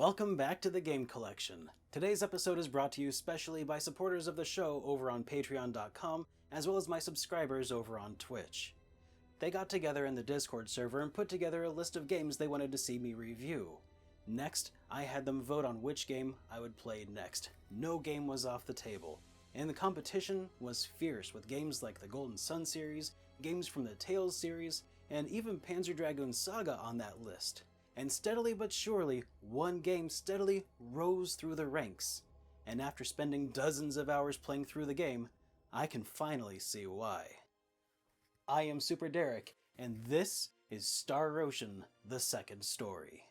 Welcome back to the Game Collection. Today's episode is brought to you specially by supporters of the show over on patreon.com, as well as my subscribers over on Twitch. They got together in the Discord server and put together a list of games they wanted to see me review. Next, I had them vote on which game I would play next. No game was off the table, and the competition was fierce with games like the Golden Sun series, games from the Tales series, and even Panzer Dragoon Saga on that list. And steadily but surely, one game steadily rose through the ranks. And after spending dozens of hours playing through the game, I can finally see why. I am SuperDerek, and this is Star Ocean: The Second Story.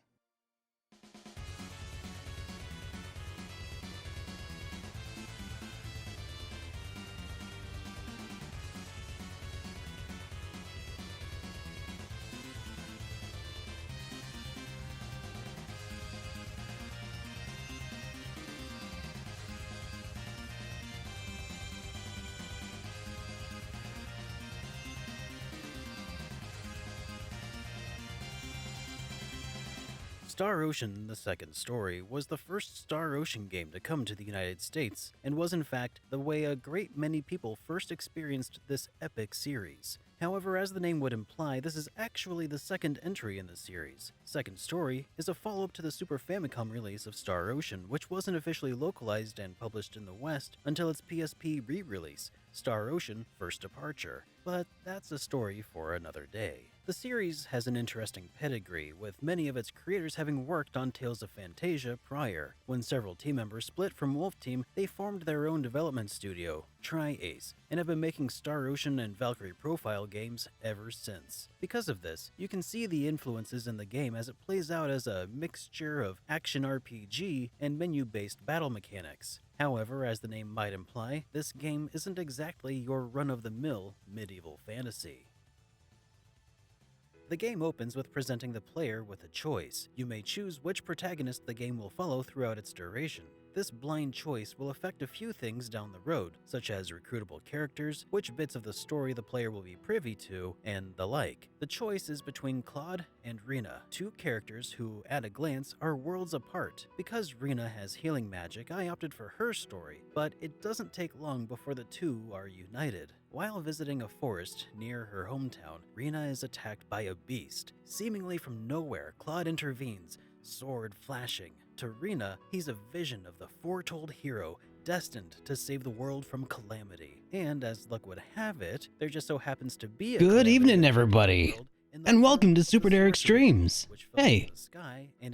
Star Ocean: The Second Story was the first Star Ocean game to come to the United States, and was in fact the way a great many people first experienced this epic series. However, as the name would imply, this is actually the second entry in the series. Second Story is a follow-up to the Super Famicom release of Star Ocean, which wasn't officially localized and published in the West until its PSP re-release, Star Ocean: First Departure. But that's a story for another day. The series has an interesting pedigree, with many of its creators having worked on Tales of Phantasia prior. When several team members split from Wolf Team, they formed their own development studio, Tri-Ace, and have been making Star Ocean and Valkyrie Profile games ever since. Because of this, you can see the influences in the game as it plays out as a mixture of action RPG and menu-based battle mechanics. However, as the name might imply, this game isn't exactly your run-of-the-mill medieval fantasy. The game opens with presenting the player with a choice. You may choose which protagonist the game will follow throughout its duration. This blind choice will affect a few things down the road, such as recruitable characters, which bits of the story the player will be privy to, and the like. The choice is between Claude and Rena, two characters who, at a glance, are worlds apart. Because Rena has healing magic, I opted for her story, but it doesn't take long before the two are united. While visiting a forest near her hometown, Rena is attacked by a beast. Seemingly from nowhere, Claude intervenes, sword flashing. To Rena, he's a vision of the foretold hero destined to save the world from calamity. And as luck would have it, there just so happens to be a Good evening, everybody, and welcome to SuperDerek Streams. Hey,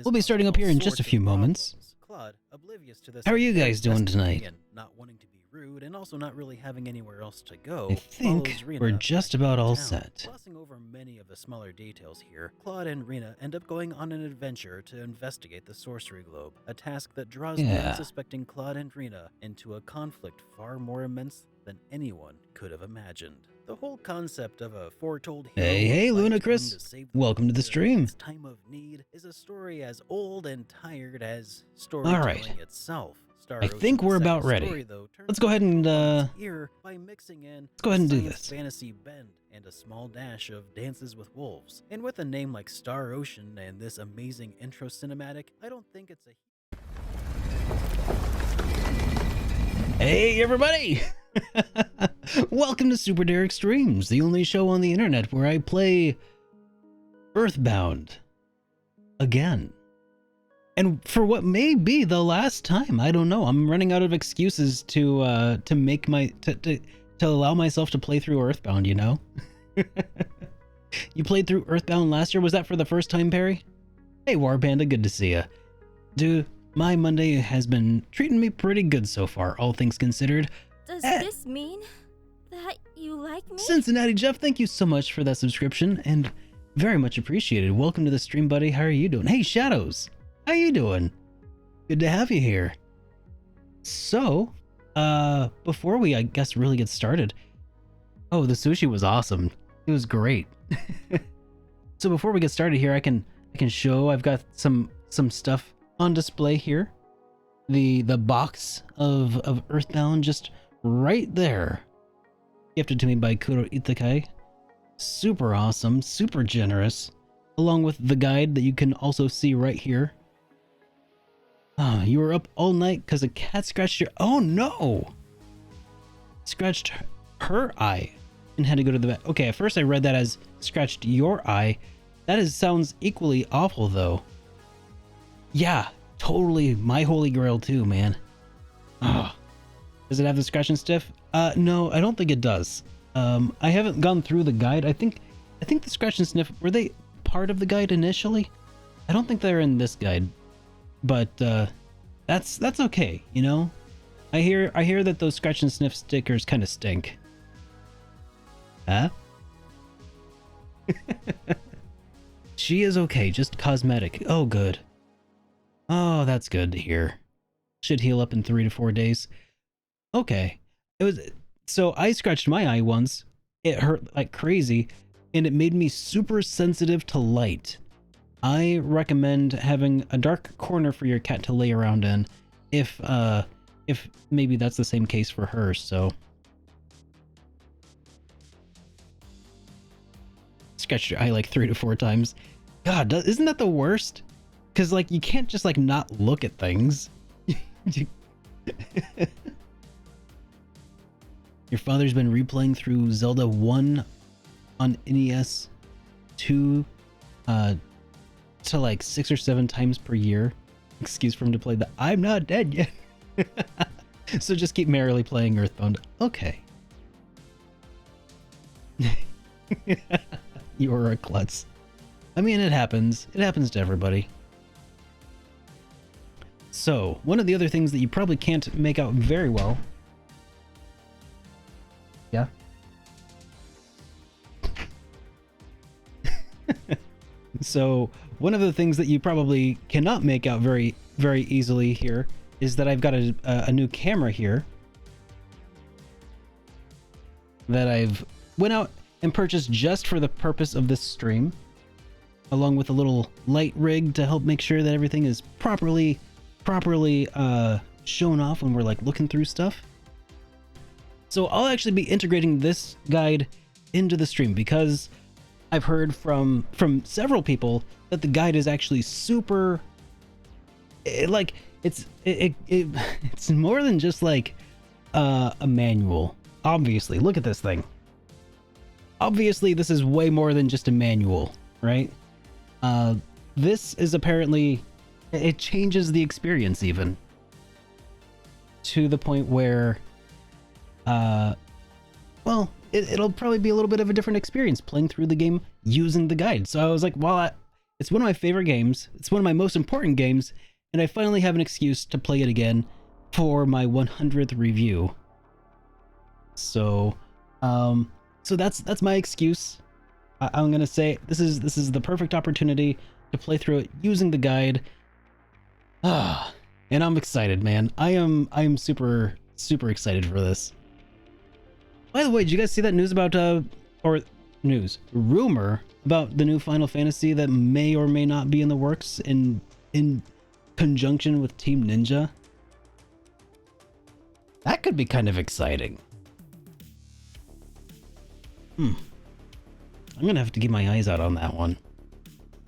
we'll be starting up here in just a few moments. How are you guys doing tonight? Not wanting to be rude and also not really having anywhere else to go. I think we're just about all set. Glossing over many of the smaller details here, Claude and Rena end up going on an adventure to investigate the Sorcery Globe, a task that draws the unsuspecting Claude and Rena into a conflict far more immense than anyone could have imagined. The whole concept of a foretold hero Hey, Lunacris, welcome to the stream. Time of need is a story as old and tired as storytelling itself. I think we're about ready. Let's go ahead and let's go ahead and do this. Fantasy bend and a small dash of Dances with Wolves. And with a name like Star Ocean and this amazing intro cinematic, I don't think it's a... Hey everybody! Welcome to SuperDerek Streams, the only show on the internet where I play EarthBound again. And for what may be the last time, I don't know. I'm running out of excuses to make my to allow myself to play through EarthBound. You know, you played through EarthBound last year. Was that for the first time, Perry? Hey, War Panda, good to see ya. Dude, my Monday has been treating me pretty good so far, all things considered. Does this mean that you like me? Cincinnati Jeff, thank you so much for that subscription, and very much appreciated. Welcome to the stream, buddy. How are you doing? Hey, Shadows. How you doing? Good to have you here. So, before we, I guess, really get started. Oh, the sushi was awesome. It was great. So before we get started here, I can show I've got some stuff on display here. The box of EarthBound just right there. Gifted to me by Kuro Itakai. Super awesome, super generous. Along with the guide that you can also see right here. Oh, you were up all night because a cat scratched your... Oh, no! Scratched her eye and had to go to the vet. Okay, at first I read that as scratched your eye. That sounds equally awful, though. Yeah, totally my holy grail, too, man. Oh. Does it have the scratch and sniff? No, I don't think it does. I haven't gone through the guide. I think the scratch and sniff, were they part of the guide initially? I don't think they're in this guide. But that's okay, you know? I hear that those scratch and sniff stickers kind of stink. Huh? She is okay, just cosmetic. Oh, good. Oh, that's good to hear. Should heal up in 3 to 4 days. Okay. So I scratched my eye once. It hurt like crazy, and it made me super sensitive to light. I recommend having a dark corner for your cat to lay around in, if maybe that's the same case for her. So scratched your eye like 3 to 4 times. God, isn't that the worst? Because like you can't just like not look at things. Your father's been replaying through Zelda 1 on NES 2 to like 6 or 7 times per year. Excuse for him to play the I'm not dead yet. So just keep merrily playing EarthBound. Okay. You're a klutz. I mean, it happens. It happens to everybody. So, one of the other things that you probably can't make out very well. Yeah? So, one of the things that you probably cannot make out very, very easily here is that I've got a new camera here that I've went out and purchased just for the purpose of this stream, along with a little light rig to help make sure that everything is properly shown off when we're like looking through stuff. So I'll actually be integrating this guide into the stream because I've heard from several people that the guide is actually super it's more than just like a manual. Obviously, look at this thing. Obviously, this is way more than just a manual, right? This is apparently, it changes the experience even to the point where, well, it'll probably be a little bit of a different experience playing through the game using the guide. So I was like, well, it's one of my favorite games. It's one of my most important games. And I finally have an excuse to play it again for my 100th review. So, so that's my excuse. I'm gonna say this is the perfect opportunity to play through it using the guide. And I'm excited, man. I'm super excited for this. By the way, did you guys see that news about rumor about the new Final Fantasy that may or may not be in the works in conjunction with Team Ninja? That could be kind of exciting. I'm gonna have to keep my eyes out on that one.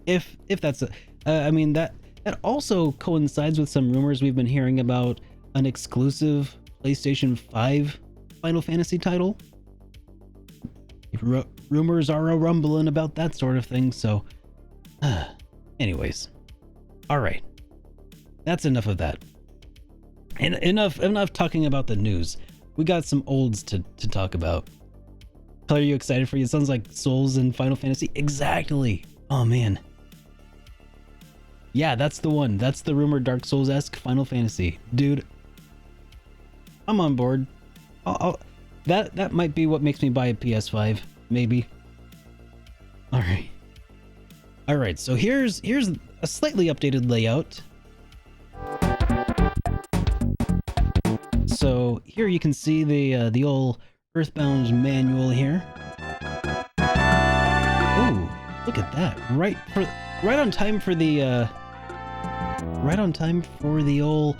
If that's I mean that also coincides with some rumors we've been hearing about an exclusive PlayStation 5 Final Fantasy title. Rumors are a rumbling about that sort of thing. So, anyways, all right, that's enough of that. And enough talking about the news. We got some olds to talk about. Are you excited for you? It sounds like Souls and Final Fantasy. Exactly. Oh man. Yeah, that's the one. That's the rumored Dark Souls-esque Final Fantasy. Dude, I'm on board. That might be what makes me buy a PS5, maybe. All right. So here's a slightly updated layout. So here you can see the old EarthBound manual here. Oh, look at that! Right on time for the old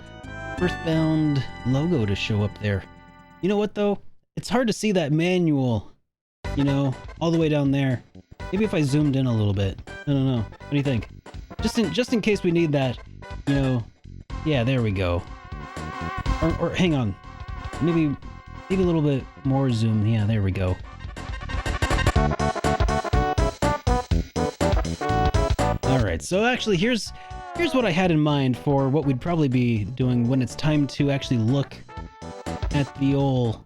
EarthBound logo to show up there. You know what though? It's hard to see that manual, you know, all the way down there. Maybe if I zoomed in a little bit. I don't know. What do you think? Just in case we need that, you know, Yeah, there we go. Or hang on. Maybe a little bit more zoom. Yeah, there we go. Alright, so actually here's what I had in mind for what we'd probably be doing when it's time to actually look at the old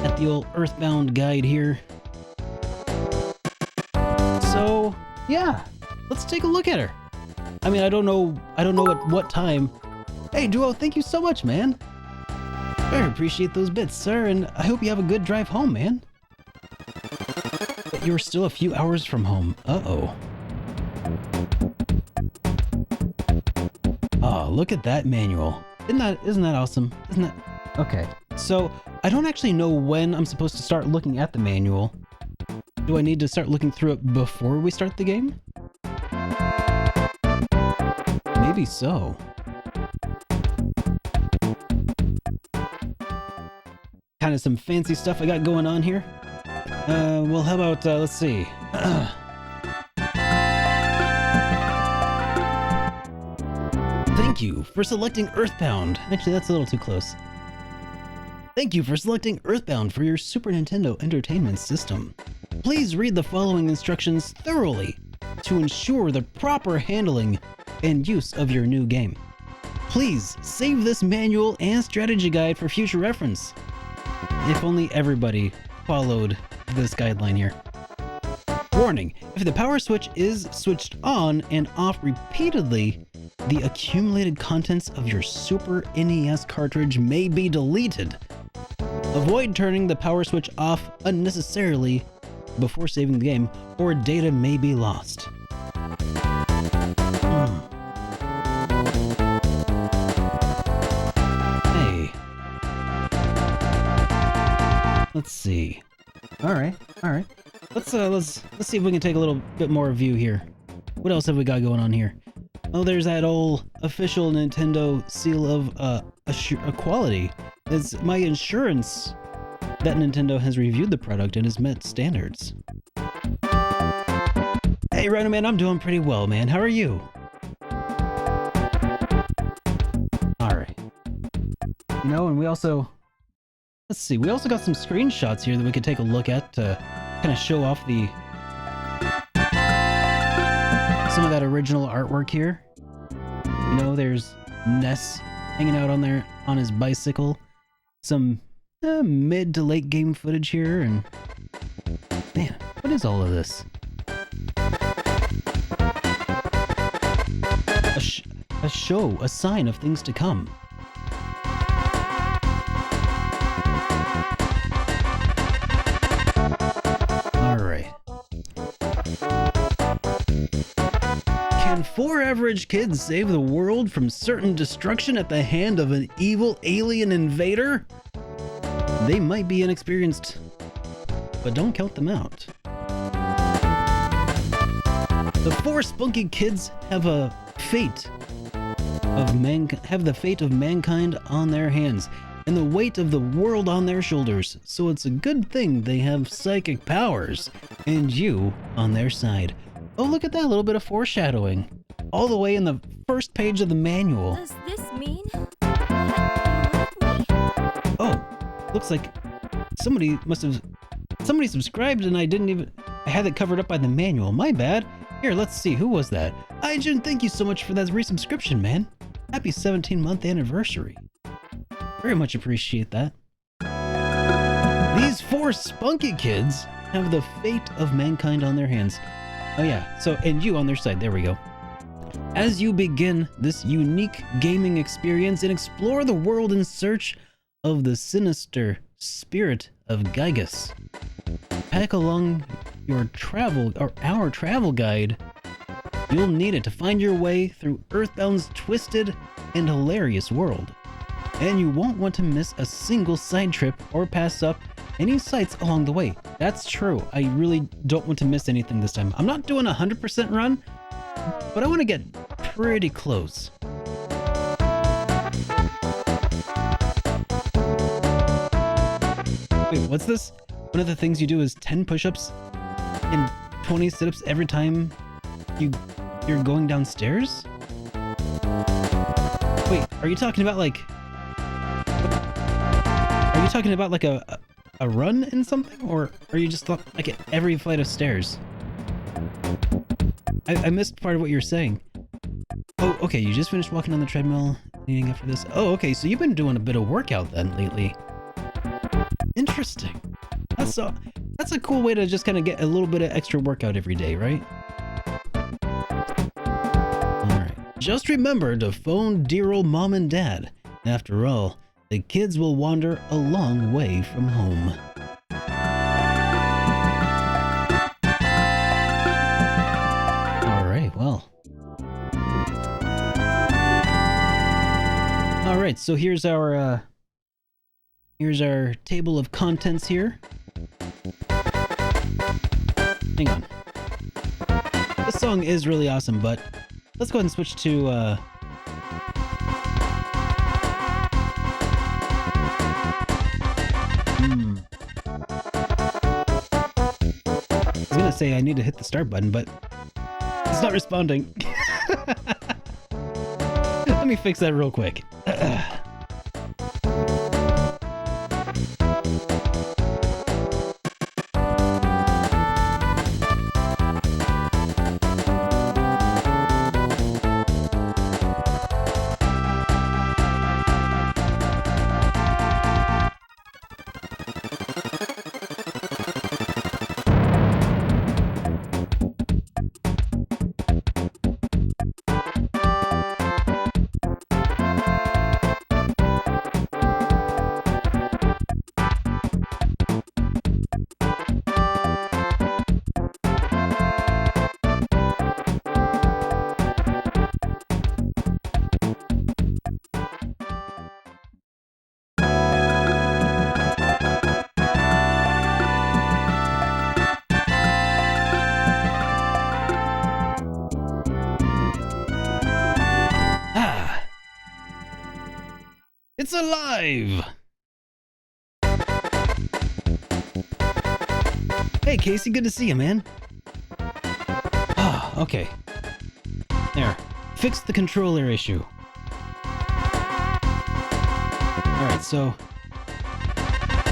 EarthBound guide here. So yeah, let's take a look at her. I mean, I don't know at what time. Hey Duo, thank you so much, man. Very appreciate those bits, sir, and I hope you have a good drive home, man. But you're still a few hours from home. Uh-oh. Oh, look at that manual. Isn't that awesome? Isn't that... Okay, so I don't actually know when I'm supposed to start looking at the manual. Do I need to start looking through it before we start the game? Maybe so. Kind of some fancy stuff I got going on here. Well, how about, let's see. Thank you for selecting EarthBound. Actually, that's a little too close. Thank you for selecting EarthBound for your Super Nintendo Entertainment System. Please read the following instructions thoroughly to ensure the proper handling and use of your new game. Please save this manual and strategy guide for future reference. If only everybody followed this guideline here. Warning, if the power switch is switched on and off repeatedly, the accumulated contents of your Super NES cartridge may be deleted. Avoid turning the power switch off unnecessarily before saving the game, or data may be lost. Hey. Let's see. All right. Let's see if we can take a little bit more view here. What else have we got going on here? Oh, there's that old official Nintendo seal of quality. It's my insurance that Nintendo has reviewed the product and has met standards. Hey, Rhino Man, I'm doing pretty well, man. How are you? Alright. You know, and we also... Let's see, we also got some screenshots here that we could take a look at to kind of show off the... some of that original artwork here. You know, there's Ness hanging out on there on his bicycle. Some mid to late game footage here, and man, what is all of this? A show, a sign of things to come. Alright. Can 4 average kids save the world from certain destruction at the hand of an evil alien invader? They might be inexperienced, but don't count them out. The 4 spunky kids have the fate of mankind on their hands and the weight of the world on their shoulders, so it's a good thing they have psychic powers and you on their side. Oh, look at that little bit of foreshadowing all the way in the first page of the manual. Does this mean that you like me? Oh, looks like somebody subscribed and I had it covered up by the manual. My bad. Here, let's see, who was that? Jun, thank you so much for that resubscription, man. Happy 17-month anniversary. Very much appreciate that. These 4 spunky kids have the fate of mankind on their hands. Oh yeah, so, and you on their side, there we go. As you begin this unique gaming experience and explore the world in search of the sinister spirit of Gygus, pack along our travel guide. You'll need it to find your way through EarthBound's twisted and hilarious world. And you won't want to miss a single side trip or pass up any sights along the way. That's true. I really don't want to miss anything this time. I'm not doing a 100% run, but I want to get pretty close. Wait, what's this? One of the things you do is 10 push-ups and 20 sit-ups every time you're going downstairs? Wait, Are you talking about like... Are you talking about like a run in something? Or are you just like at every flight of stairs? I missed part of what you were saying. Oh, okay, you just finished walking on the treadmill, leaning after this. Oh, okay, so you've been doing a bit of workout then lately. Interesting. That's a cool way to just kind of get a little bit of extra workout every day, right? Alright. Just remember to phone dear old mom and dad. After all, the kids will wander a long way from home. Alright, well. Alright, so here's our table of contents here. Hang on. This song is really awesome, but let's go ahead and switch to I was gonna say I need to hit the start button, but it's not responding. Let me fix that real quick. It's alive! Hey Casey, good to see you, man. Ah, okay. There. Fixed the controller issue. Alright, so...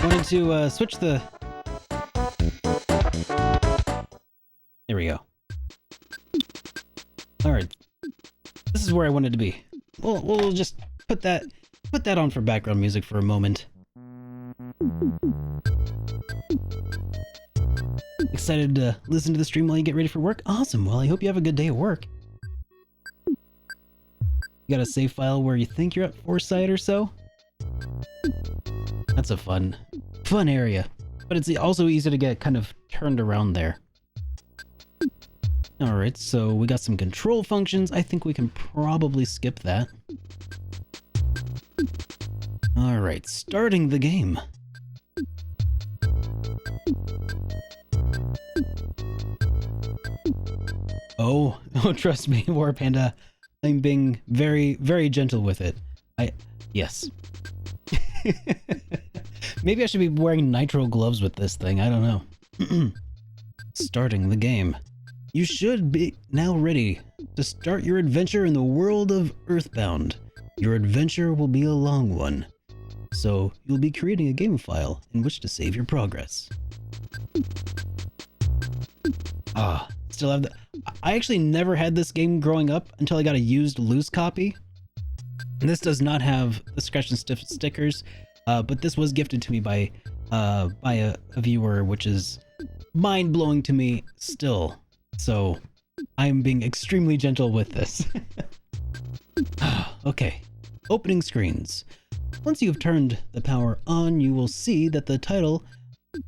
wanted to switch the... There we go. Alright. This is where I wanted to be. We'll just put that on for background music for a moment. Excited to listen to the stream while you get ready for work? Awesome, well I hope you have a good day at work. You got a save file where you think you're at Foresight or so? That's a fun area. But it's also easy to get kind of turned around there. Alright, so we got some control functions. I think we can probably skip that. Alright, starting the game. Oh, trust me, War Panda. I'm being very, very gentle with it. Yes. Maybe I should be wearing nitro gloves with this thing, I don't know. Starting the game. You should be now ready to start your adventure in the world of EarthBound. Your adventure will be a long one, so you'll be creating a game file in which to save your progress. Still have the... I actually never had this game growing up until I got a used loose copy. And this does not have the scratch and sniff stickers, but this was gifted to me by a viewer, which is mind-blowing to me still. So I'm being extremely gentle with this. Okay, opening screens. Once you've turned the power on, you will see that the title...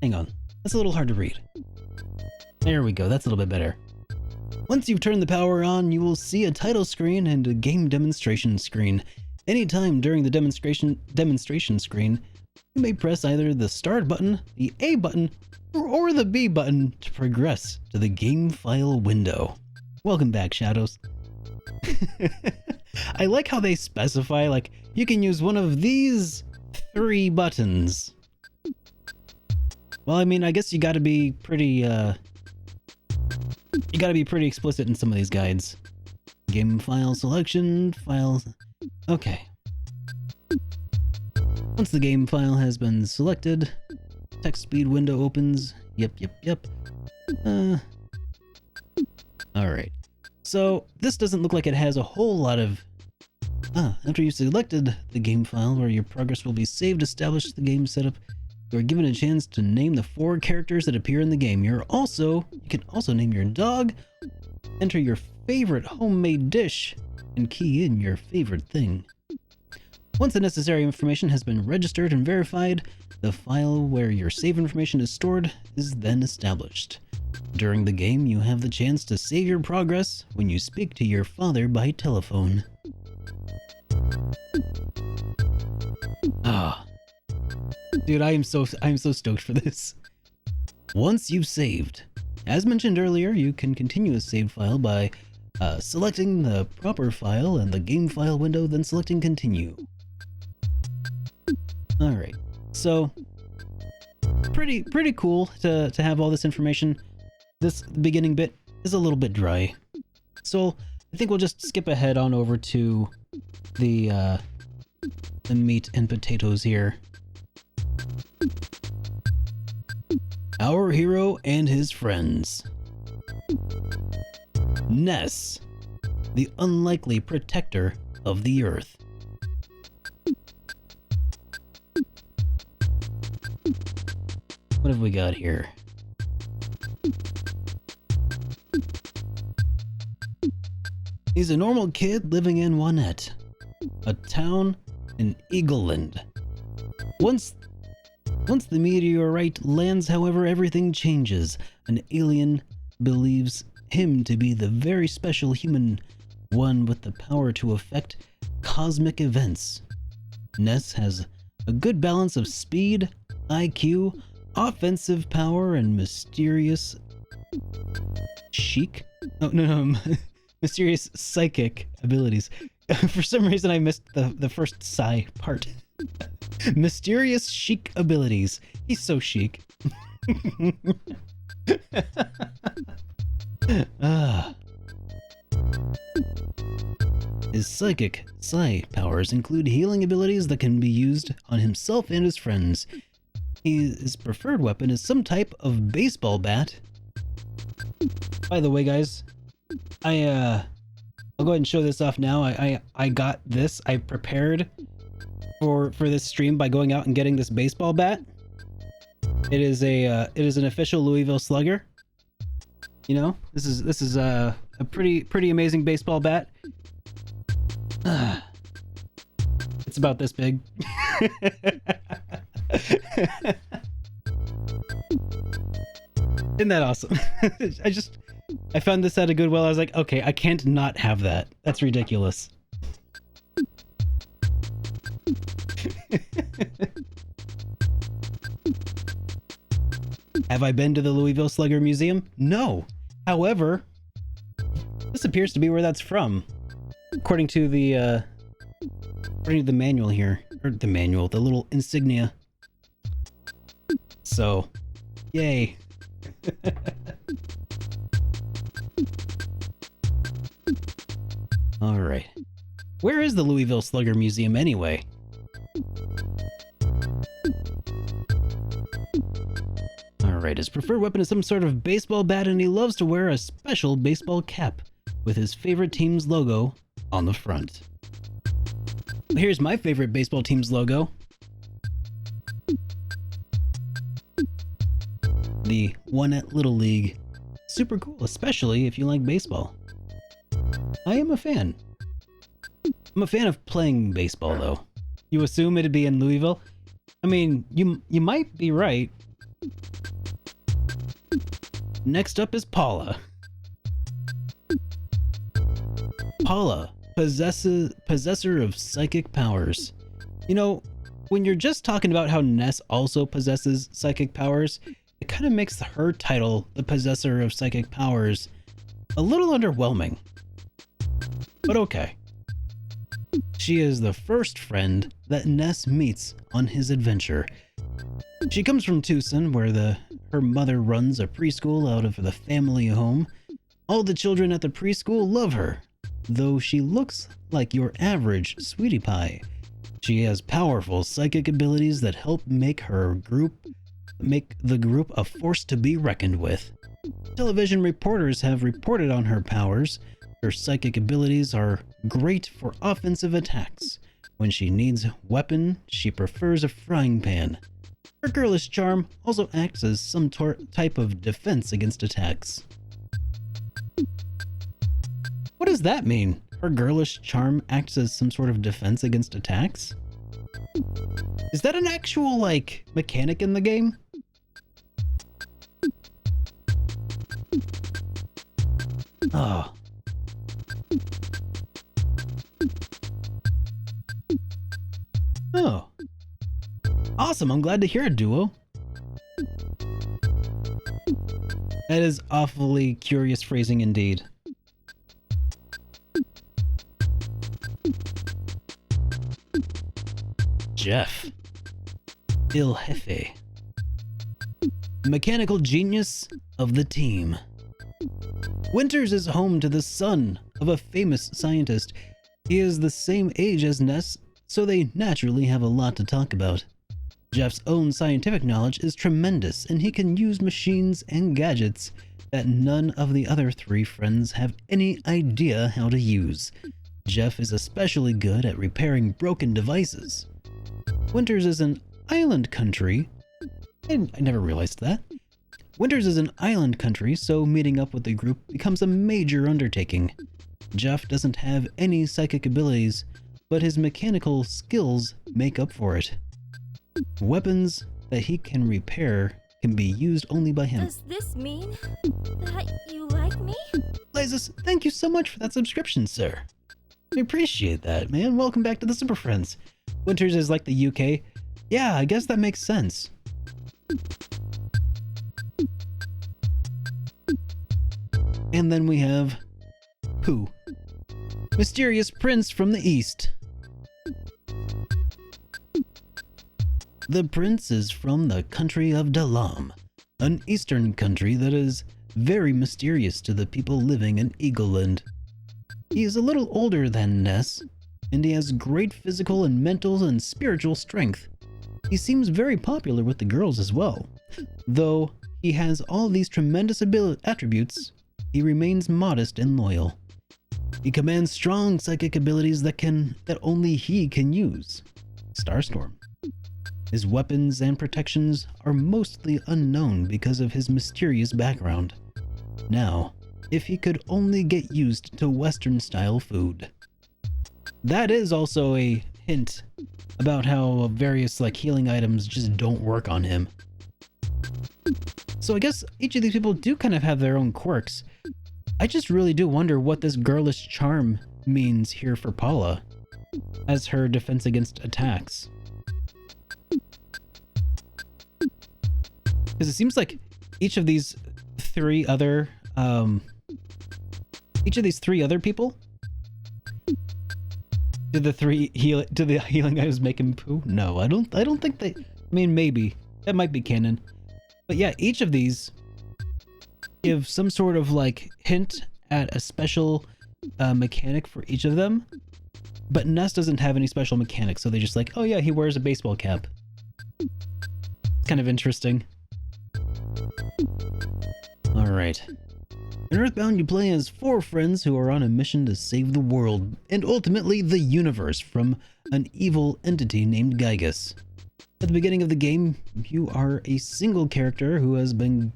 Hang on, that's a little hard to read. There we go, that's a little bit better. Once you've turned the power on, you will see a title screen and a game demonstration screen. Anytime during the demonstration screen, you may press either the start button, the A button, or the B button to progress to the game file window. Welcome back, Shadows. I like how they specify, like, you can use one of these 3 buttons. Well, I mean, I guess you gotta be pretty explicit in some of these guides. Game file selection, files... Okay. Once the game file has been selected, text speed window opens. Yep. Alright. So, this doesn't look like it has a whole lot of... after you've selected the game file where your progress will be saved, established the game setup, you are given a chance to name the 4 characters that appear in the game. You can also name your dog, enter your favorite homemade dish, and key in your favorite thing. Once the necessary information has been registered and verified, the file where your save information is stored is then established. During the game, you have the chance to save your progress when you speak to your father by telephone. Dude, I'm so stoked for this. Once you've saved, as mentioned earlier, you can continue a saved file by selecting the proper file in the game file window, then selecting continue. Alright, so pretty cool to have all this information. This beginning bit is a little bit dry, so I think we'll just skip ahead on over to the meat and potatoes here. Our hero and his friends. Ness, the unlikely protector of the Earth. What have we got here? He's a normal kid living in Wanette, a town in Eagleland. Once the meteorite lands, however, everything changes. An alien believes him to be the very special human one with the power to affect cosmic events. Ness has a good balance of speed, IQ, offensive power, and mysterious mysterious psychic abilities. For some reason I missed the first psi part. Mysterious chic abilities. He's so chic. His psychic psi powers include healing abilities that can be used on himself and his friends. His preferred weapon is some type of baseball bat. By the way, guys, I'll go ahead and show this off now. I got this. I prepared for this stream by going out and getting this baseball bat. It is an official Louisville Slugger. You know, this is a pretty amazing baseball bat. It's about this big. Isn't that awesome? I found this at a Goodwill. I was like, okay, I can't not have that. That's ridiculous. Have I been to the Louisville Slugger Museum? No. However, this appears to be where that's from, according to the manual here, or the little insignia. So, yay. All right. Where is the Louisville Slugger Museum anyway? Alright, his preferred weapon is some sort of baseball bat, and he loves to wear a special baseball cap with his favorite team's logo on the front. Here's my favorite baseball team's logo. The Wanette Little League. Super cool, especially if you like baseball. I am a fan. I'm a fan of playing baseball, though. You assume it'd be in Louisville? I mean, you might be right. Next up is Paula. Paula, possessor of psychic powers. You know, when you're just talking about how Ness also possesses psychic powers, it kind of makes her title, the possessor of psychic powers, a little underwhelming. But okay. She is the first friend that Ness meets on his adventure. She comes from Tucson, where her mother runs a preschool out of the family home. All the children at the preschool love her, though she looks like your average sweetie pie. She has powerful psychic abilities that help make the group a force to be reckoned with. Television reporters have reported on her powers. Her psychic abilities are great for offensive attacks. When she needs a weapon, she prefers a frying pan. Her girlish charm also acts as some type of defense against attacks. What does that mean? Her girlish charm acts as some sort of defense against attacks? Is that an actual, like, mechanic in the game? Oh. Oh. Awesome, I'm glad to hear it, Duo. That is awfully curious phrasing indeed. Jeff. Il Jefe. Mechanical genius of the team. Winters is home to the son of a famous scientist. He is the same age as Ness, so they naturally have a lot to talk about. Jeff's own scientific knowledge is tremendous, and he can use machines and gadgets that none of the other three friends have any idea how to use. Jeff is especially good at repairing broken devices. Winters is an island country. I never realized that. Winters is an island country, so meeting up with the group becomes a major undertaking. Jeff doesn't have any psychic abilities, but his mechanical skills make up for it. Weapons that he can repair can be used only by him. Does this mean that you like me? Blazes, thank you so much for that subscription, sir. I appreciate that, man. Welcome back to the Super Friends. Winters is like the UK. Yeah, I guess that makes sense. And then we have Pooh, mysterious prince from the east. The prince is from the country of Dalam, an eastern country that is very mysterious to the people living in Eagleland. He is a little older than Ness, and he has great physical and mental and spiritual strength. He seems very popular with the girls as well. Though he has all these tremendous attributes, he remains modest and loyal. He commands strong psychic abilities that only he can use. Starstorm. His weapons and protections are mostly unknown because of his mysterious background. Now, if he could only get used to Western-style food. That is also a hint about how various healing items just don't work on him. So I guess each of these people do kind of have their own quirks. I just really do wonder what this girlish charm means here for Paula as her defense against attacks. Because it seems like each of these three other people, do the healing items make him poo? No, I don't think they. I mean, maybe that might be canon, but yeah, each of these give some sort of hint at a special mechanic for each of them. But Ness doesn't have any special mechanics, so they're just oh yeah, he wears a baseball cap. It's kind of interesting. Alright. In EarthBound, you play as 4 friends who are on a mission to save the world, and ultimately the universe, from an evil entity named Gygus. At the beginning of the game, you are a single character who has been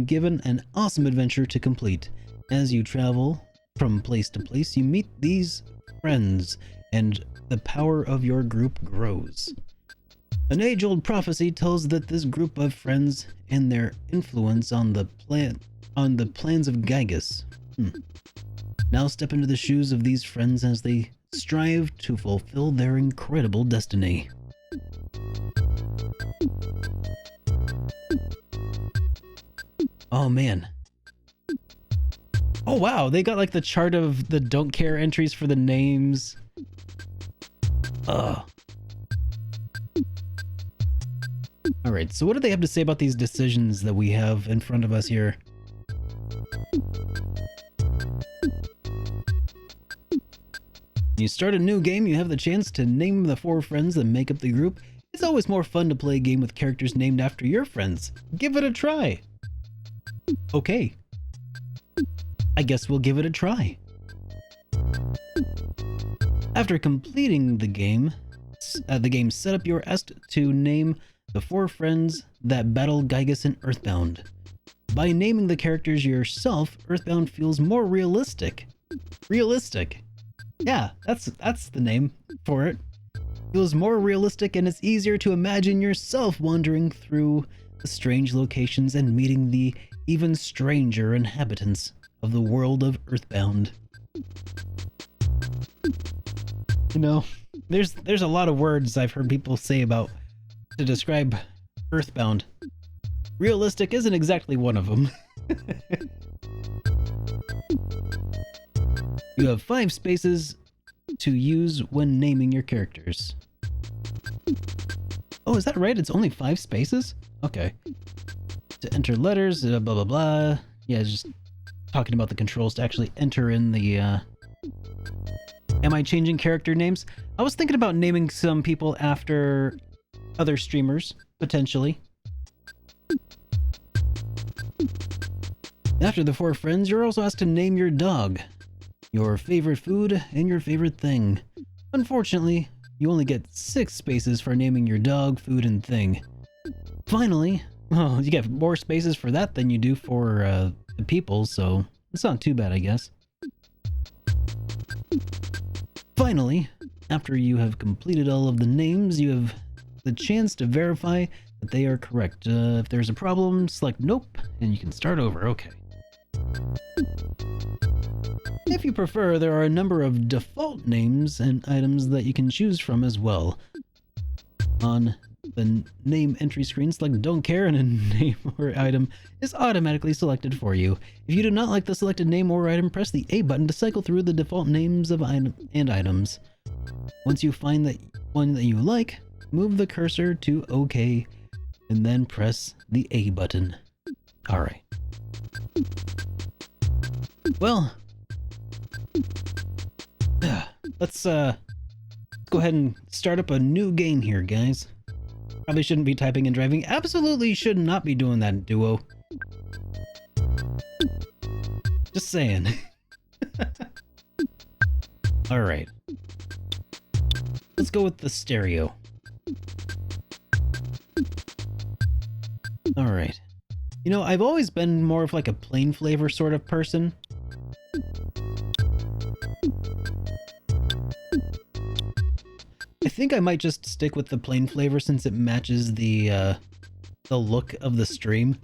given an awesome adventure to complete. As you travel from place to place, you meet these friends, and the power of your group grows. An age-old prophecy tells that this group of friends and their influence on the plans of Gygus. Now step into the shoes of these friends as they strive to fulfill their incredible destiny. Oh man. Oh wow, they got the chart of the don't care entries for the names. Ugh. Alright, so what do they have to say about these decisions that we have in front of us here? When you start a new game, you have the chance to name the 4 friends that make up the group. It's always more fun to play a game with characters named after your friends. Give it a try. Okay. I guess we'll give it a try. After completing the game setup, you are asked to name the 4 friends that battle Gygas in EarthBound. By naming the characters yourself, EarthBound feels more realistic. Realistic. Yeah, that's the name for it. Feels more realistic, and it's easier to imagine yourself wandering through the strange locations and meeting the even stranger inhabitants of the world of EarthBound. You know, there's a lot of words I've heard people say about to describe EarthBound. Realistic isn't exactly one of them. You have 5 spaces to use when naming your characters. Oh, is that right? It's only 5 spaces? Okay. To enter letters, blah blah blah. Yeah, just talking about the controls to actually enter in the, Am I changing character names? I was thinking about naming some people after other streamers, potentially. After the 4 friends, you're also asked to name your dog, your favorite food, and your favorite thing. Unfortunately, you only get 6 spaces for naming your dog, food, and thing. Finally, oh, you get more spaces for that than you do for the people, so it's not too bad, I guess. Finally, after you have completed all of the names, you have the chance to verify that they are correct. If there's a problem, select nope, and you can start over. Okay. If you prefer, there are a number of default names and items that you can choose from as well. On the name entry screen, select don't care, and a name or item is automatically selected for you. If you do not like the selected name or item, press the A button to cycle through the default names of items. Once you find that one that you like, move the cursor to OK, and then press the A button. Alright. Well, let's go ahead and start up a new game here, guys. Probably shouldn't be typing and driving. Absolutely should not be doing that, Duo. Just saying. Alright. Let's go with the stereo. Alright. You know, I've always been more of like a plain flavor sort of person. I think I might just stick with the plain flavor since it matches the look of the stream.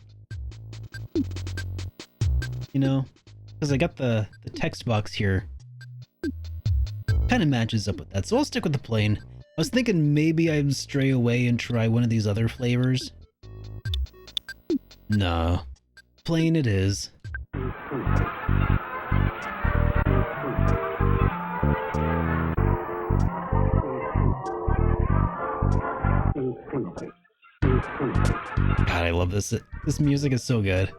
You know, because I got the text box here. Kind of matches up with that, so I'll stick with the plain. I was thinking maybe I'd stray away and try one of these other flavors. No, plain it is. God, I love this. This music is so good.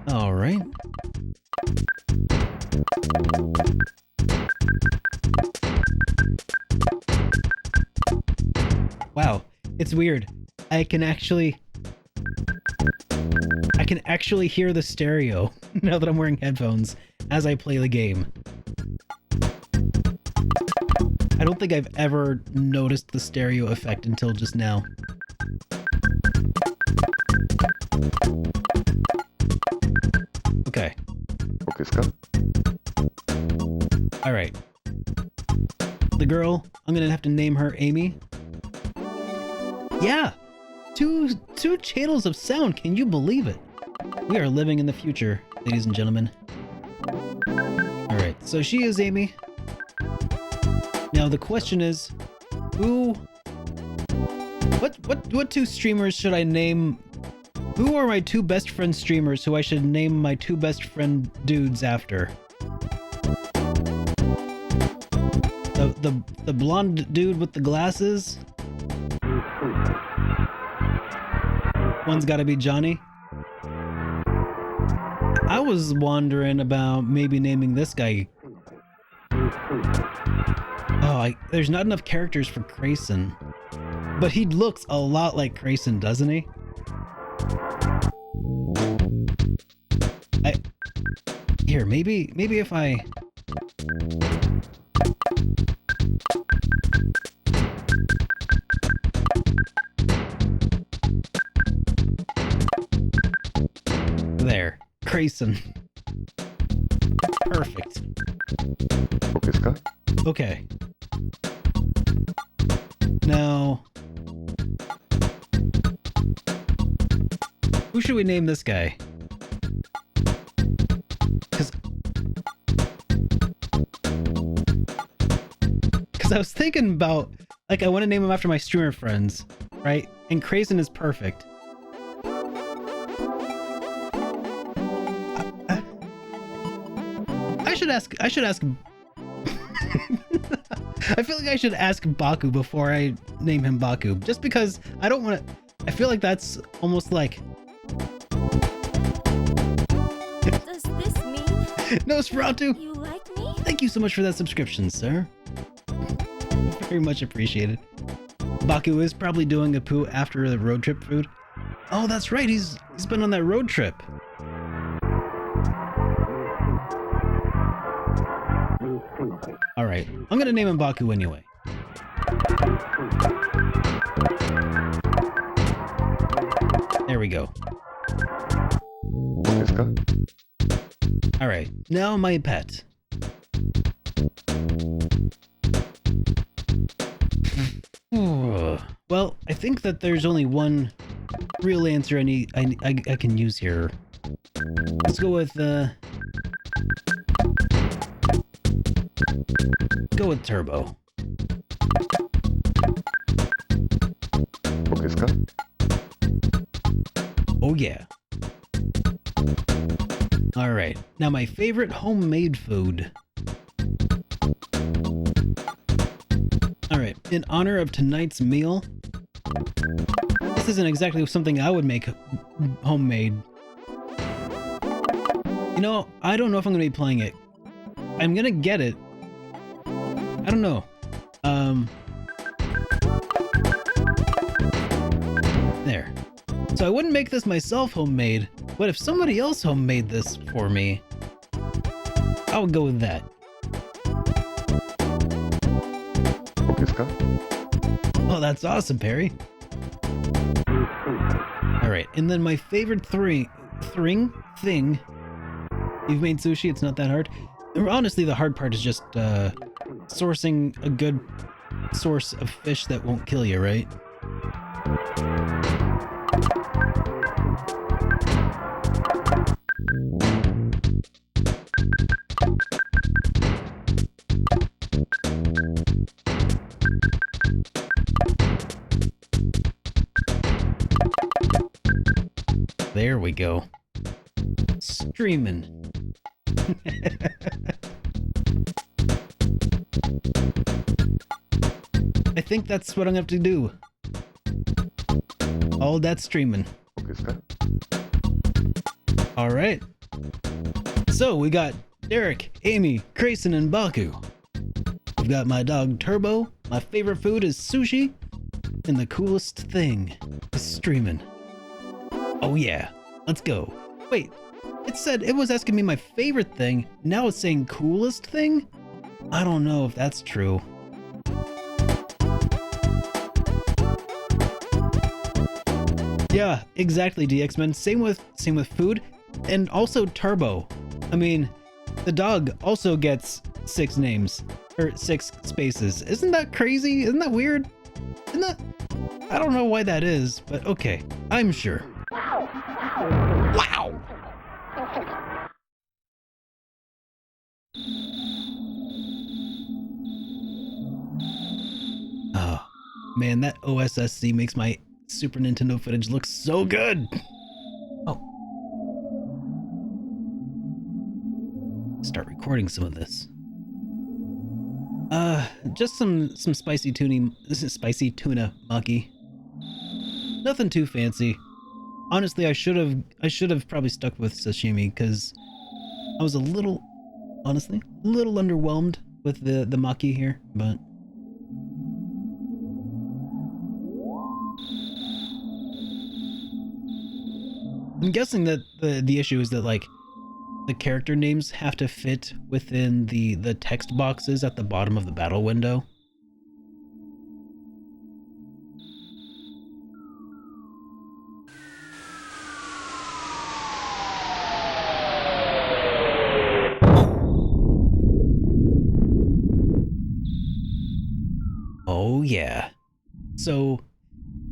All right. Wow, it's weird. I can actually hear the stereo now that I'm wearing headphones as I play the game. I don't think I've ever noticed the stereo effect until just now. Okay. All right. The girl, I'm gonna have to name her Amy. Yeah, two channels of sound. Can you believe it? We are living in the future, ladies and gentlemen. All right, so she is Amy. Now the question is, what 2 streamers should I name? Who are my 2 best friend streamers who I should name my 2 best friend dudes after? The blonde dude with the glasses? One's gotta be Johnny. was wondering about maybe naming this guy. Oh, there's not enough characters for Grayson. But he looks a lot like Grayson, doesn't he? Here, maybe if I... There, Grayson. Perfect. Okay. Now, who should we name this guy? Because I was thinking about, like, I want to name him after my streamer friends, right? And Grayson is perfect. I should ask I feel like I should ask Baku before I name him Baku, just because I don't want to. I feel like that's almost like. Does this mean Nosferatu? you like me? Thank you so much for that subscription, sir. Very much appreciated. Baku is probably doing a poo after the road trip food. Oh, that's right. He's been on that road trip. All right, I'm gonna name him Baku anyway. There we go. All right, now my pet. Well, I think that there's only one real answer I can use here. Let's go with Turbo. Oh yeah. All right. Now my favorite homemade food. All right. In honor of tonight's meal, this isn't exactly something I would make homemade. You know, I don't know if I'm going to be playing it. I'm going to get it. I don't know. There. So I wouldn't make this myself homemade, but if somebody else homemade this for me, I would go with that. Oh, that's awesome, Perry. Alright, and then my favorite thing. You've made sushi, it's not that hard. Honestly, the hard part is just sourcing a good source of fish that won't kill you, right? There we go. Streaming. I think that's what I'm gonna have to do. All that streaming. Alright. So we got Derek, Amy, Grayson, and Baku. We've got my dog Turbo. My favorite food is sushi. And the coolest thing is streaming. Oh yeah, let's go. Wait, it said it was asking me my favorite thing. Now it's saying coolest thing? I don't know if that's true. Yeah, exactly, DX-Men. Same with food, and also Turbo. I mean, the dog also gets 6 names or 6 spaces. Isn't that crazy? Isn't that weird? Isn't that? I don't know why that is, but okay, I'm sure. Wow. Oh man, that OSSC makes my Super Nintendo footage look so good. Oh, start recording some of this. Just some spicy tuna maki. Nothing too fancy. Honestly, I should have probably stuck with sashimi, because I was a little, honestly, a little underwhelmed with the Maki here, but I'm guessing that the issue is that like the character names have to fit within the text boxes at the bottom of the battle window. Oh yeah. So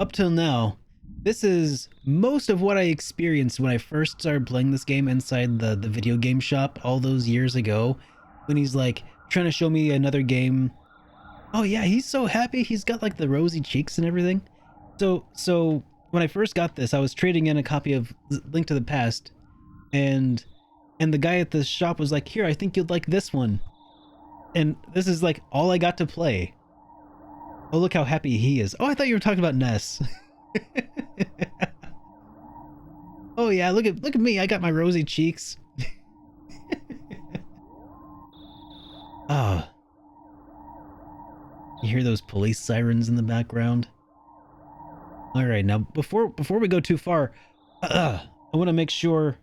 up till now, this is most of what I experienced when I first started playing this game inside the video game shop all those years ago, when he's like trying to show me another game. Oh yeah, he's so happy. He's got like the rosy cheeks and everything. So when I first got this, I was trading in a copy of Link to the Past, and the guy at the shop was like, "Here, I think you'd like this one." And this is like all I got to play. Oh, look how happy he is. Oh, I thought you were talking about Ness. Oh yeah, look at me. I got my rosy cheeks. Ah, you hear those police sirens in the background? All right, now before we go too far, I want to make sure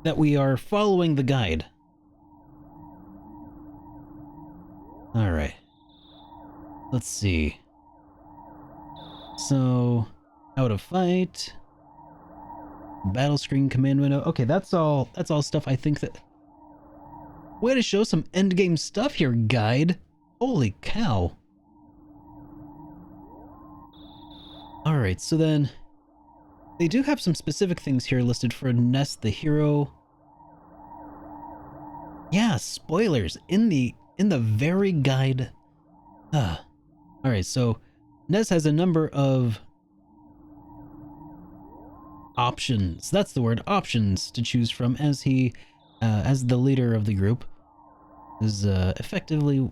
that we are following the guide. All right. Let's see. So, how to fight. Battle screen command window. Okay, that's all stuff I think that... Way to show some endgame stuff here, guide. Holy cow. Alright, so then... They do have some specific things here listed for Ness the hero. Yeah, spoilers in the very guide. Alright, so Ness has a number of options. That's the word, options to choose from as he, as the leader of the group, is effectively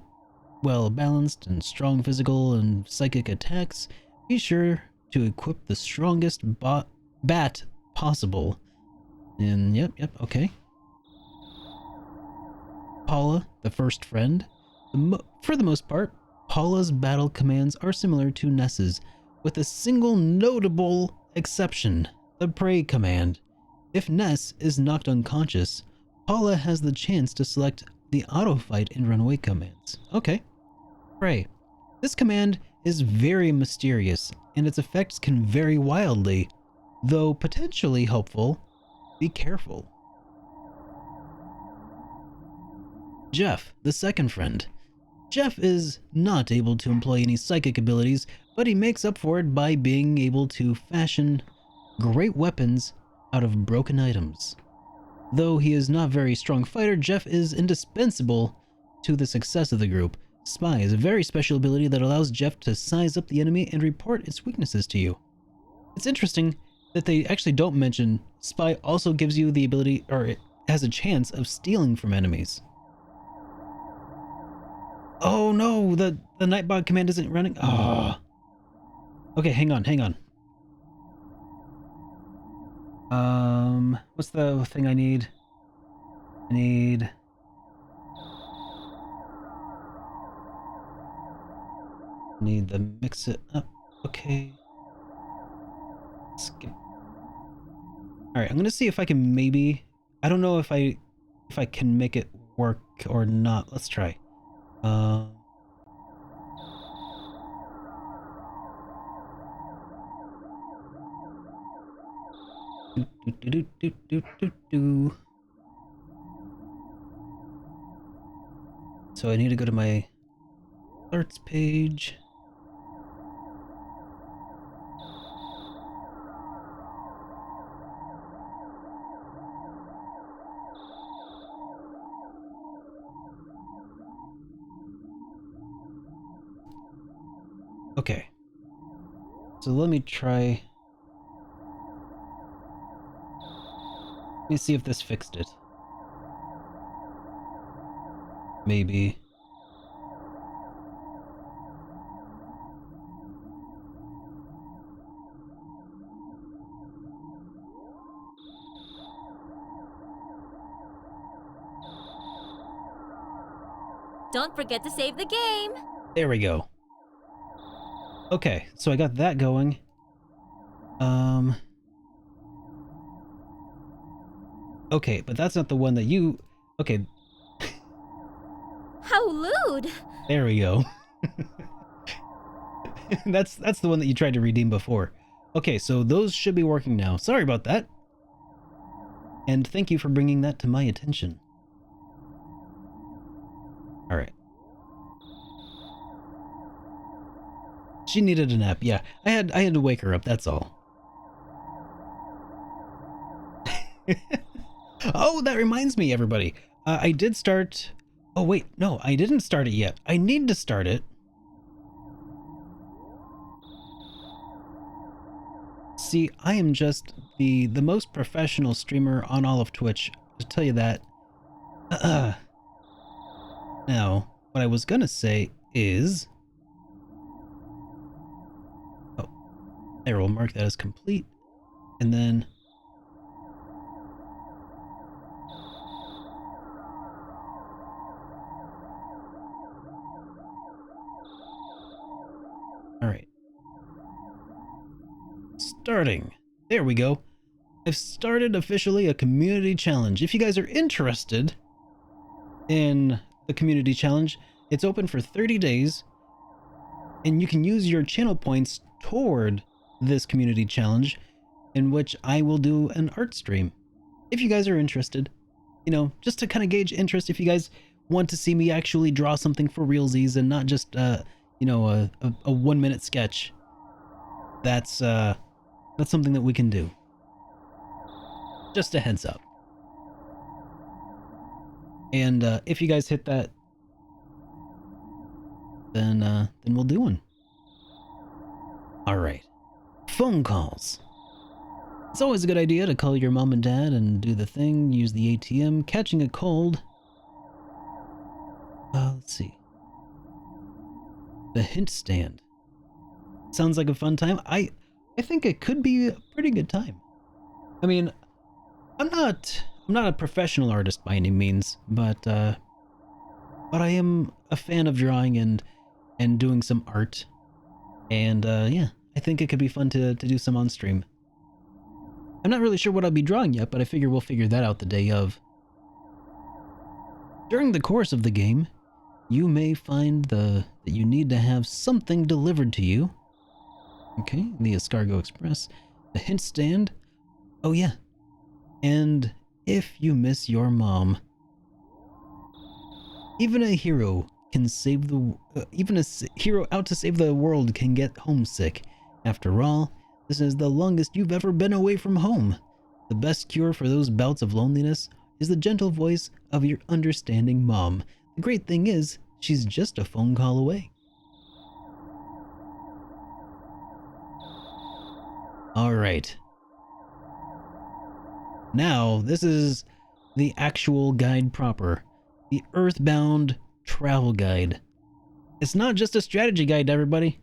well balanced and strong physical and psychic attacks. Be sure to equip the strongest bat possible. And yep, okay. Paula, the first friend. For the most part, Paula's battle commands are similar to Ness's, with a single notable exception: the pray command. If Ness is knocked unconscious, Paula has the chance to select the auto fight and runaway commands. Okay. Pray. This command is very mysterious, and its effects can vary wildly, though potentially helpful. Be careful. Jeff, the second friend. Jeff is not able to employ any psychic abilities, but he makes up for it by being able to fashion great weapons out of broken items. Though he is not a very strong fighter, Jeff is indispensable to the success of the group. Spy is a very special ability that allows Jeff to size up the enemy and report its weaknesses to you. It's interesting that they actually don't mention Spy also gives you the ability, or it has a chance of stealing from enemies. Oh no, the Nightbot command isn't running. Ah. Oh. Okay, hang on. What's the thing I need? I need the mix it up. Okay. Skip. Alright, I'm gonna see if I can maybe... I don't know if I can make it work or not. Let's try. So I need to go to my alerts page. Okay. So let me try... Let me see if this fixed it. Maybe. Don't forget to save the game. There we go. Okay, so I got that going. Okay, but that's not the one that you... Okay, How lewd. there we go. That's the one that you tried to redeem before. Okay, so those should be working now. Sorry about that. And thank you for bringing that to my attention. All right. She needed a nap. Yeah, I had to wake her up. That's all. Oh, that reminds me, everybody. I did start. Oh wait, no, I didn't start it yet. I need to start it. See, I am just the most professional streamer on all of Twitch. To tell you that. Now, what I was gonna say is... Oh, there, we'll mark that as complete. And then... Alright. Starting. There we go. I've started officially a community challenge. If you guys are interested in the community challenge, it's open for 30 days, and you can use your channel points toward this community challenge, in which I will do an art stream. If you guys are interested, you know, just to kind of gauge interest, if you guys want to see me actually draw something for realsies and not just, you know, a 1-minute sketch, that's something that we can do. Just a heads up. And if you guys hit that, then we'll do one. All right. Phone calls. It's always a good idea to call your mom and dad and do the thing, use the ATM, catching a cold. Let's see. The hint stand. Sounds like a fun time. I think it could be a pretty good time. I mean, I'm not a professional artist by any means, but I am a fan of drawing and doing some art. And yeah, I think it could be fun to do some on stream. I'm not really sure what I'll be drawing yet, but I figure we'll figure that out the day of. During the course of the game, you may find that you need to have something delivered to you. Okay, the Escargot Express, the hint stand. Oh yeah. And if you miss your mom, even a hero can save the even a hero out to save the world can get homesick. After all, this is the longest you've ever been away from home. The best cure for those bouts of loneliness is the gentle voice of your understanding mom. The great thing is, she's just a phone call away. All right. Now, this is the actual guide proper. The EarthBound travel guide. It's not just a strategy guide, everybody.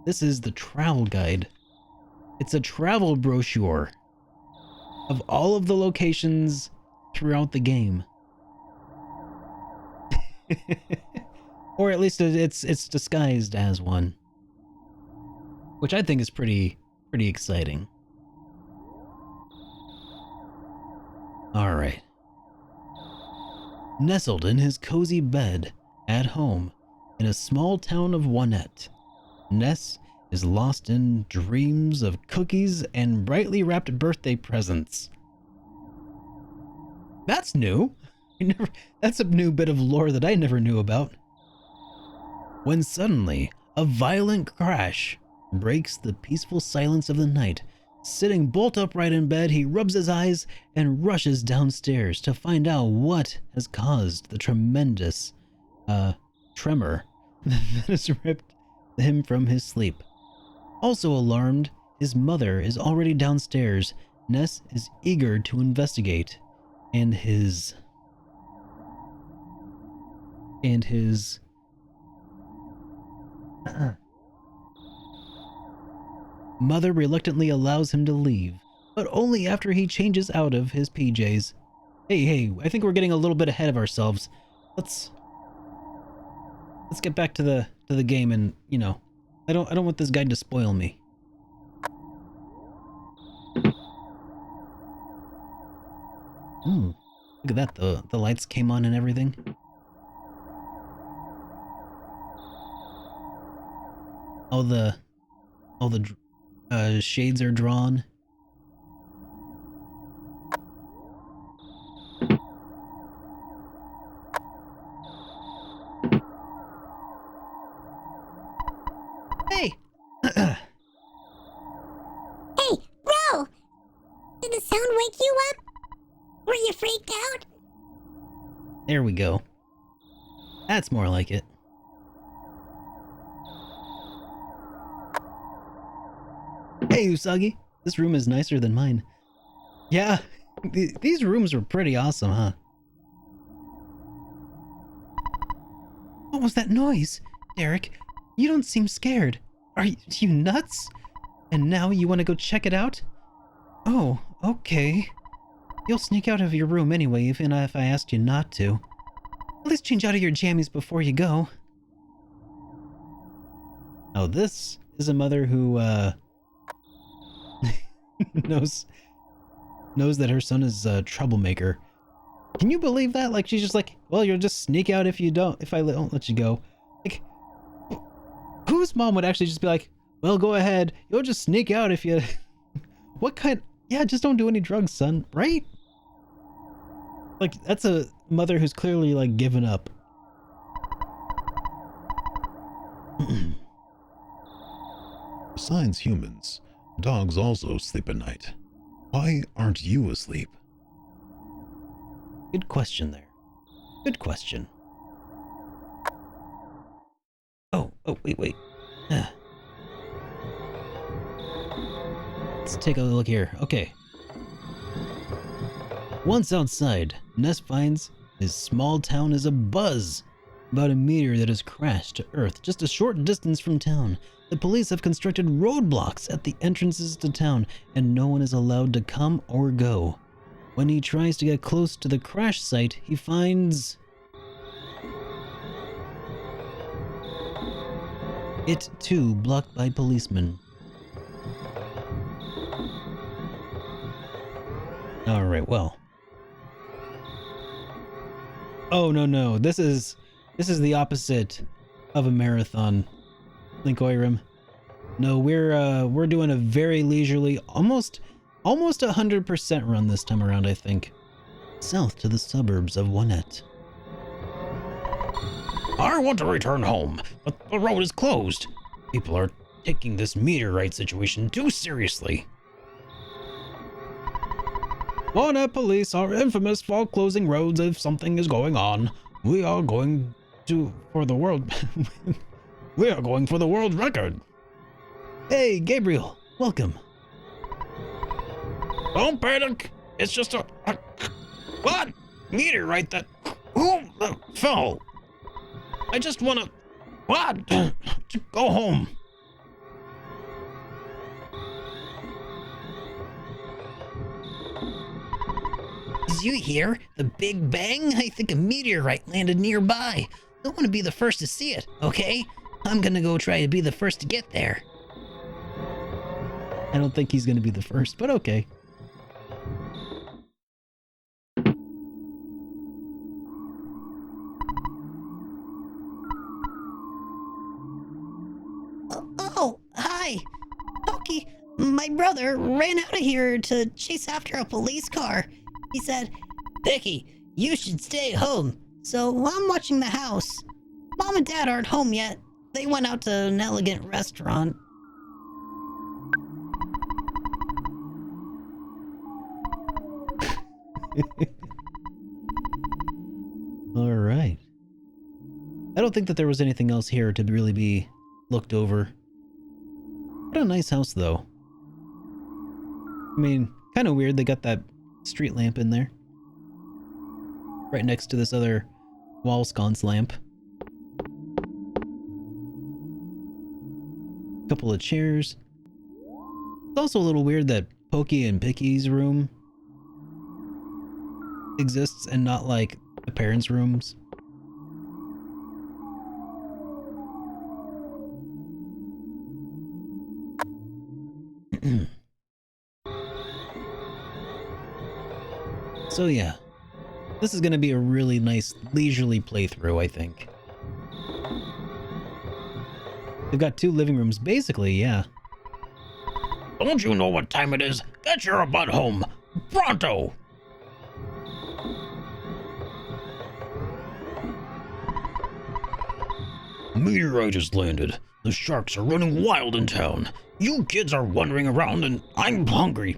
This is the travel guide. It's a travel brochure of all of the locations throughout the game. Or at least it's disguised as one. Which I think is pretty exciting. Alright. Nestled in his cozy bed at home in a small town of Wanette, Ness is lost in dreams of cookies and brightly wrapped birthday presents. That's new. That's a new bit of lore that I never knew about. When suddenly, a violent crash breaks the peaceful silence of the night. Sitting bolt upright in bed, he rubs his eyes and rushes downstairs to find out what has caused the tremendous tremor that has ripped him from his sleep. Also alarmed, his mother is already downstairs. Ness is eager to investigate, and his mother reluctantly allows him to leave, but only after he changes out of his PJs. Hey, I think we're getting a little bit ahead of ourselves. let's get back to the game, and you know, I don't want this guy to spoil me. Look at that, the lights came on and everything. All the shades are drawn. Hey! Hey, bro! Did the sound wake you up? Were you freaked out? There we go. That's more like it. Hey, Usagi. This room is nicer than mine. Yeah, these rooms were pretty awesome, huh? What was that noise? Derek, you don't seem scared. Are you nuts? And now you want to go check it out? Oh, okay. You'll sneak out of your room anyway, even if I asked you not to. At least change out of your jammies before you go. Oh, this is a mother who, knows that her son is a troublemaker. Can you believe that? Like, she's just like, well, you'll just sneak out if I don't let you go. Like, whose mom would actually just be like, well, go ahead. You'll just sneak out if you... What kind... Yeah, just don't do any drugs, son. Right? Like, that's a mother who's clearly, like, given up. Besides humans, dogs also sleep at night. Why aren't you asleep? Good question there. Good question. Oh, wait. Let's take a look here. Okay. Once outside, Ness finds his small town is abuzz about a meteor that has crashed to Earth just a short distance from town. The police have constructed roadblocks at the entrances to town, and no one is allowed to come or go. When he tries to get close to the crash site, he finds... it too blocked by policemen. Alright, well. Oh, no. This is the opposite of a marathon, Linkoirim. No, we're doing a very leisurely, almost 100% run this time around, I think. South to the suburbs of Wanette. I want to return home, but the road is closed. People are taking this meteorite situation too seriously. Wanette police are infamous for closing roads if something is going on. We are going for the world record. Hey, Gabriel, welcome. Don't panic. It's just a what? Meteorite that fell. I just wanna to go home. Did you hear the Big Bang? I think a meteorite landed nearby. I want to be the first to see it, okay? I'm gonna go try to be the first to get there. I don't think he's gonna be the first, but okay. Oh, hi. Pokey, my brother ran out of here to chase after a police car. He said, Vicky, you should stay home. So I'm watching the house. Mom and Dad aren't home yet. They went out to an elegant restaurant. All right. I don't think that there was anything else here to really be looked over. What a nice house, though. I mean, kind of weird they got that street lamp in there. Right next to this other wall sconce lamp. Couple of chairs. It's also a little weird that Pokey and Picky's room exists and not like the parents' rooms. So yeah, this is gonna be a really nice leisurely playthrough, I think. We've got 2 living rooms, basically, yeah. Don't you know what time it is? Get your butt home. Pronto! A meteorite has landed. The sharks are running wild in town. You kids are wandering around and I'm hungry.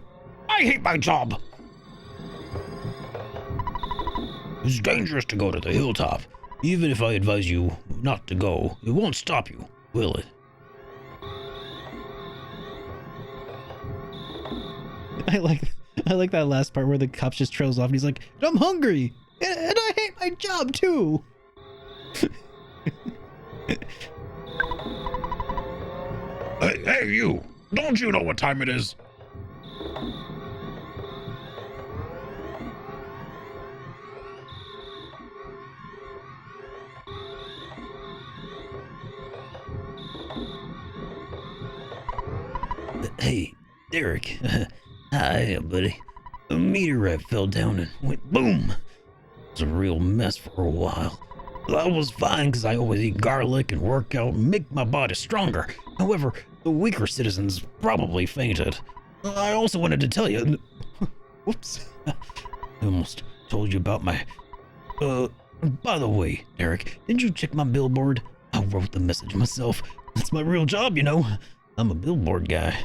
I hate my job. It's dangerous to go to the hilltop. Even if I advise you not to go, it won't stop you, will it? I like that last part where the cop just trails off and he's like, I'm hungry! And I hate my job too! Hey, you! Don't you know what time it is? Hey, Derek. Hi, buddy. A meteorite fell down and went boom. It was a real mess for a while. I was fine because I always eat garlic and work out and make my body stronger. However, the weaker citizens probably fainted. I also wanted to tell you... Whoops. I almost told you about my... by the way, Derek, did you check my billboard? I wrote the message myself. That's my real job, you know. I'm a billboard guy.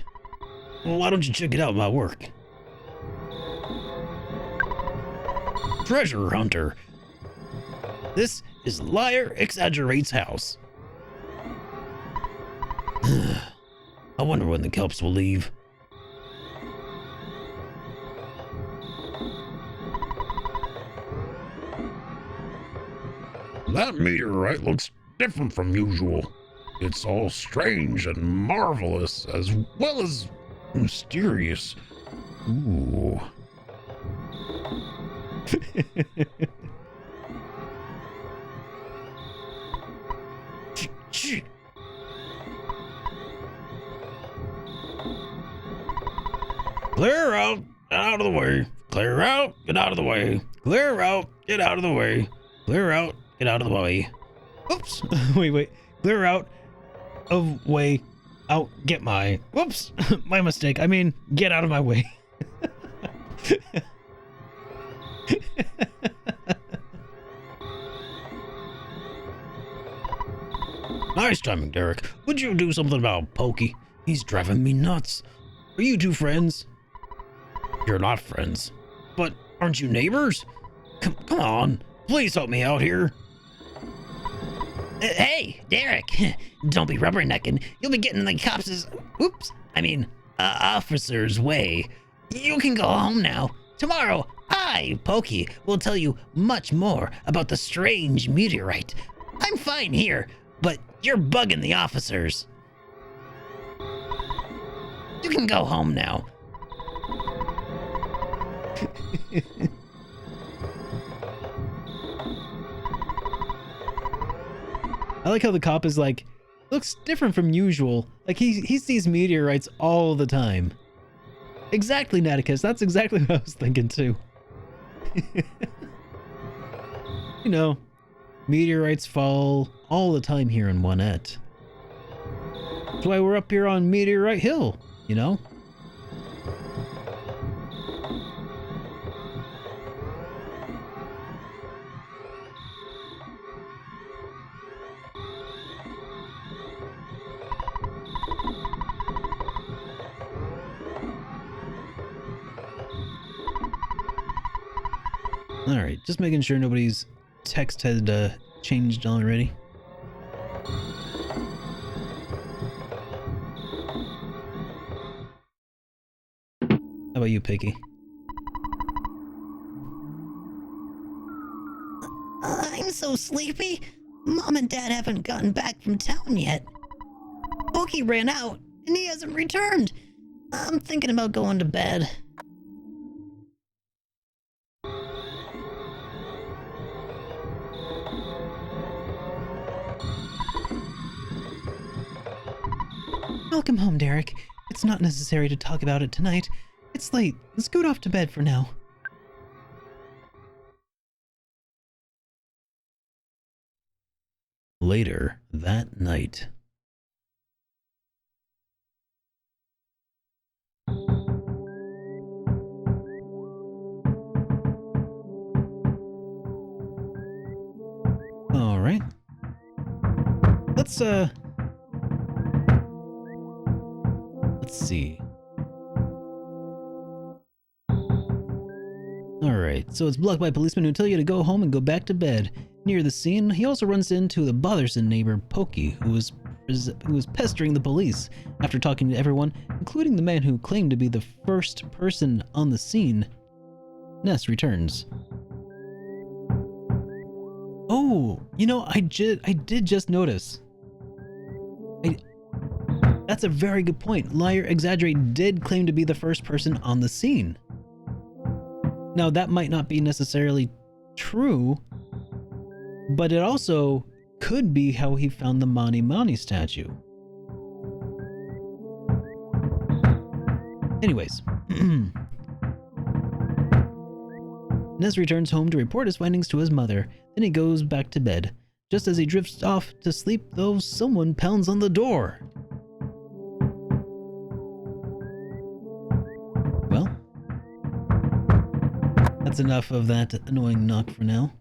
Why don't you check it out, my work? Treasure Hunter. This is Liar Exaggerates house. I wonder when the Kelps will leave. That meteorite looks different from usual. It's all strange and marvelous, as well as mysterious. Ooh. Clear out, get out of the way. Clear out, get out of the way. Clear out, get out of the way. Clear out, get out of the way. Oops. Wait. Clear out of way. Out. Get my. Whoops. My mistake. I mean, get out of my way. Nice timing, Derek. Would you do something about Pokey? He's driving me nuts. Are you two friends? You're not friends. But aren't you neighbors? Come on. Please help me out here. Hey, Derek, don't be rubbernecking. You'll be getting in the cops' officer's way. You can go home now. Tomorrow, I, Pokey, will tell you much more about the strange meteorite. I'm fine here, but you're bugging the officers. You can go home now. I like how the cop is like, looks different from usual. Like he sees meteorites all the time. Exactly, Naticus. That's exactly what I was thinking too. You know, meteorites fall all the time here in Onette. That's why we're up here on Meteorite Hill, you know? Alright, just making sure nobody's text had changed already. How about you, Picky? I'm so sleepy. Mom and Dad haven't gotten back from town yet. Pokey ran out, and he hasn't returned. I'm thinking about going to bed. Welcome home, Derek. It's not necessary to talk about it tonight. It's late. Let's scoot off to bed for now. Later that night. All right. Let's see. Alright, so it's blocked by policemen who tell you to go home and go back to bed. Near the scene, he also runs into the bothersome neighbor Pokey, who was pestering the police. After talking to everyone, including the man who claimed to be the first person on the scene, Ness returns. Oh, you know, I did just notice. That's a very good point. Liar Exaggerate did claim to be the first person on the scene. Now, that might not be necessarily true, but it also could be how he found the Mani Mani statue. Anyways. Nez returns home to report his findings to his mother. Then he goes back to bed. Just as he drifts off to sleep, though, someone pounds on the door. Well, that's enough of that annoying knock for now.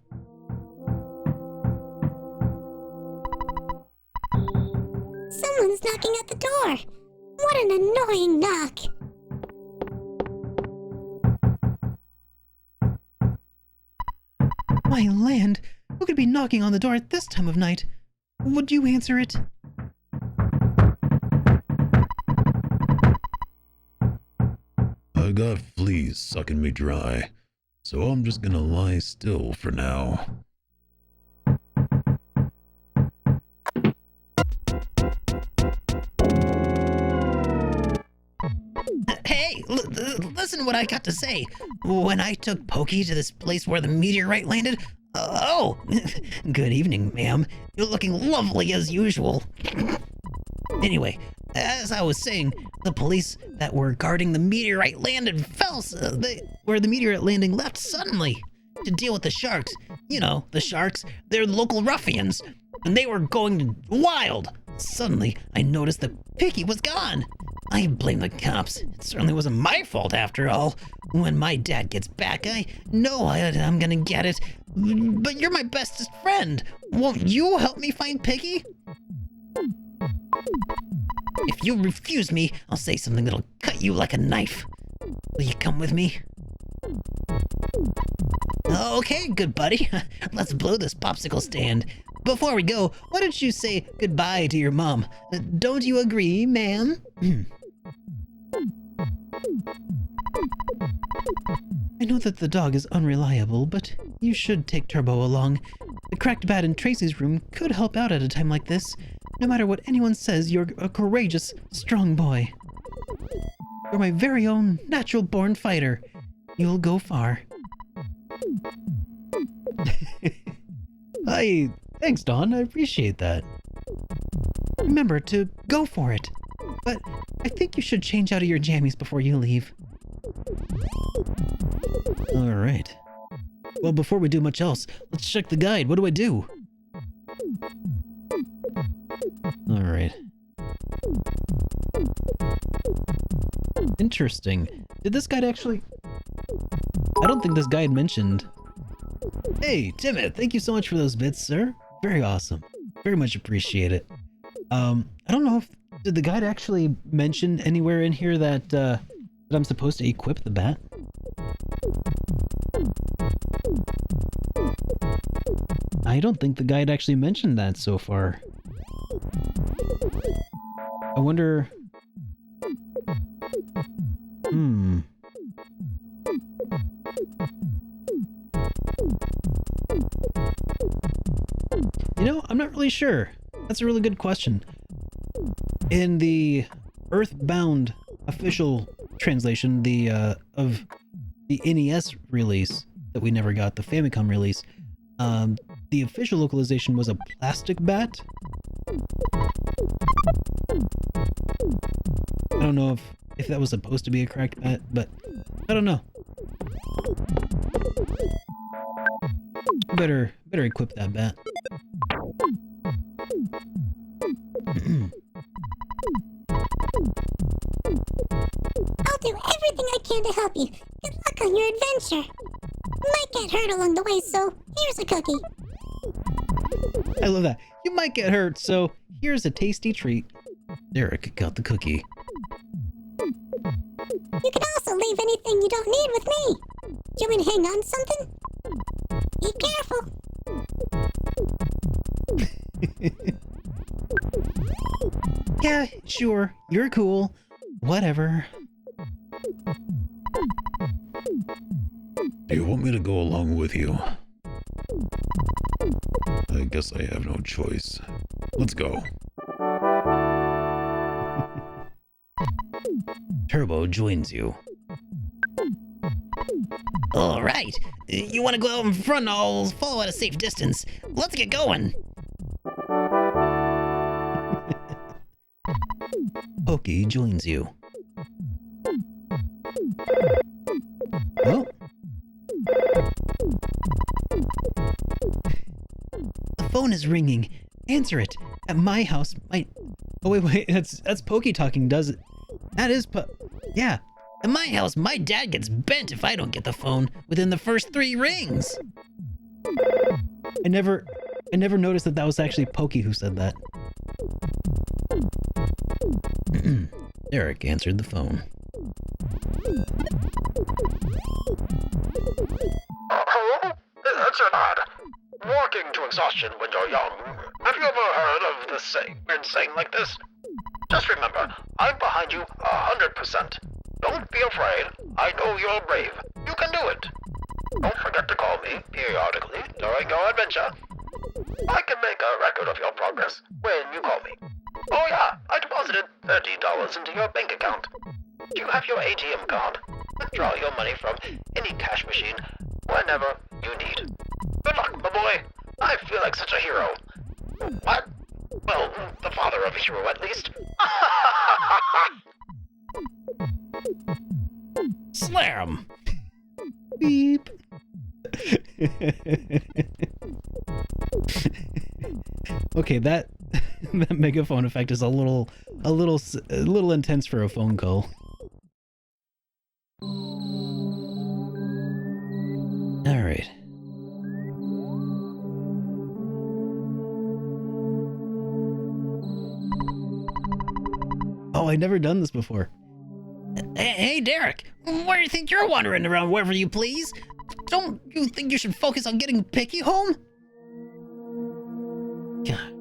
Someone's knocking at the door. What an annoying knock. My land! Who could be knocking on the door at this time of night? Would you answer it? I got fleas sucking me dry, so I'm just gonna lie still for now. Hey, listen to what I got to say. When I took Pokey to this place where the meteorite landed, good evening, ma'am. You're looking lovely as usual. Anyway, as I was saying, the police that were guarding the meteorite landing where the meteorite landing left suddenly to deal with the sharks. You know, the sharks, they're local ruffians, and they were going wild. Suddenly, I noticed that Picky was gone. I blame the cops. It certainly wasn't my fault after all. When my dad gets back, I know I'm gonna get it. But you're my bestest friend. Won't you help me find Piggy? If you refuse me, I'll say something that'll cut you like a knife. Will you come with me? Okay, good buddy. Let's blow this popsicle stand. Before we go, why don't you say goodbye to your mom? Don't you agree, ma'am? I know that the dog is unreliable, but you should take Turbo along. The cracked bat in Tracy's room could help out at a time like this. No matter what anyone says, you're a courageous, strong boy. You're my very own natural-born fighter. You'll go far. Thanks, Dawn. I appreciate that. Remember to go for it. But I think you should change out of your jammies before you leave. Alright. Well, before we do much else, let's check the guide. What do I do? Alright. Interesting. Did this guide actually... I don't think this guide mentioned... Hey, Timid, thank you so much for those bits, sir. Very awesome. Very much appreciate it. I don't know if... Did the guide actually mention anywhere in here that, that I'm supposed to equip the bat? I don't think the guide actually mentioned that so far. I wonder... You know, I'm not really sure. That's a really good question. In the EarthBound official translation, of the NES release that we never got, the Famicom release, the official localization was a plastic bat. I don't know if that was supposed to be a correct bet, but I don't know. Better equip that bat. I'll do everything I can to help you. Good luck on your adventure. You might get hurt along the way, so here's a cookie. I love that. You might get hurt, so here's a tasty treat. Derek got the cookie. You can also leave anything you don't need with me. Do you want me to hang on to something? Be careful. Yeah, sure. You're cool. Whatever. Do you want me to go along with you? I guess I have no choice. Let's go. Turbo joins you. All right. You want to go out in front? I'll follow at a safe distance. Let's get going. Pokey joins you. Oh. The phone is ringing. Answer it. At my house, my... Oh, wait. That's Pokey talking, does it? That is Yeah. At my house, my dad gets bent if I don't get the phone within the first 3 rings. I never noticed that was actually Pokey who said that. Derek answered the phone. Hello? It's your dad. Walking to exhaustion when you're young. Have you ever heard of this weird saying like this? Just remember, I'm behind you 100%. Don't be afraid. I know you're brave. You can do it. Don't forget to call me periodically during your adventure. I can make a record of your progress when you call me. Oh yeah, I deposited $30 into your bank account. You have your ATM card. Withdraw your money from any cash machine whenever you need. Good luck, my boy. I feel like such a hero. What? Well, the father of a hero, at least. Slam. Beep. Okay, that megaphone effect is a little intense for a phone call. All right. Oh, I've never done this before. Hey, Derek. Where do you think you're wandering around, wherever you please? Don't you think you should focus on getting Picky home? God.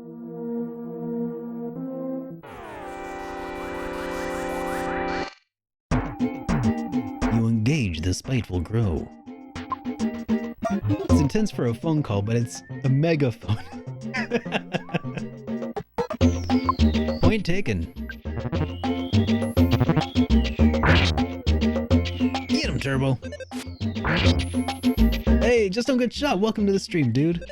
You engage the spiteful crow. It's intense for a phone call, but it's a megaphone. Point taken. Get him, Turbo. Hey, just don't get shot. Welcome to the stream, dude.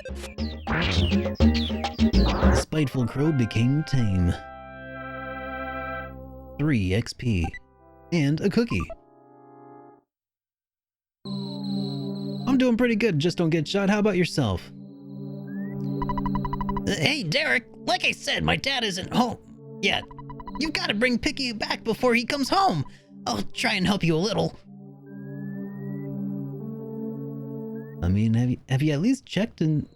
The spiteful crow became tame. 3 XP. And a cookie. I'm doing pretty good. Just don't get shot. How about yourself? Hey, Derek. Like I said, my dad isn't home yet. You've got to bring Picky back before he comes home. I'll try and help you a little. I mean, have you at least checked and...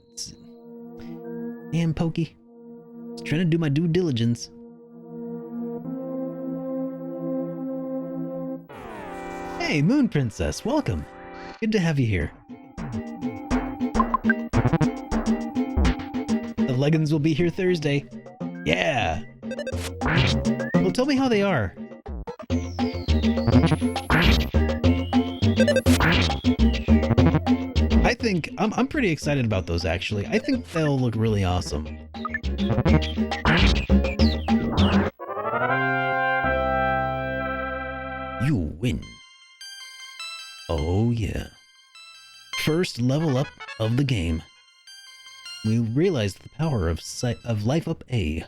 Damn, Pokey. Just trying to do my due diligence. Hey, Moon Princess, welcome. Good to have you here. The leggings will be here Thursday. Yeah. Well, tell me how they are. I think I'm pretty excited about those, actually. I think they'll look really awesome. You win. Oh yeah. First level up of the game. We realized the power of Life Up A.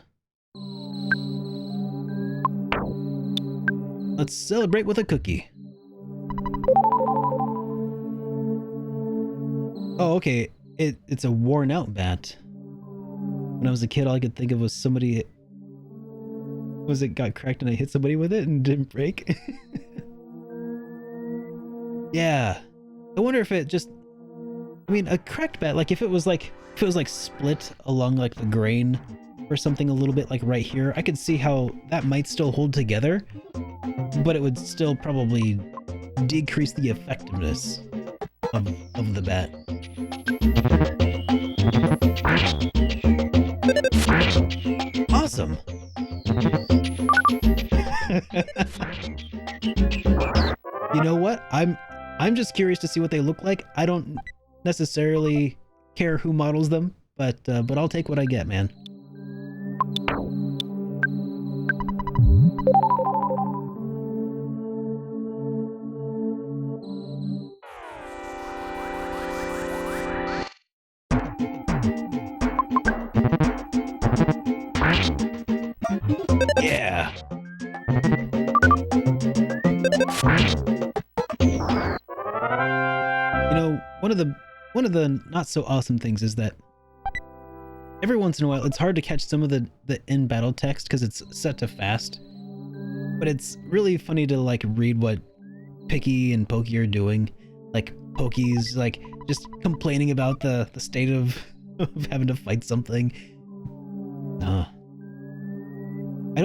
Let's celebrate with a cookie. Oh, okay. It's a worn out bat. When I was a kid, all I could think of was somebody... Was it got cracked and I hit somebody with it and didn't break? Yeah. I wonder if it just... I mean, a cracked bat, like if it was like split along like the grain or something a little bit like right here, I could see how that might still hold together, but it would still probably decrease the effectiveness of the bat. Awesome. You know what? I'm just curious to see what they look like. I don't necessarily care who models them, but I'll take what I get, man. Yeah. You know, one of the not so awesome things is that every once in a while it's hard to catch some of the in battle text because it's set to fast. But it's really funny to like read what Picky and Pokey are doing. Like Pokey's like just complaining about the state of having to fight something. I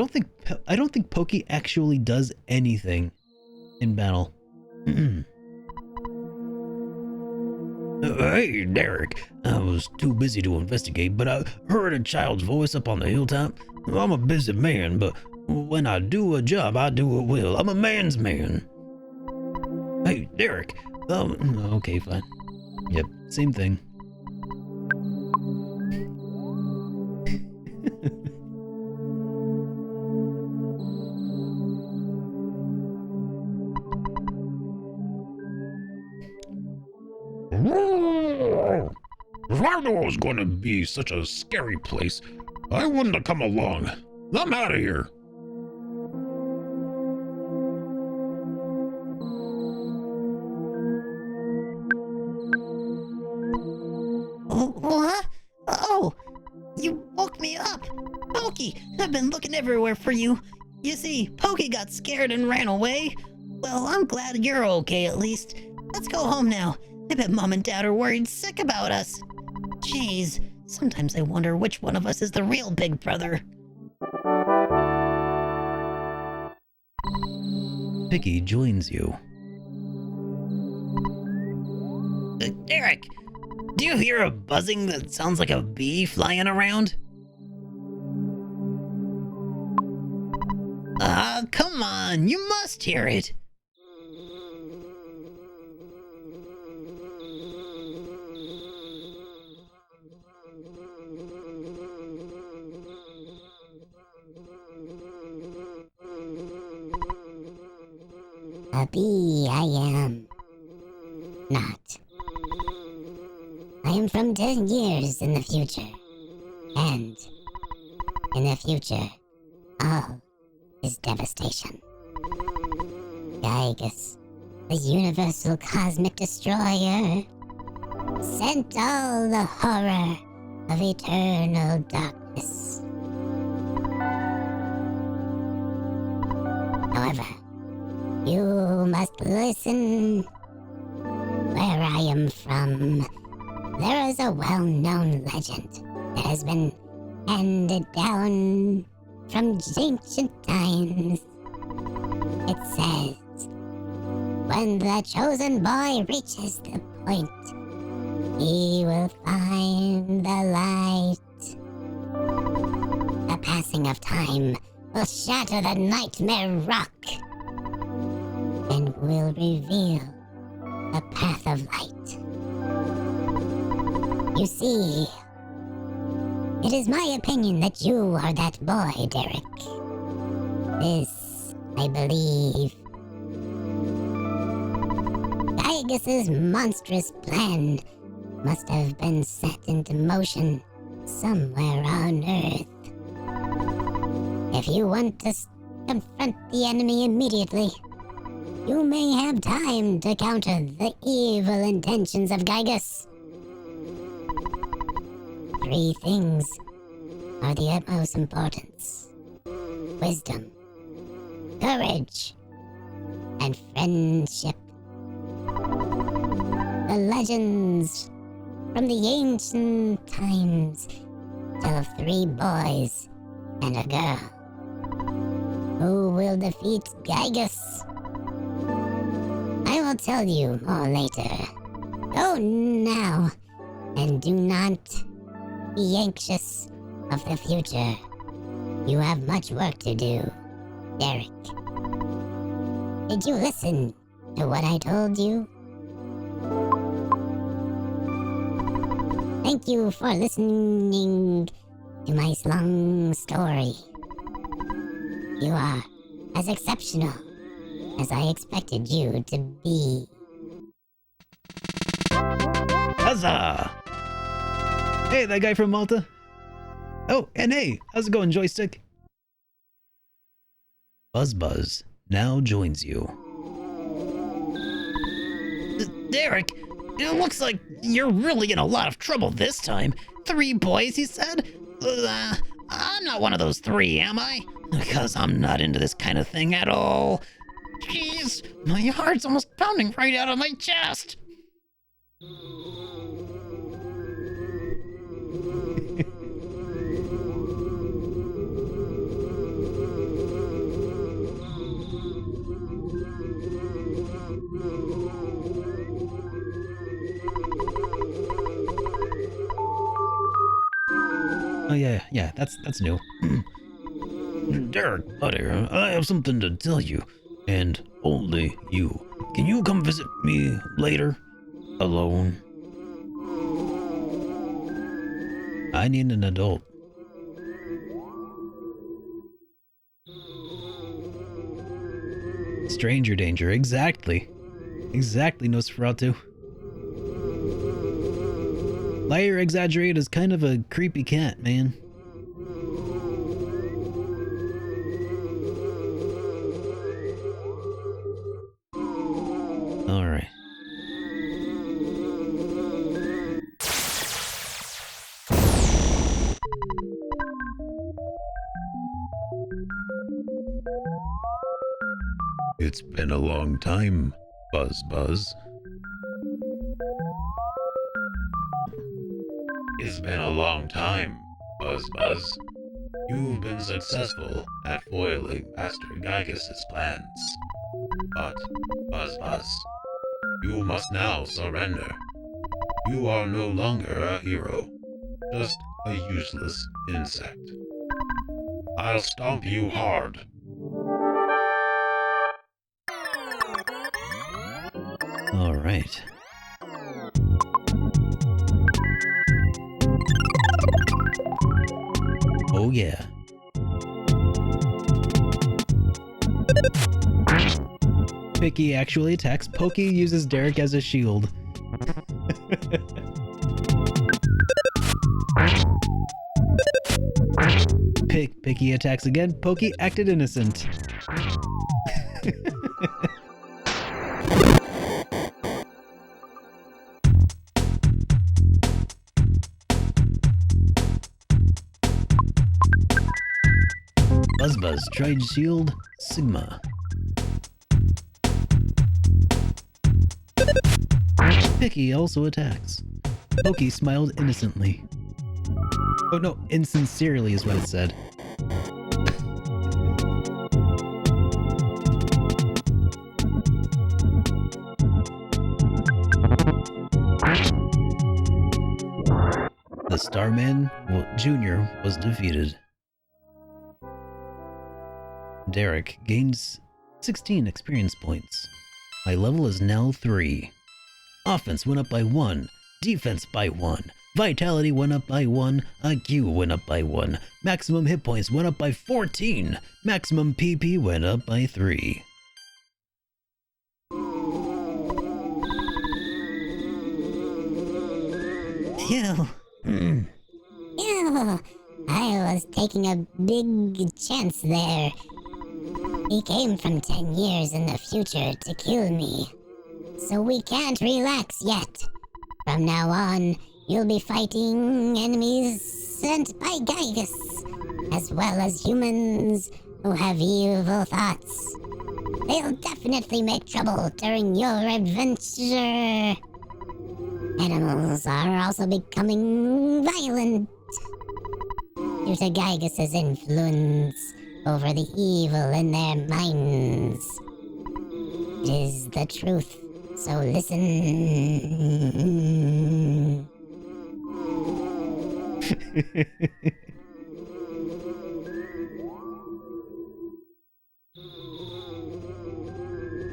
don't think Pokey actually does anything in battle. Hey, Derek. I was too busy to investigate, but I heard a child's voice up on the hilltop. I'm a busy man, but when I do a job, I do it well. I'm a man's man. Hey, Derek. Okay, fine. Yep, same thing. If I knew it was going to be such a scary place, I wouldn't have come along. I'm out of here. What? Oh, you woke me up. Pokey, I've been looking everywhere for you. You see, Pokey got scared and ran away. Well, I'm glad you're okay at least. Let's go home now. I bet Mom and Dad are worried sick about us. Jeez, sometimes I wonder which one of us is the real big brother. Picky joins you. Derek, do you hear a buzzing that sounds like a bee flying around? Come on, you must hear it. A bee I am not. I am from 10 years in the future. And in the future, all is devastation. Gygus, the universal cosmic destroyer, sent all the horror of eternal darkness. However, you must listen. Where I am from, there is a well-known legend that has been handed down from ancient times. It says, when the chosen boy reaches the point, he will find the light. The passing of time will shatter the nightmare rock and will reveal a path of light. You see, it is my opinion that you are that boy, Derek. This, I believe. Gygus's monstrous plan must have been set into motion somewhere on Earth. If you want to confront the enemy immediately. You may have time to counter the evil intentions of Gygus. 3 things are the utmost importance: wisdom, courage, and friendship. The legends from the ancient times tell of 3 boys and a girl who will defeat Gygus. I will tell you more later. Go now, and do not be anxious of the future. You have much work to do, Derek. Did you listen to what I told you? Thank you for listening to my long story. You are as exceptional as I expected you to be. Huzzah! Hey, that guy from Malta. Oh, and hey, how's it going, Joystick? Buzz now joins you. Derek, it looks like you're really in a lot of trouble this time. 3 boys, he said? I'm not one of those 3, am I? Because I'm not into this kind of thing at all. Jeez, my heart's almost pounding right out of my chest. Oh yeah, that's new. Derek, buddy, I have something to tell you, and only you. Can you come visit me later? Alone? I need an adult. Stranger danger, exactly. Exactly, Nosferatu. Liar Exaggerate is kind of a creepy cat, man. Alright. It's been a long time, Buzz. It's been a long time, Buzz. You've been successful at foiling Master Gygus' plans. But, Buzz, you must now surrender. You are no longer a hero, just a useless insect. I'll stomp you hard. Alright. Oh yeah. Picky actually attacks. Pokey uses Derek as a shield. Picky attacks again. Pokey acted innocent. Buzz tried shield Sigma. Picky also attacks. Pokey smiled innocently. Oh no, insincerely is what it said. The Starman Jr. was defeated. Derek gains 16 experience points. My level is now 3. Offense went up by 1, defense by 1, vitality went up by 1, IQ went up by 1, maximum hit points went up by 14, maximum PP went up by 3. Ew. Ew, I was taking a big chance there. He came from 10 years in the future to kill me. So we can't relax yet. From now on, you'll be fighting enemies sent by Gygus, as well as humans who have evil thoughts. They'll definitely make trouble during your adventure. Animals are also becoming violent due to Gygus' influence over the evil in their minds. It is the truth, so listen.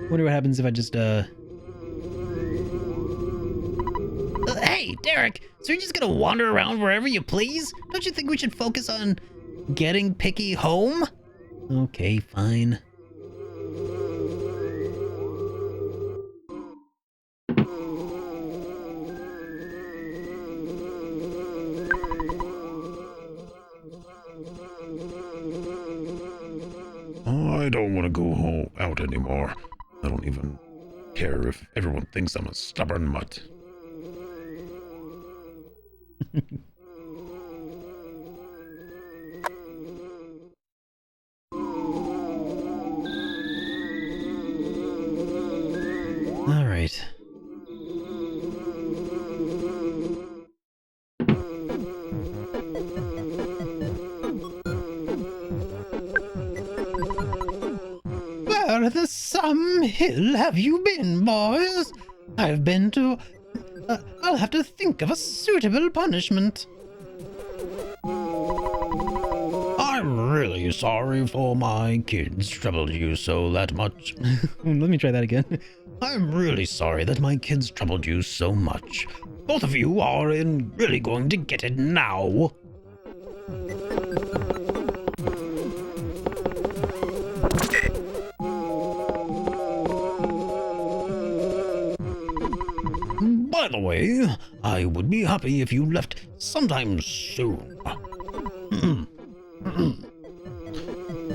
Wonder what happens if I just Hey, Derek, so you're just gonna wander around wherever you please? Don't you think we should focus on getting Picky home? Okay, fine. I don't want to go home out anymore. I don't even care if everyone thinks I'm a stubborn mutt. All right. Where the some hill have you been, boys? I've been to... I'll have to think of a suitable punishment. I'm really sorry for my kids troubled you so that much. Let me try that again. I'm really sorry that my kids troubled you so much. Both of you are really going to get it now. By the way, I would be happy if you left sometime soon.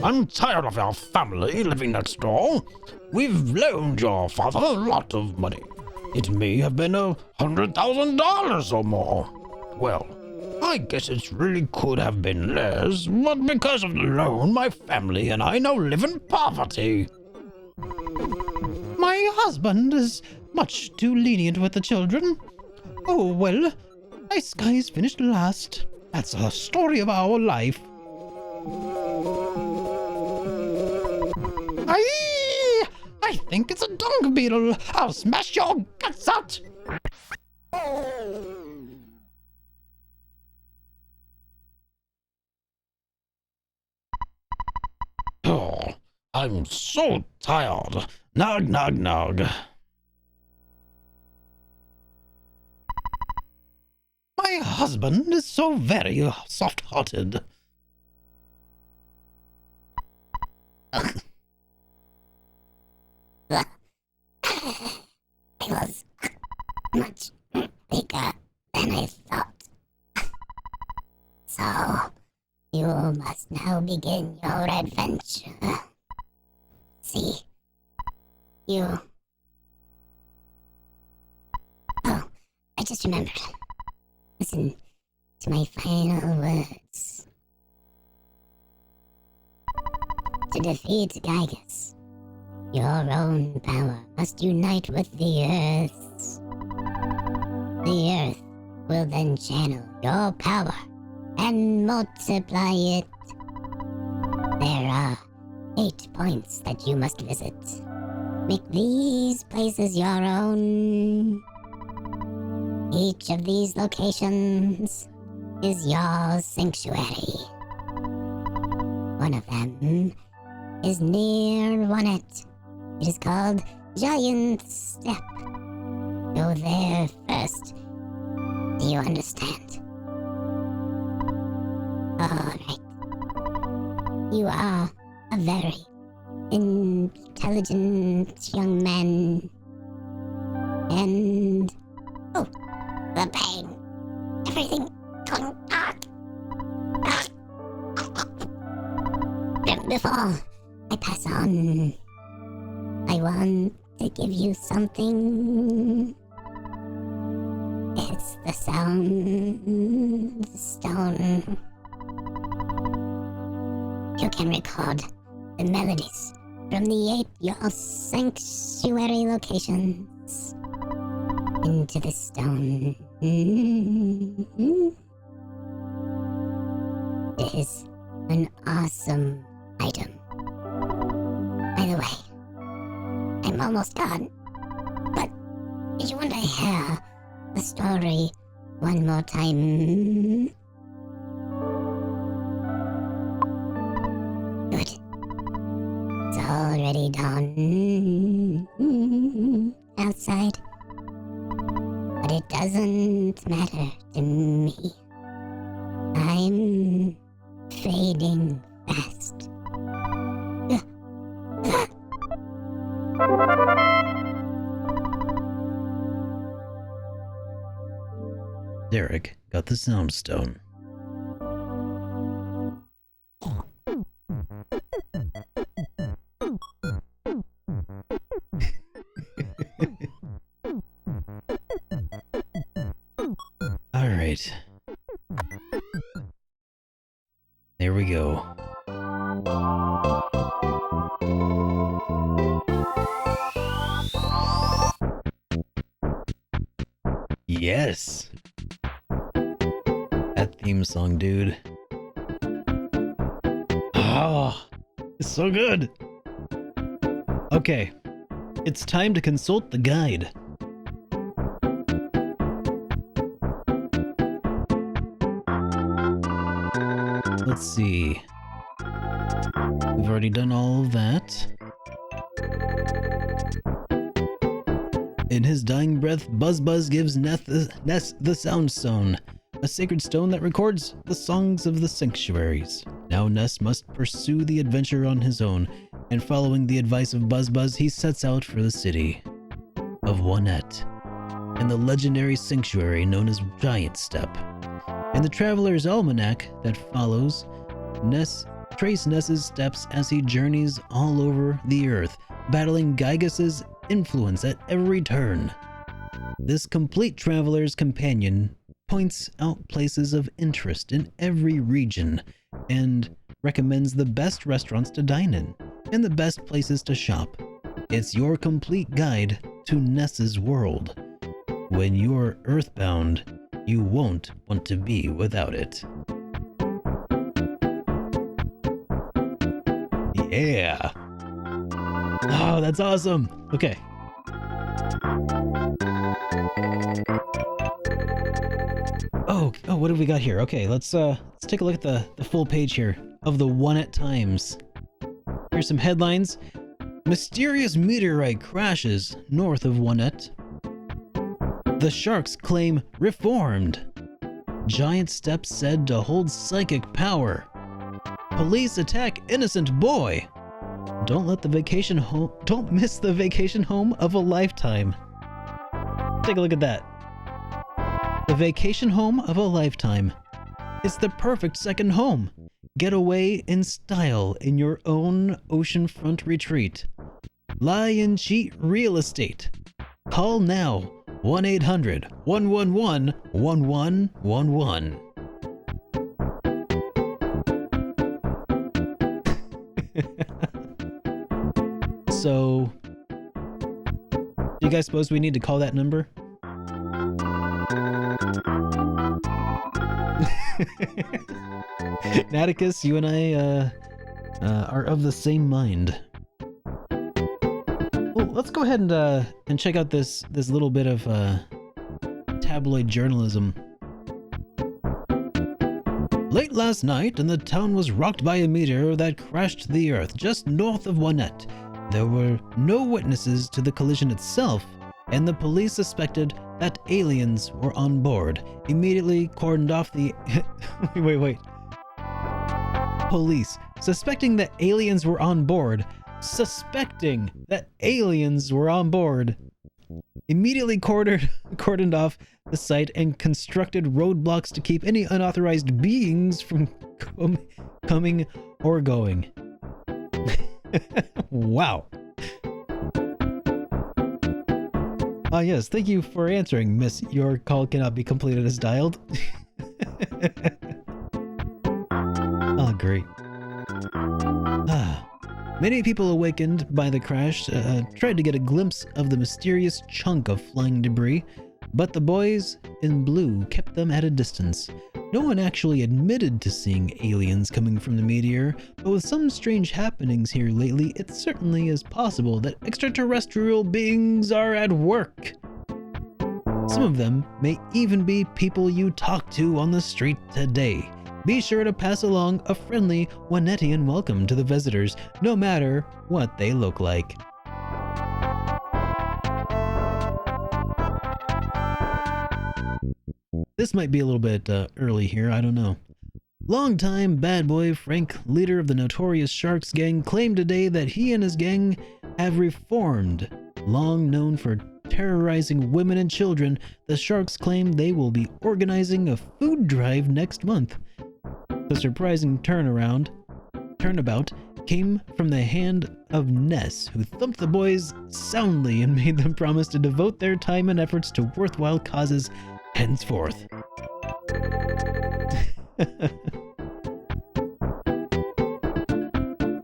I'm tired of our family living next door. We've loaned your father a lot of money. It may have been $100,000 or more. Well, I guess it really could have been less, but because of the loan, my family and I now live in poverty. My husband is much too lenient with the children. Oh, well, nice guys finished last. That's the story of our life. Aye! I think it's a dung beetle. I'll smash your guts out. Oh, I'm so tired. Nog, nog, nog. My husband is so very soft-hearted. I was much bigger than I thought. So, you must now begin your adventure. See, you... Oh, I just remembered. Listen to my final words. To defeat Gygus, your own power must unite with the Earth's. The Earth will then channel your power and multiply it. There are 8 points that you must visit. Make these places your own. Each of these locations is your sanctuary. One of them is near Onet. It is called Giant Step. Go there first. Do you understand? Alright. You are a very intelligent young man. And... oh, the pain. Everything going dark. Before I pass on. I want to give you something. It's the sound stone. You can record the melodies from the 8 your sanctuary locations into the stone. It is an awesome item. By the way, I'm almost done. But did you want to hear the story one more time? Good. It's already dawn outside. But it doesn't matter to me. I'm fading fast. Derek got the sound stone. All right. There we go. Yes. That theme song, dude. Oh, it's so good. Okay, it's time to consult the guide. Let's see. We've already done all of that. In his dying breath, Buzz gives Ness the Sound Stone, a sacred stone that records the songs of the sanctuaries. Now Ness must pursue the adventure on his own, and following the advice of Buzz, he sets out for the city of Onett and the legendary sanctuary known as Giant Step. In the Traveler's Almanac that follows, trace Ness's steps as he journeys all over the earth, battling Gygas's influence at every turn. This complete traveler's companion points out places of interest in every region and recommends the best restaurants to dine in and the best places to shop. It's your complete guide to Ness's world. When you're EarthBound, you won't want to be without it. Yeah. Oh, that's awesome. Okay. Oh, what have we got here? Okay, let's take a look at the full page here of the Onett Times. Here's some headlines. Mysterious meteorite crashes north of Onett. The Sharks claim reformed. Giant Step said to hold psychic power. Police attack innocent boy. Don't miss the vacation home of a lifetime. Take a look at that. The vacation home of a lifetime. It's the perfect second home. Get away in style in your own oceanfront retreat. Lie and cheat real estate. Call now. 1-800-111-1111. So, do you guys suppose we need to call that number? Naticus, you and I are of the same mind. Well, let's go ahead and check out this little bit of tabloid journalism. Late last night, and the town was rocked by a meteor that crashed the Earth just north of Onett. There were no witnesses to the collision itself, and the police suspected that aliens were on board. Immediately cordoned off the... Wait. Police, suspecting that aliens were on board, immediately cordoned off the site and constructed roadblocks to keep any unauthorized beings from coming or going. Wow. Yes, thank you for answering, Miss. Your call cannot be completed as dialed. Oh, great. Many people awakened by the crash tried to get a glimpse of the mysterious chunk of flying debris, but the boys in blue kept them at a distance. No one actually admitted to seeing aliens coming from the meteor, but with some strange happenings here lately, it certainly is possible that extraterrestrial beings are at work. Some of them may even be people you talk to on the street today. Be sure to pass along a friendly Juanetian welcome to the visitors, no matter what they look like. This might be a little bit early here, I don't know. Longtime bad boy Frank, leader of the notorious Sharks gang, claimed today that he and his gang have reformed. Long known for terrorizing women and children, the Sharks claim they will be organizing a food drive next month. The surprising turnabout came from the hand of Ness, who thumped the boys soundly and made them promise to devote their time and efforts to worthwhile causes henceforth.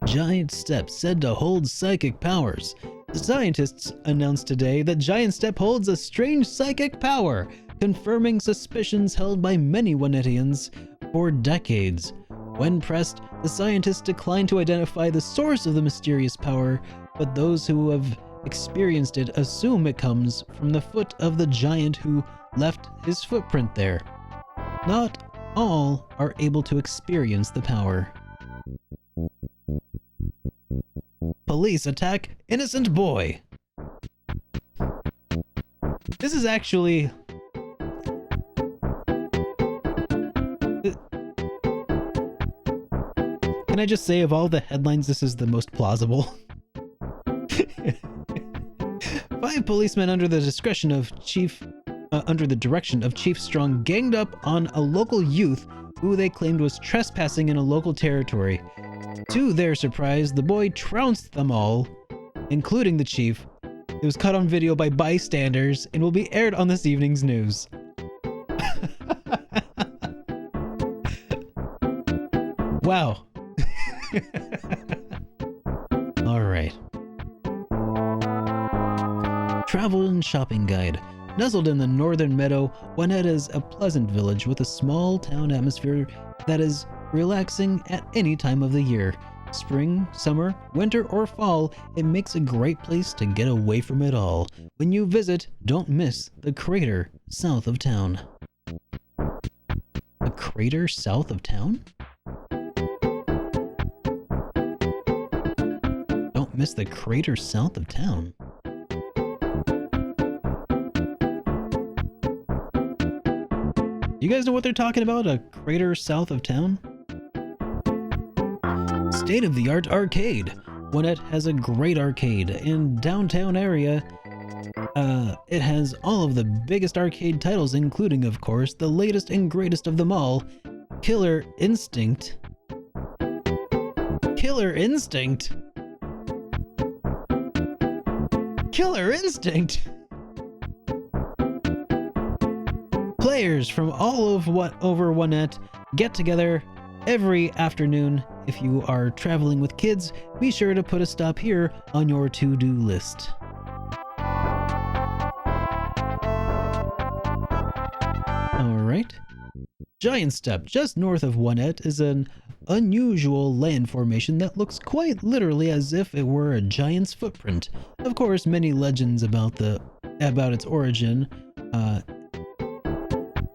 Giant Step said to hold psychic powers. The scientists announced today that Giant Step holds a strange psychic power, confirming suspicions held by many Juanetians for decades. When pressed, the scientists declined to identify the source of the mysterious power, but those who have experienced it assume it comes from the foot of the giant who left his footprint there. Not all are able to experience the power. Police attack innocent boy. This is actually... Can I just say, of all the headlines, this is the most plausible? 5 policemen under the direction of Chief Strong ganged up on a local youth who they claimed was trespassing in a local territory. To their surprise, the boy trounced them all, including the chief. It was caught on video by bystanders and will be aired on this evening's news. Wow. All right. Travel and shopping guide. Nestled in the northern meadow, Juanetta is a pleasant village with a small town atmosphere that is relaxing at any time of the year. Spring, summer, winter, or fall, it makes a great place to get away from it all. When you visit, don't miss the crater south of town. A crater south of town? Don't miss the crater south of town. You guys know what they're talking about? A crater south of town? State-of-the-art arcade. Gwinnett has a great arcade in downtown area. It has all of the biggest arcade titles, including, of course, the latest and greatest of them all, Killer Instinct. Killer Instinct? Killer Instinct? Players from all of over Gwinnett get together every afternoon. If you are traveling with kids, be sure to put a stop here on your to-do list. Alright. Giant Step, just north of Gwinnett, is an unusual land formation that looks quite literally as if it were a giant's footprint. Of course, many legends about its origin.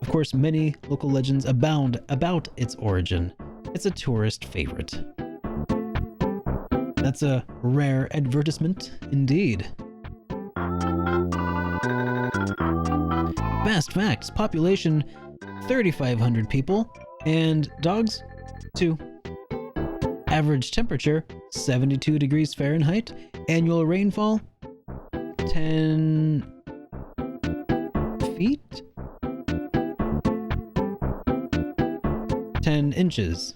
Of course, many local legends abound about its origin. It's a tourist favorite. That's a rare advertisement indeed. Fast facts: population 3,500 people, and dogs 2. Average temperature 72 degrees Fahrenheit. Annual rainfall 10 feet? 10 inches.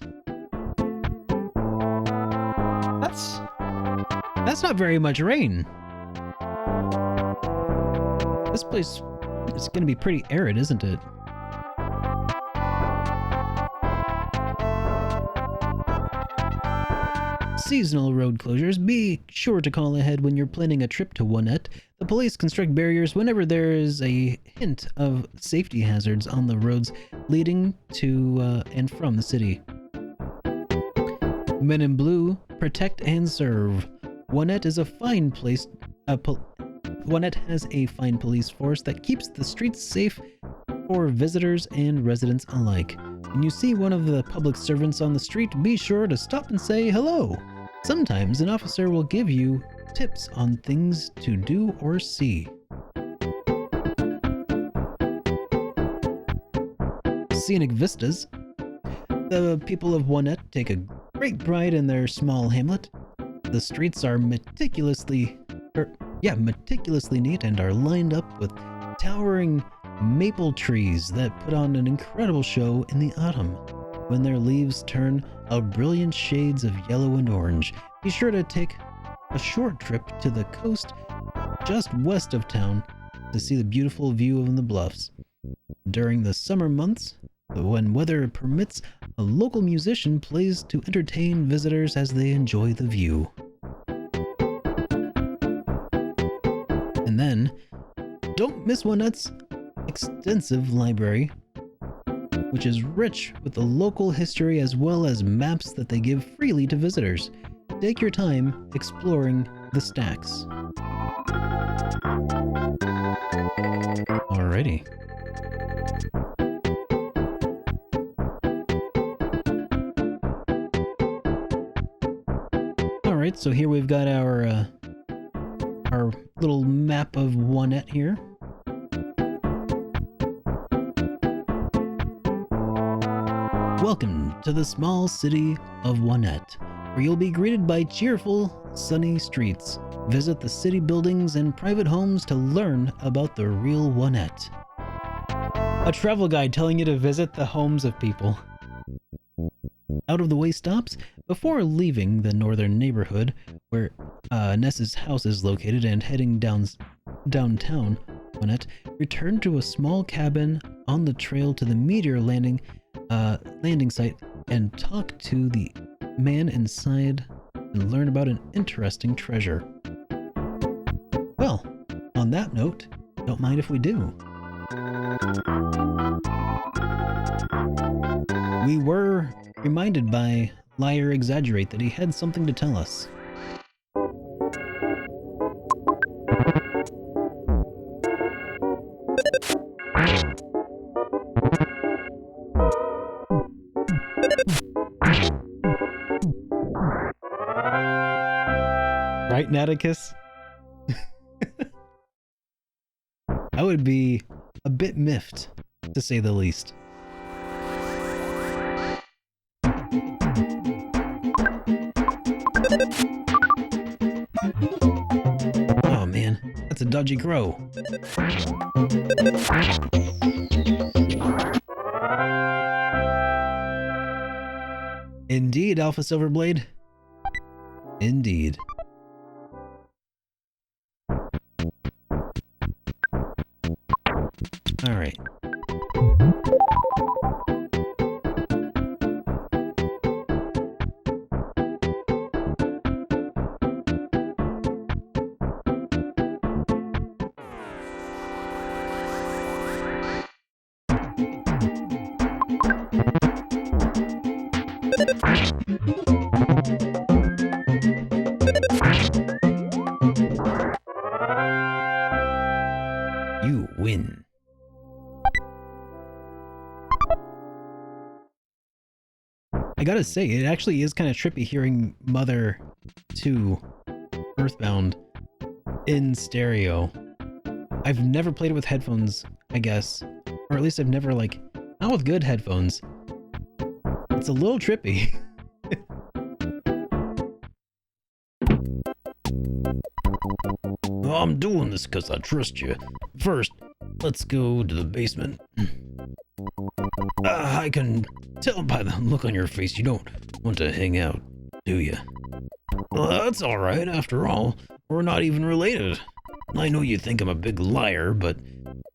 That's not very much rain. This place is going to be pretty arid, isn't it? Seasonal road closures. Be sure to call ahead when you're planning a trip to Onett. The police construct barriers whenever there is a hint of safety hazards on the roads leading to and from the city. Men in Blue protect and serve. Onett is a fine place. Onett has a fine police force that keeps the streets safe for visitors and residents alike. When you see one of the public servants on the street, be sure to stop and say hello. Sometimes an officer will give you tips on things to do or see. Scenic vistas. The people of Onett take a great pride in their small hamlet. The streets are meticulously neat and are lined up with towering maple trees that put on an incredible show in the autumn when their leaves turn a brilliant shades of yellow and orange. Be sure to take a short trip to the coast just west of town to see the beautiful view of the bluffs. During the summer months, when weather permits, a local musician plays to entertain visitors as they enjoy the view. And then, don't miss Onett's extensive library, which is rich with the local history as well as maps that they give freely to visitors. Take your time exploring the stacks. Alrighty. Alright, so here we've got our little map of Onett here. Welcome to the small city of Onett, where you'll be greeted by cheerful, sunny streets. Visit the city buildings and private homes to learn about the real Onett. A travel guide telling you to visit the homes of people. Out of the way stops before leaving the northern neighborhood where Ness's house is located and heading downtown Onett, return to a small cabin on the trail to the meteor landing site and talk to the man inside and learn about an interesting treasure. Well, on that note, don't mind if we do. We were reminded by Liar Exaggerate that he had something to tell us. Right, Naticus? I would be a bit miffed, to say the least. Oh man, that's a dodgy crow. Indeed, Alpha Silverblade. Indeed. All right. You win. I gotta say, it actually is kind of trippy hearing Mother 2 EarthBound in stereo. I've never played it with headphones, I guess. Or at least I've never, not with good headphones. It's a little trippy. Well, I'm doing this because I trust you. First, let's go to the basement. I can tell by the look on your face you don't want to hang out, do you? Well, that's alright, after all. We're not even related. I know you think I'm a big liar, but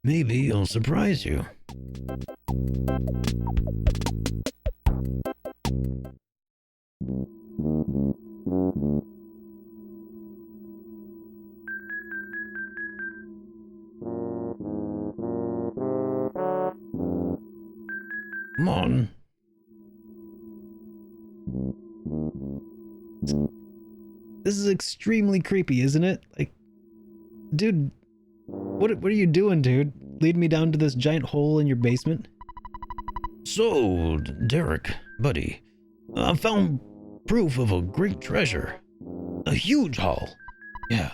maybe I'll surprise you. Come on. This is extremely creepy, isn't it? Like, dude, what are you doing, dude? Lead me down to this giant hole in your basement? So, Derek, buddy, I found proof of a great treasure. A huge haul. Yeah.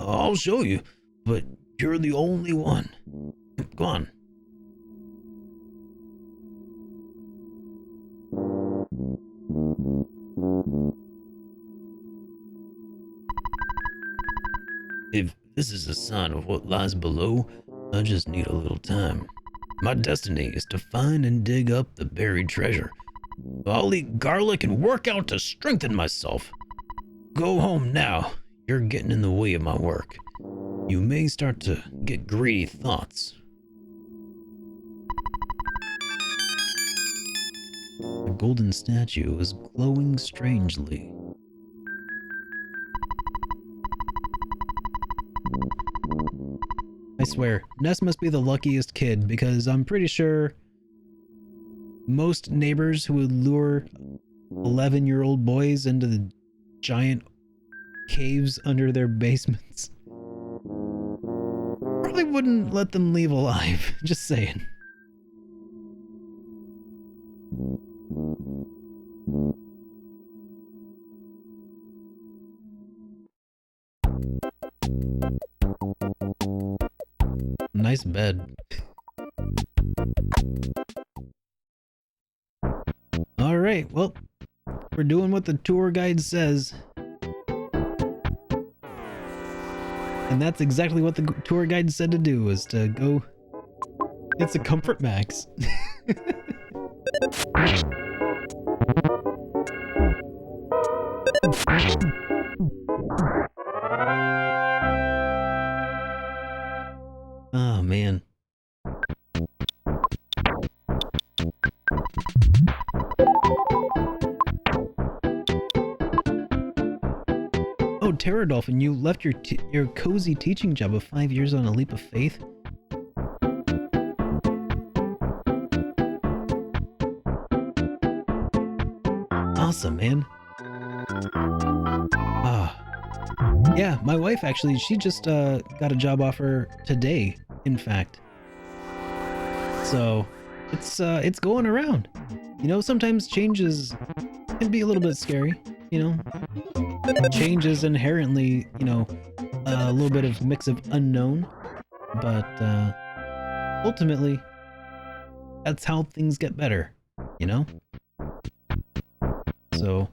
I'll show you, but you're the only one. Go on. If this is a sign of what lies below, I just need a little time. My destiny is to find and dig up the buried treasure. I'll eat garlic and work out to strengthen myself. Go home now. You're getting in the way of my work. You may start to get greedy thoughts. The golden statue was glowing strangely. I swear, Ness must be the luckiest kid because I'm pretty sure most neighbors who would lure 11-year-old boys into the giant caves under their basements probably wouldn't let them leave alive. Just saying. Nice bed. Alright, well, we're doing what the tour guide says. And that's exactly what the tour guide said to do, was to go... It's a comfort max. Oh, man. Oh, Terror Dolphin, you left your cozy teaching job of 5 years on a leap of faith? Awesome, man. Yeah, my wife actually, she just got a job offer today, in fact. So, it's going around. You know, sometimes changes can be a little bit scary, you know? Change is inherently, you know, a little bit of mix of unknown, but ultimately, that's how things get better, you know? So,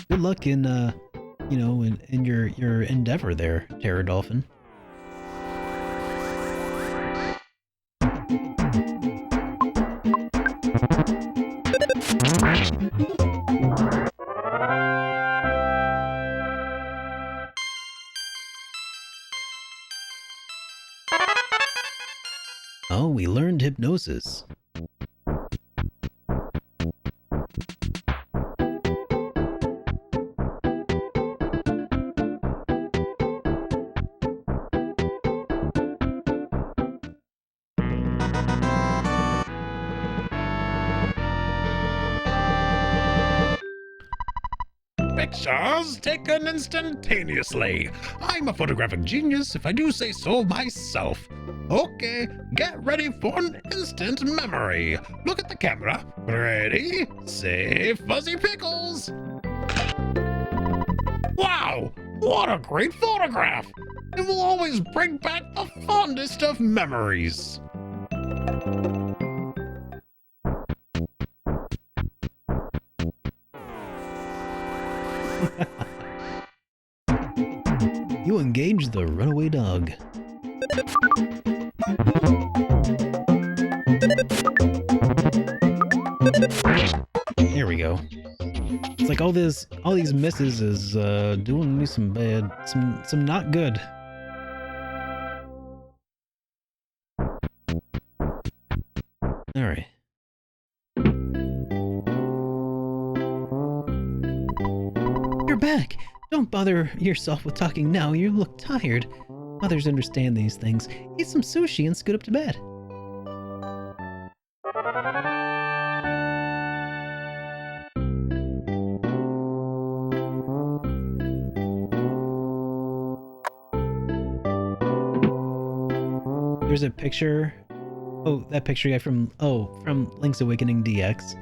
good luck in, you know, in your endeavor there, Terror Dolphin. Oh, we learned hypnosis. Pictures taken instantaneously. I'm a photographic genius if I do say so myself. Okay, get ready for an instant memory. Look at the camera. Ready? Say fuzzy pickles. Wow, what a great photograph. It will always bring back the fondest of memories. You engaged the runaway dog. There we go. It's like all these misses is doing me some bad, some not good. All right. You're back. Don't bother yourself with talking now. You look tired. Mothers understand these things. Eat some sushi and scoot up to bed. There's a picture. Oh, that picture guy from Link's Awakening DX.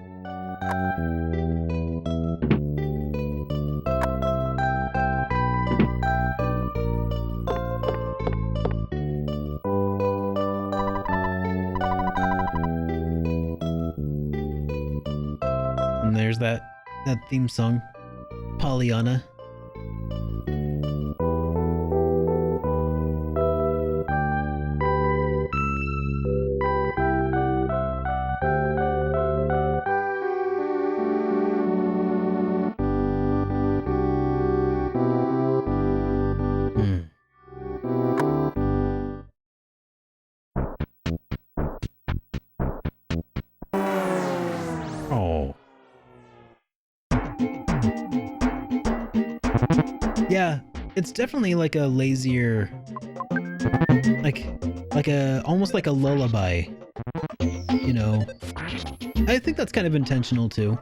And there's that theme song, Pollyanna. Oh. Yeah, it's definitely like a lazier, like a almost like a lullaby, you know. I think that's kind of intentional too.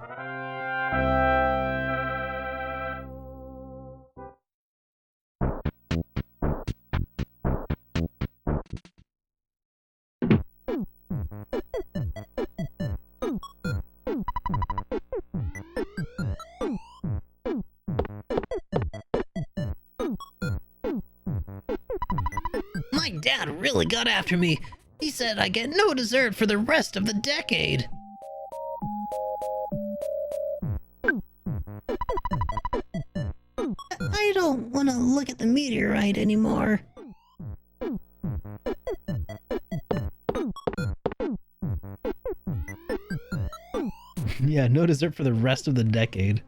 My dad really got after me. He said I get no dessert for the rest of the decade. I don't want to look at the meteorite anymore. Yeah, no dessert for the rest of the decade.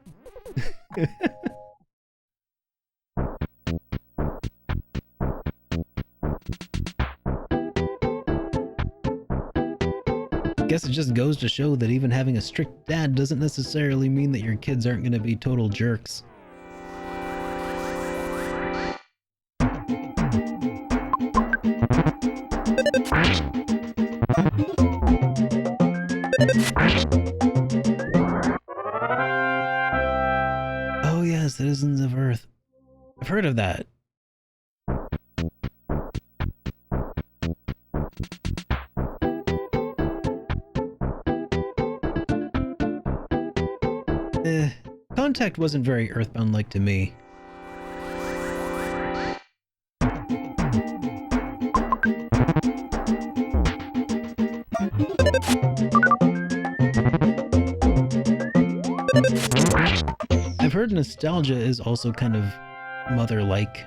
Guess it just goes to show that even having a strict dad doesn't necessarily mean that your kids aren't going to be total jerks. Oh yeah, Citizens of Earth. I've heard of that. Contact wasn't very Earthbound-like to me. I've heard nostalgia is also kind of mother-like.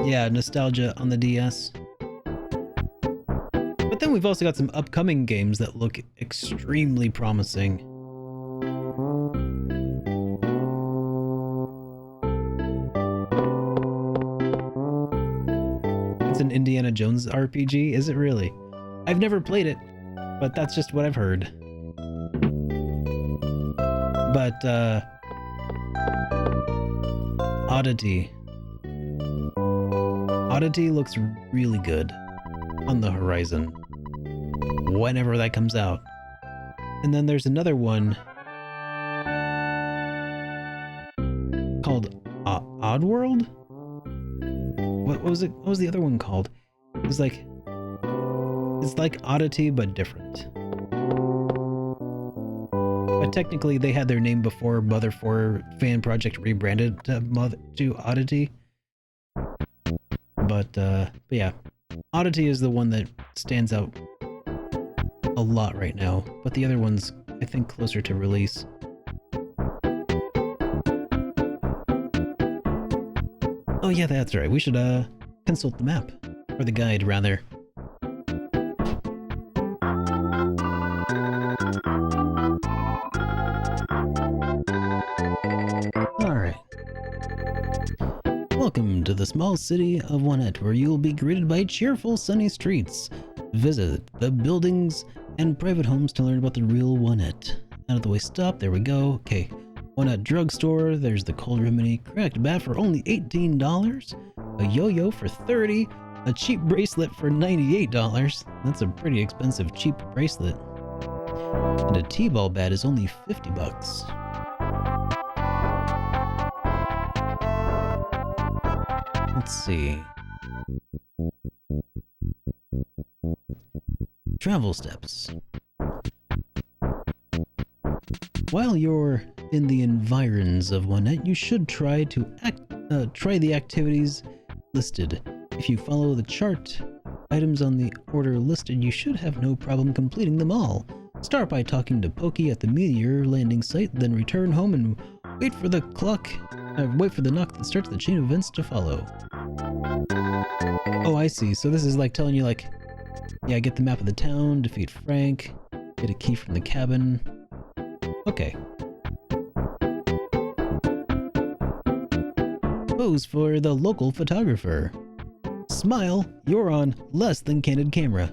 Yeah, nostalgia on the DS. But then we've also got some upcoming games that look extremely promising. It's an Indiana Jones RPG, is it really? I've never played it, but that's just what I've heard. But, Oddity. Oddity looks really good on the horizon whenever that comes out. And then there's another one called Oddworld? What was it? What was the other one called? It's like Oddity but different. But technically they had their name before Mother 4 Fan Project rebranded to Oddity. But yeah, Oddity is the one that stands out a lot right now, but the other one's, I think, closer to release. Oh yeah, that's right. We should consult the map. Or the guide, rather. Alright. Welcome to the small city of Wanette, where you'll be greeted by cheerful sunny streets. Visit the buildings and private homes to learn about the real Wanette. Out of the way stop, there we go. Okay. Wanette drugstore, there's the cold remedy, cracked bat for only $18, a yo-yo for $30, a cheap bracelet for $98. That's a pretty expensive cheap bracelet. And a T-ball bat is only $50. Let's see. Travel steps. While you're in the environs of Wanette, you should try the activities listed. If you follow the chart items on the order listed, you should have no problem completing them all. Start by talking to Pokey at the meteor landing site, then return home and wait for the knock that starts the chain of events to follow. Oh, I see. So this is like telling you, like, yeah, get the map of the town, defeat Frank, get a key from the cabin. Okay. Pose for the local photographer. Smile, you're on less than candid camera.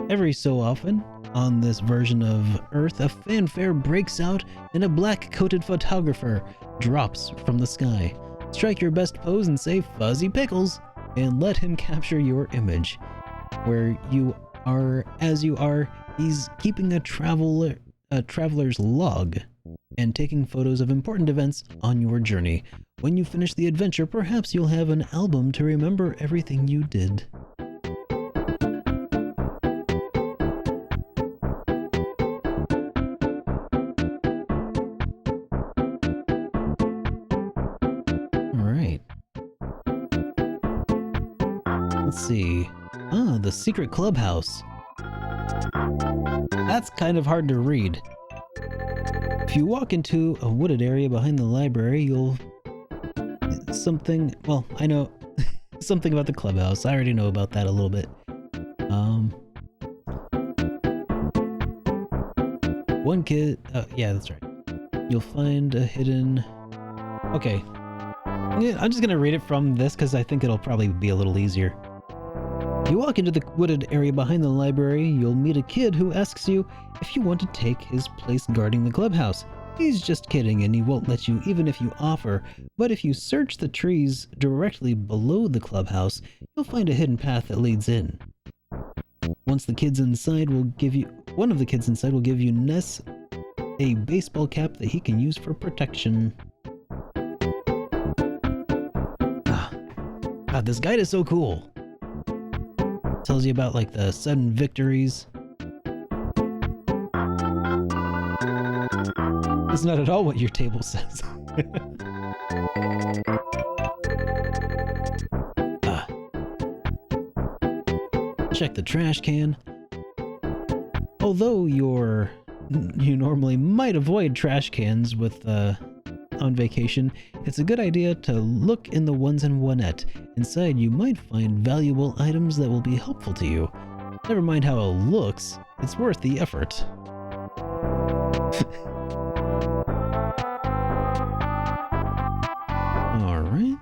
Every so often, on this version of Earth, a fanfare breaks out and a black-coated photographer drops from the sky. Strike your best pose and say "Fuzzy Pickles" and let him capture your image. Where you are, as you are, he's keeping a traveler's log and taking photos of important events on your journey. When you finish the adventure, perhaps you'll have an album to remember everything you did. Alright. Let's see. Ah, the secret clubhouse. That's kind of hard to read. If you walk into a wooded area behind the library, you'll... I know something about the clubhouse. I already know about that a little bit. One kid... yeah, that's right. You'll find a hidden... Okay. Yeah, I'm just gonna read it from this because I think it'll probably be a little easier. You walk into the wooded area behind the library, you'll meet a kid who asks you if you want to take his place guarding the clubhouse. He's just kidding and he won't let you even if you offer, but if you search the trees directly below the clubhouse, you'll find a hidden path that leads in. One of the kids inside will give you Ness a baseball cap that he can use for protection. God, this guide is so cool. Tells you about like the sudden victories. That's not at all what your table says. Check the trash can. Although you normally might avoid trash cans with on vacation, it's a good idea to look in the ones in Wanette. Inside you might find valuable items that will be helpful to you. Never mind how it looks, it's worth the effort. Alright.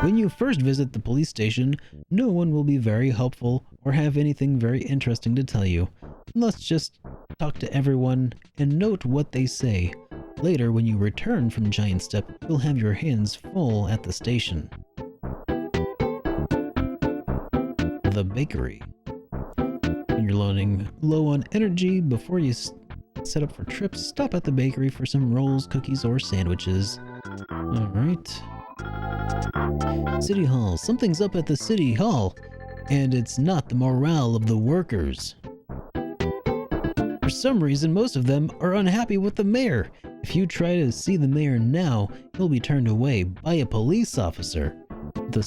When you first visit the police station, no one will be very helpful or have anything very interesting to tell you. Let's just talk to everyone and note what they say. Later, when you return from Giant Step, you'll have your hands full at the station. The bakery. When you're low on energy before you set up for trips, stop at the bakery for some rolls, cookies, or sandwiches. Alright. City Hall. Something's up at the City Hall, and it's not the morale of the workers. For some reason, most of them are unhappy with the mayor. If you try to see the mayor now, you'll be turned away by a police officer. The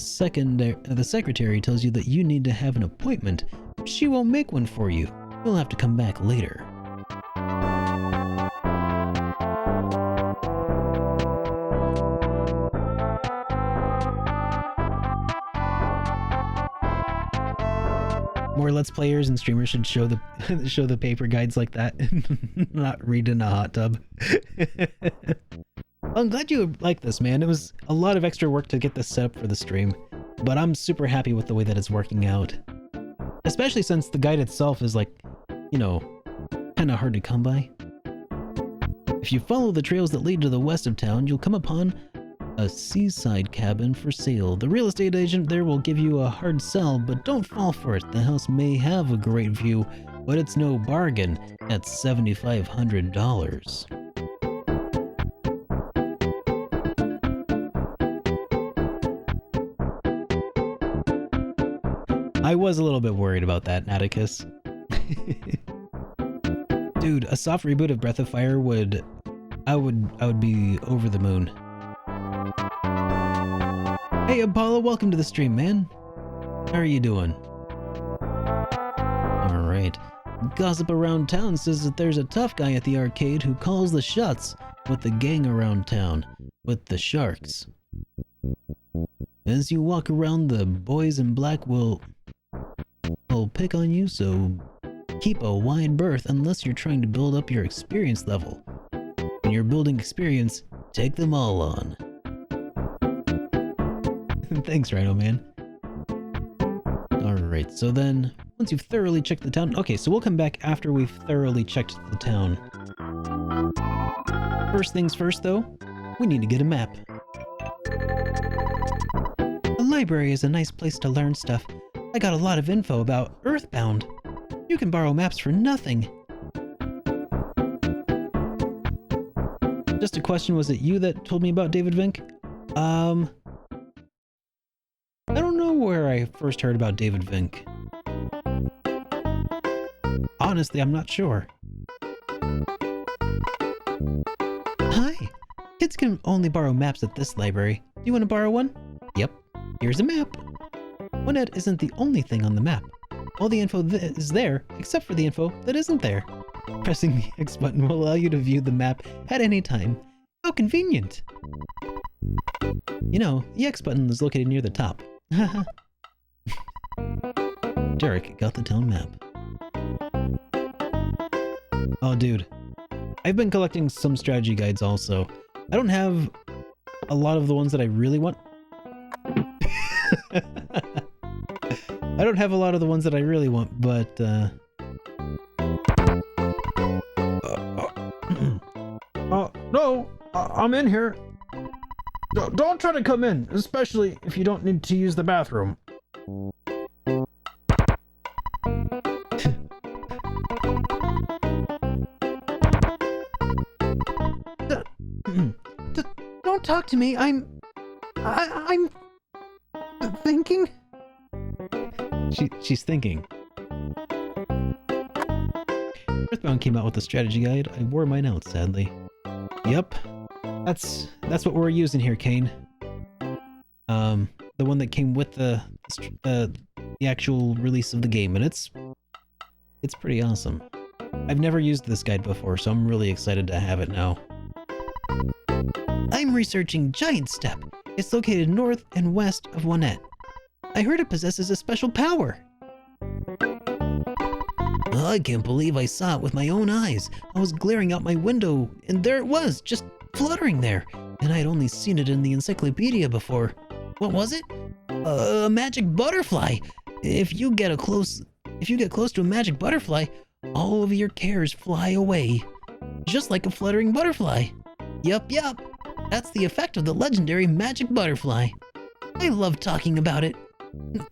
secretary tells you that you need to have an appointment. She won't make one for you. You'll have to come back later. more Let's Players and streamers should show the show the paper guides like that, not read in a hot tub. I'm glad you like this, man. It was a lot of extra work to get this set up for the stream, but I'm super happy with the way that it's working out. Especially since the guide itself is like, you know, kind of hard to come by. If you follow the trails that lead to the west of town, you'll come upon a seaside cabin for sale. The real estate agent there will give you a hard sell, but don't fall for it. The house may have a great view, but it's no bargain at $7,500. I was a little bit worried about that, Atticus. Dude, a soft reboot of Breath of Fire would... I would be over the moon. Hey Apollo, welcome to the stream, man. How are you doing? Alright. Gossip around town says that there's a tough guy at the arcade who calls the shots with the gang around town, with the sharks. As you walk around, the boys in black will pick on you, so keep a wide berth unless you're trying to build up your experience level. When you're building experience, take them all on. Thanks, Rhino Man. Alright, so then, once you've thoroughly checked the town... Okay, so we'll come back after we've thoroughly checked the town. First things first, though, we need to get a map. The library is a nice place to learn stuff. I got a lot of info about EarthBound. You can borrow maps for nothing. Just a question, was it you that told me about David Vink? I don't know where I first heard about David Vink. Honestly, I'm not sure. Hi! Kids can only borrow maps at this library. Do you want to borrow one? Yep. Here's a map. One Ed isn't the only thing on the map. All the info is there, except for the info that isn't there. Pressing the X button will allow you to view the map at any time. How convenient! You know, the X button is located near the top. Derek got the town map. Oh, dude. I've been collecting some strategy guides also. I don't have a lot of the ones that I really want. I don't have a lot of the ones that I really want, but no, I'm in here. Don't try to come in, especially if you don't need to use the bathroom. Don't talk to me. I'm thinking. She's thinking. EarthBound came out with a strategy guide. I wore mine out, sadly. Yep. That's what we're using here, Kane. The one that came with the actual release of the game, and it's pretty awesome. I've never used this guide before, so I'm really excited to have it now. I'm researching Giant Step. It's located north and west of Juanette. I heard it possesses a special power. I can't believe I saw it with my own eyes. I was glaring out my window, and there it was, just fluttering there. And I had only seen it in the encyclopedia before. What was it? A magic butterfly. If you get close to a magic butterfly, all of your cares fly away. Just like a fluttering butterfly. Yup. That's the effect of the legendary magic butterfly. I love talking about it.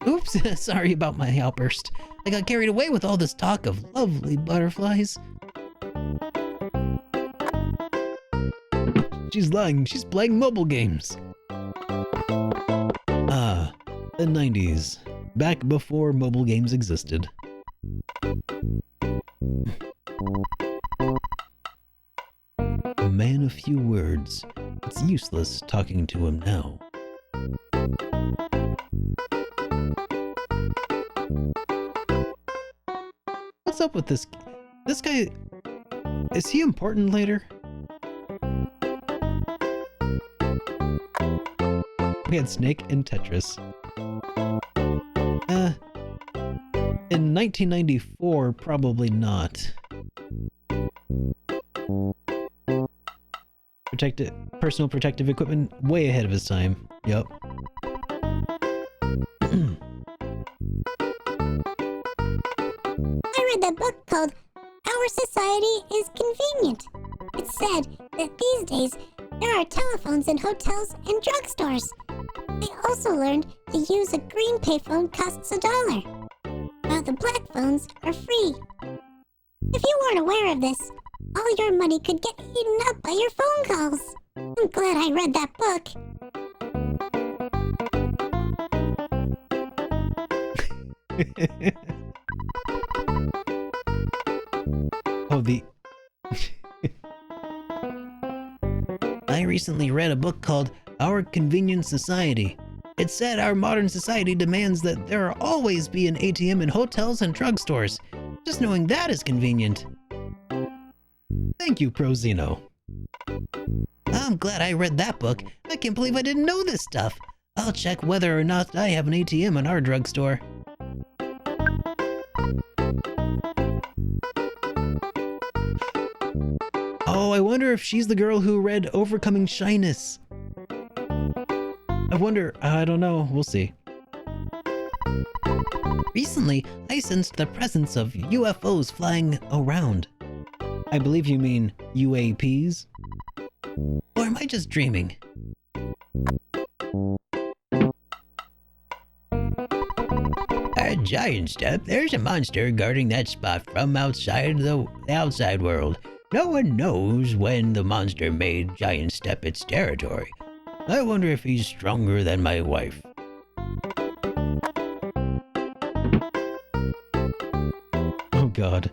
Oops, sorry about my outburst. I got carried away with all this talk of lovely butterflies. She's lying, she's playing mobile games. Ah, the 90s. Back before mobile games existed. A man of few words. It's useless talking to him now. What's up with this guy? Is he important later? We had Snake and Tetris. In 1994, probably not. Personal protective equipment, way ahead of his time. Yup. I read that book called Our Society is Convenient. It said that these days there are telephones in hotels and drugstores. I also learned to use a green payphone costs $1, while the black phones are free. If you weren't aware of this, all your money could get eaten up by your phone calls. I'm glad I read that book. Oh, the... I recently read a book called Our Convenient Society. It said our modern society demands that there always be an ATM in hotels and drugstores. Just knowing that is convenient. Thank you, Prozino. I'm glad I read that book. I can't believe I didn't know this stuff. I'll check whether or not I have an ATM in our drugstore. Oh, I wonder if she's the girl who read Overcoming Shyness. I wonder, I don't know, we'll see. Recently, I sensed the presence of UFOs flying around. I believe you mean UAPs? Or am I just dreaming? At Giant Step, there's a monster guarding that spot from outside the outside world. No one knows when the monster made Giant Step its territory. I wonder if he's stronger than my wife. Oh god.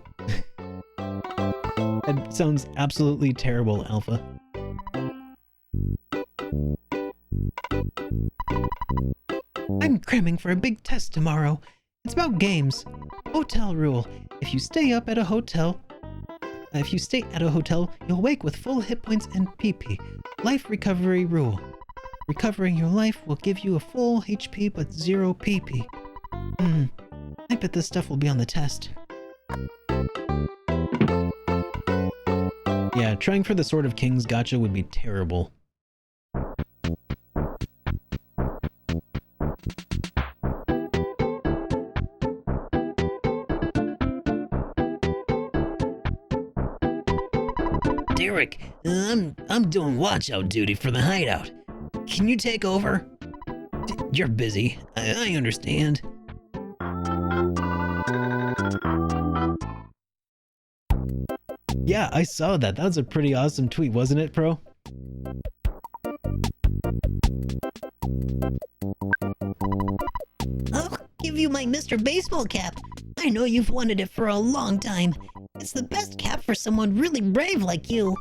That sounds absolutely terrible, Alpha. I'm cramming for a big test tomorrow. It's about games. Hotel rule. If you stay at a hotel, you'll wake with full hit points and PP. Life recovery rule. Recovering your life will give you a full HP but 0 PP. I bet this stuff will be on the test. Yeah, trying for the Sword of Kings gacha would be terrible. Derek, I'm doing watch out duty for the hideout. Can you take over? You're busy. I understand. Yeah, I saw that. That was a pretty awesome tweet, wasn't it, Pro? I'll give you my Mr. Baseball cap. I know you've wanted it for a long time. It's the best cap for someone really brave like you.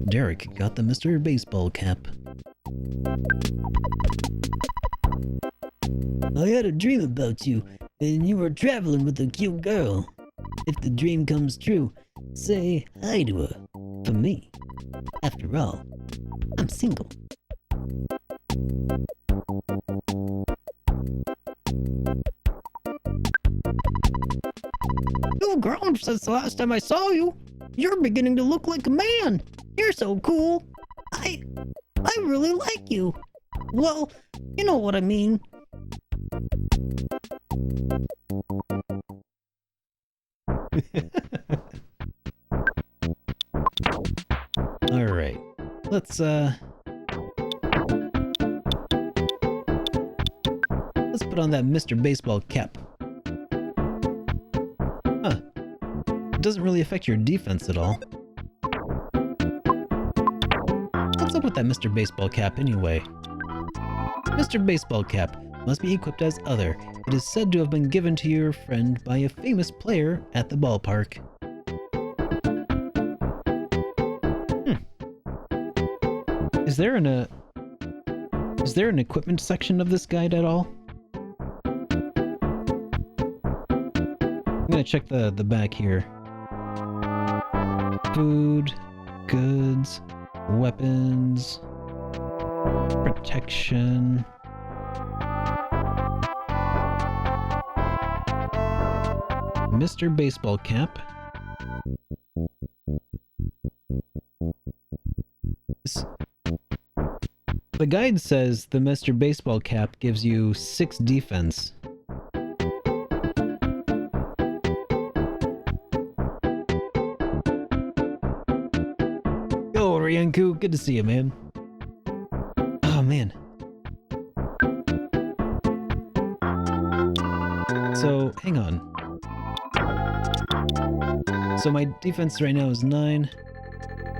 Derek got the Mr. Baseball cap. I had a dream about you, and you were traveling with a cute girl. If the dream comes true, say hi to her. For me. After all, I'm single. You've grown since the last time I saw you. You're beginning to look like a man. You're so cool. I really like you. Well, you know what I mean. Alright. Let's put on that Mr. Baseball cap. Huh. It doesn't really affect your defense at all. What's up with that Mr. Baseball cap anyway? Mr. Baseball cap must be equipped as other. It is said to have been given to your friend by a famous player at the ballpark. Is there an equipment section of this guide at all? I'm gonna check the back here. Food, goods, weapons, Mr. Baseball Cap. The guide says the Mr. Baseball Cap gives you 6 defense. Yo, Ryanku, good to see you, man. Oh, man. So, hang on. So my defense right now is 9.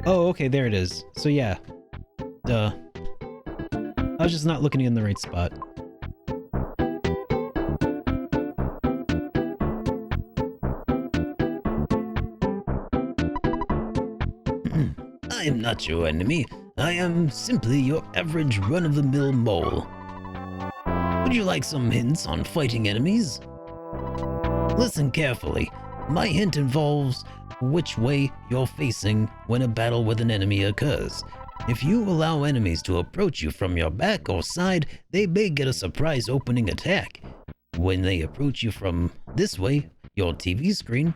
Oh, okay, there it is. So yeah. Duh. I was just not looking in the right spot. I am not your enemy. I am simply your average run-of-the-mill mole. Would you like some hints on fighting enemies? Listen carefully. My hint involves which way you're facing when a battle with an enemy occurs. If you allow enemies to approach you from your back or side, they may get a surprise opening attack. When they approach you from this way, your TV screen...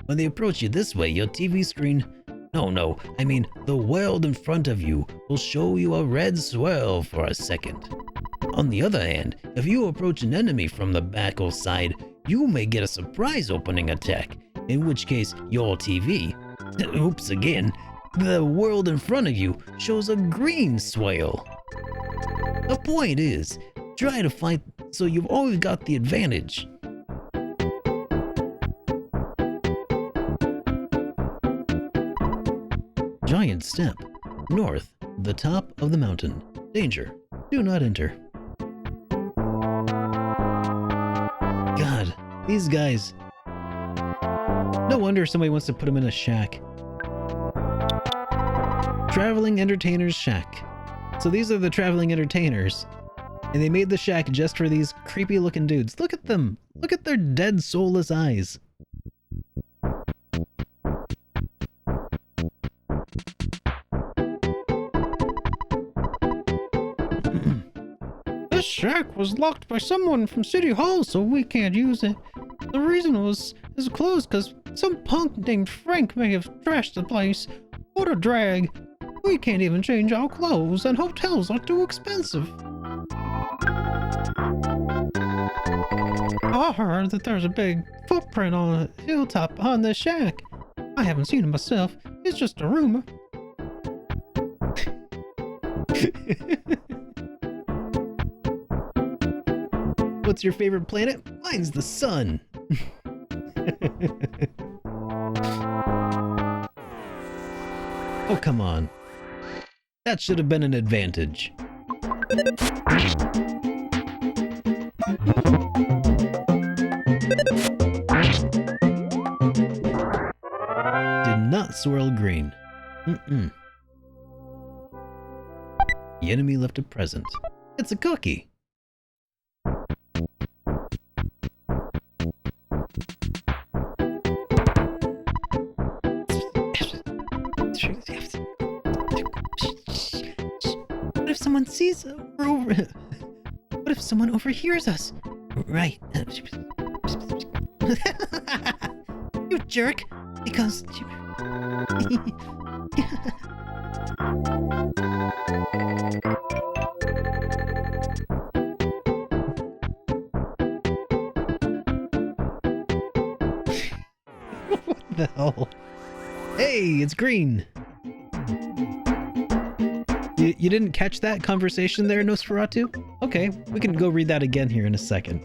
when they approach you this way, your TV screen... No, I mean the world in front of you will show you a red swirl for a second. On the other hand, if you approach an enemy from the back or side, you may get a surprise opening attack, in which case your TV, oops again, the world in front of you shows a green swirl. The point is, try to fight so you've always got the advantage. Giant step. North. The top of the mountain. Danger. Do not enter. God, these guys. No wonder somebody wants to put them in a shack. Traveling Entertainer's Shack. So these are the traveling entertainers. And they made the shack just for these creepy looking dudes. Look at them. Look at their dead soulless eyes. This shack was locked by someone from City Hall, so we can't use it. The reason is closed because some punk named Frank may have trashed the place. What a drag. We can't even change our clothes, and hotels are too expensive. I heard that there's a big footprint on a hilltop on this shack. I haven't seen it myself. It's just a rumor. What's your favorite planet? Mine's the sun. Oh, come on. That should have been an advantage. Did not swirl green. The enemy left a present. It's a cookie. What if someone sees what if someone overhears us? Right. You jerk. Because What the hell? Hey, it's green. You didn't catch that conversation there, Nosferatu? Okay, we can go read that again here in a second.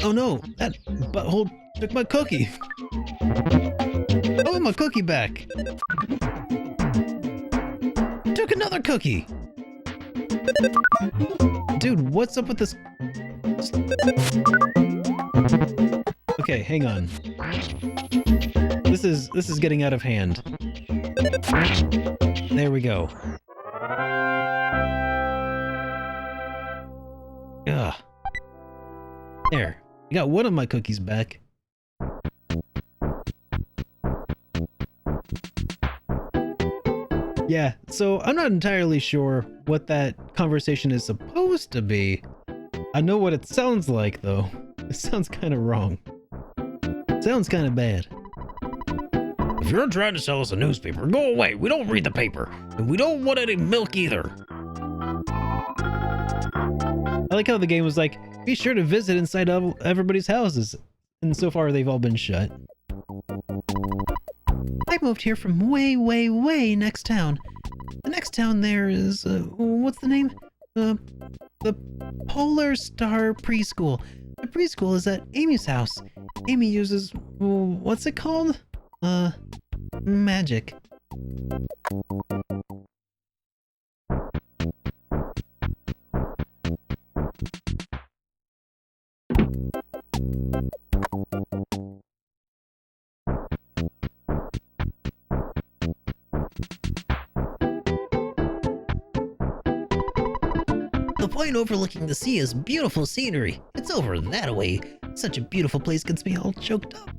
Oh no, that butthole took my cookie. I want my cookie back. Took another cookie. Dude, what's up with this? Okay, hang on. This is getting out of hand. There we go. Ugh. There. I got one of my cookies back. Yeah, so I'm not entirely sure what that conversation is supposed to be. I know what it sounds like, though. It sounds kind of wrong. Sounds kind of bad. If you're trying to sell us a newspaper, go away. We don't read the paper. And we don't want any milk either. I like how the game was like, be sure to visit inside of everybody's houses. And so far, they've all been shut. I moved here from way, way, way next town. The next town there is, what's the name? The Polar Star Preschool. The preschool is at Amy's house. Amy uses, what's it called? Magic. The point overlooking the sea is beautiful scenery. It's over that way. Such a beautiful place gets me all choked up.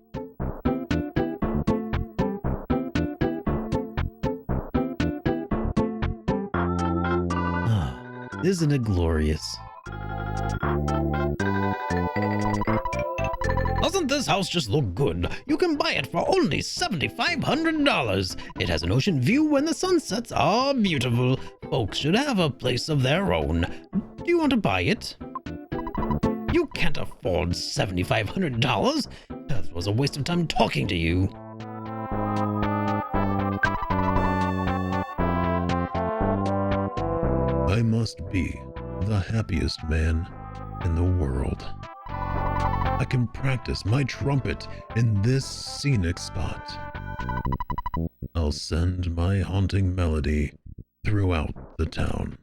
Isn't it glorious? Doesn't this house just look good? You can buy it for only $7,500. It has an ocean view and the sunsets are beautiful. Folks should have a place of their own. Do you want to buy it? You can't afford $7,500. That was a waste of time talking to you. I must be the happiest man in the world. I can practice my trumpet in this scenic spot. I'll send my haunting melody throughout the town.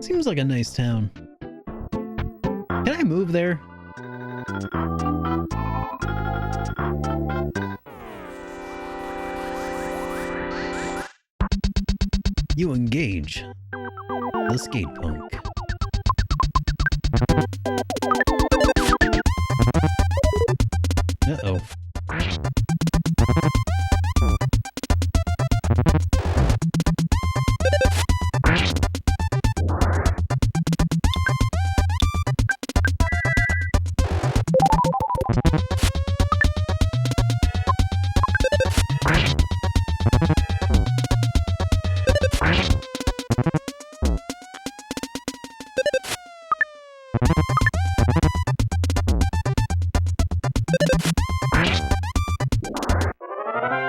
Seems like a nice town. Can I move there? You engage the skate punk. Uh-oh.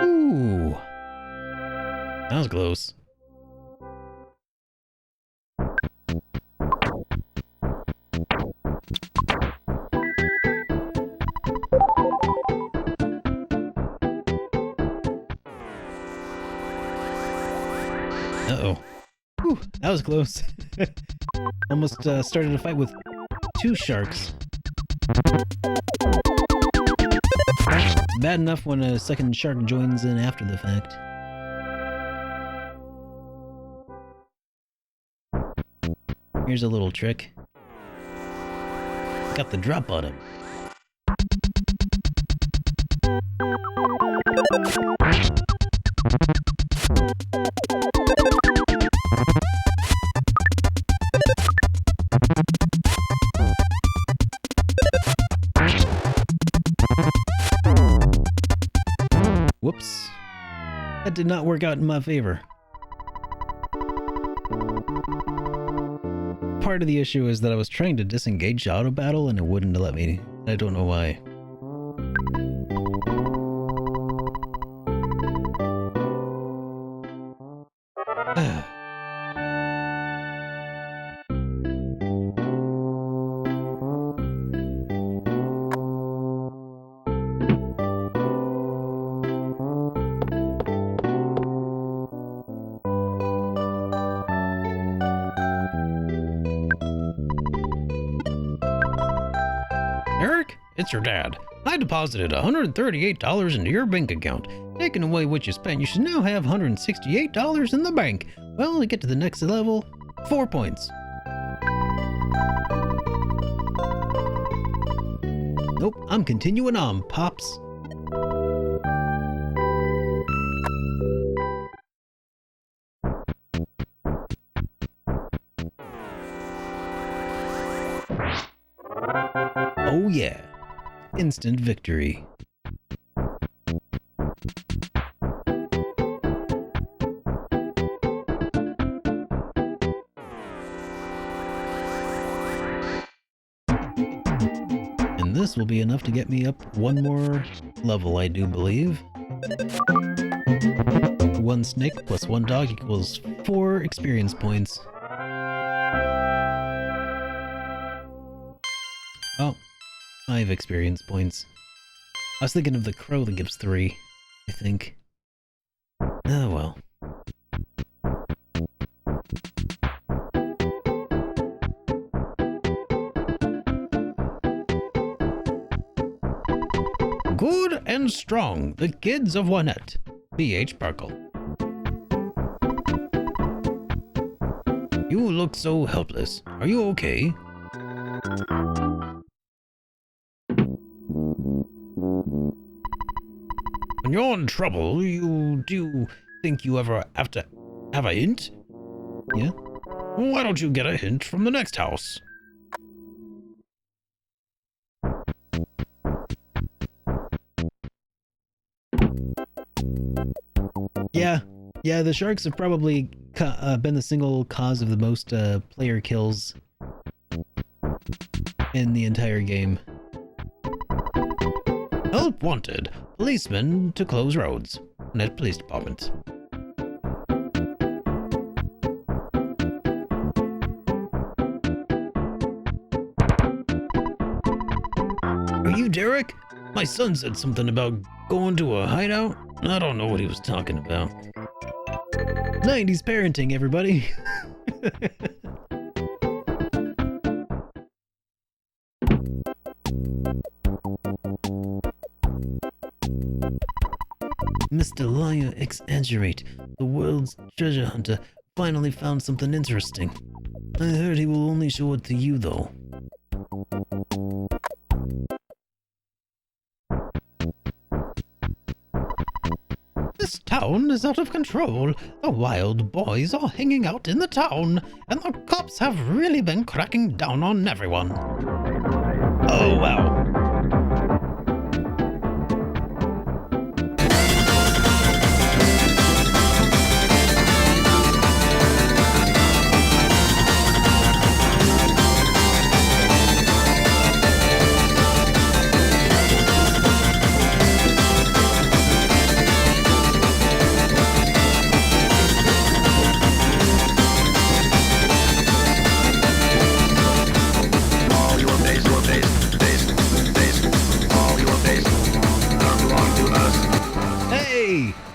Ooh. That was close. Uh-oh. Whew, that was close. Almost started a fight with two sharks. It's bad enough when a second shark joins in after the fact. Here's a little trick. Got the drop on him. Whoops. That did not work out in my favor. Part of the issue is that I was trying to disengage auto battle and it wouldn't let me. I don't know why. Eric, it's your dad. I deposited $138 into your bank account. Taking away what you spent, you should now have $168 in the bank. Well, to get to the next level, 4 points. Nope, I'm continuing on, Pops. Oh yeah, instant victory. And this will be enough to get me up one more level, I do believe. 1 snake plus 1 dog equals 4 experience points. Oh, 5 experience points. I was thinking of the crow that gives 3, I think. Oh well. Good and strong, the kids of Wanette. B.H. Barkle. You look so helpless. Are you okay? When you're in trouble, do you think you ever have to have a hint? Yeah? Why don't you get a hint from the next house? Yeah, the sharks have probably been the single cause of the most player kills in the entire game. Help wanted. Policemen to close roads. Net Police Department. Are you Derek? My son said something about going to a hideout. I don't know what he was talking about. 90s parenting, everybody. Mr. Liar Exaggerate, the world's treasure hunter, finally found something interesting. I heard he will only show it to you, though. This town is out of control. The wild boys are hanging out in the town, and the cops have really been cracking down on everyone. Oh, wow.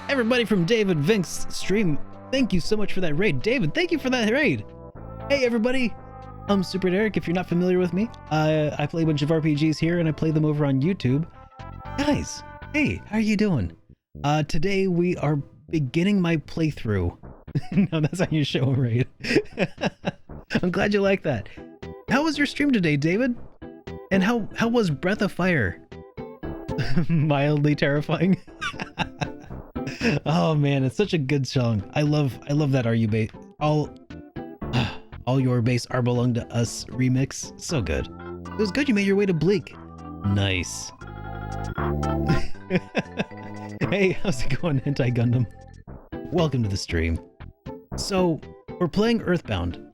Everybody from David Vink's stream, thank you so much for that raid. David, thank you for that raid. Hey everybody, I'm SuperDerek. If you're not familiar with me, I play a bunch of RPGs here and I play them over on YouTube. Guys, hey, how are you doing? Today we are beginning my playthrough. No, that's how you show a raid. I'm glad you like that. How was your stream today, David? And how was Breath of Fire? Mildly terrifying. Oh man, it's such a good song. I love that Are You Bass All Your Bass Are Belong to Us remix. So good. It was good you made your way to Bleak. Nice. Hey, how's it going, Hentai Gundam? Welcome to the stream. So, we're playing EarthBound.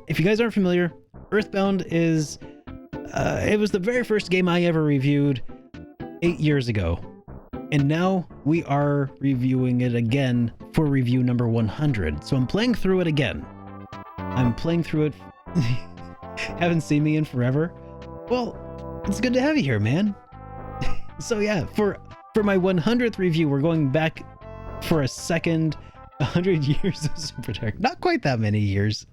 If you guys aren't familiar, EarthBound is it was the very first game I ever reviewed 8 years ago. And now we are reviewing it again for review number 100. So I'm playing through it again. I'm playing through it. Haven't seen me in forever. Well, it's good to have you here, man. So yeah, for my 100th review, we're going back for a second 100 years of SuperDerek. Not quite that many years.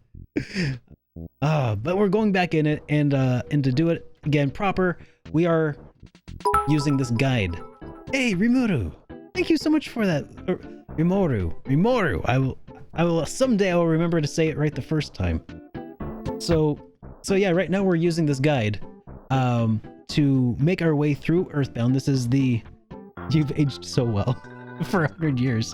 But we're going back in it, and to do it again proper, we are using this guide. Hey, Rimuru! Thank you so much for that, Rimoru. I will someday I will remember to say it right the first time. So yeah, right now we're using this guide to make our way through EarthBound. This is you've aged so well for 100 years.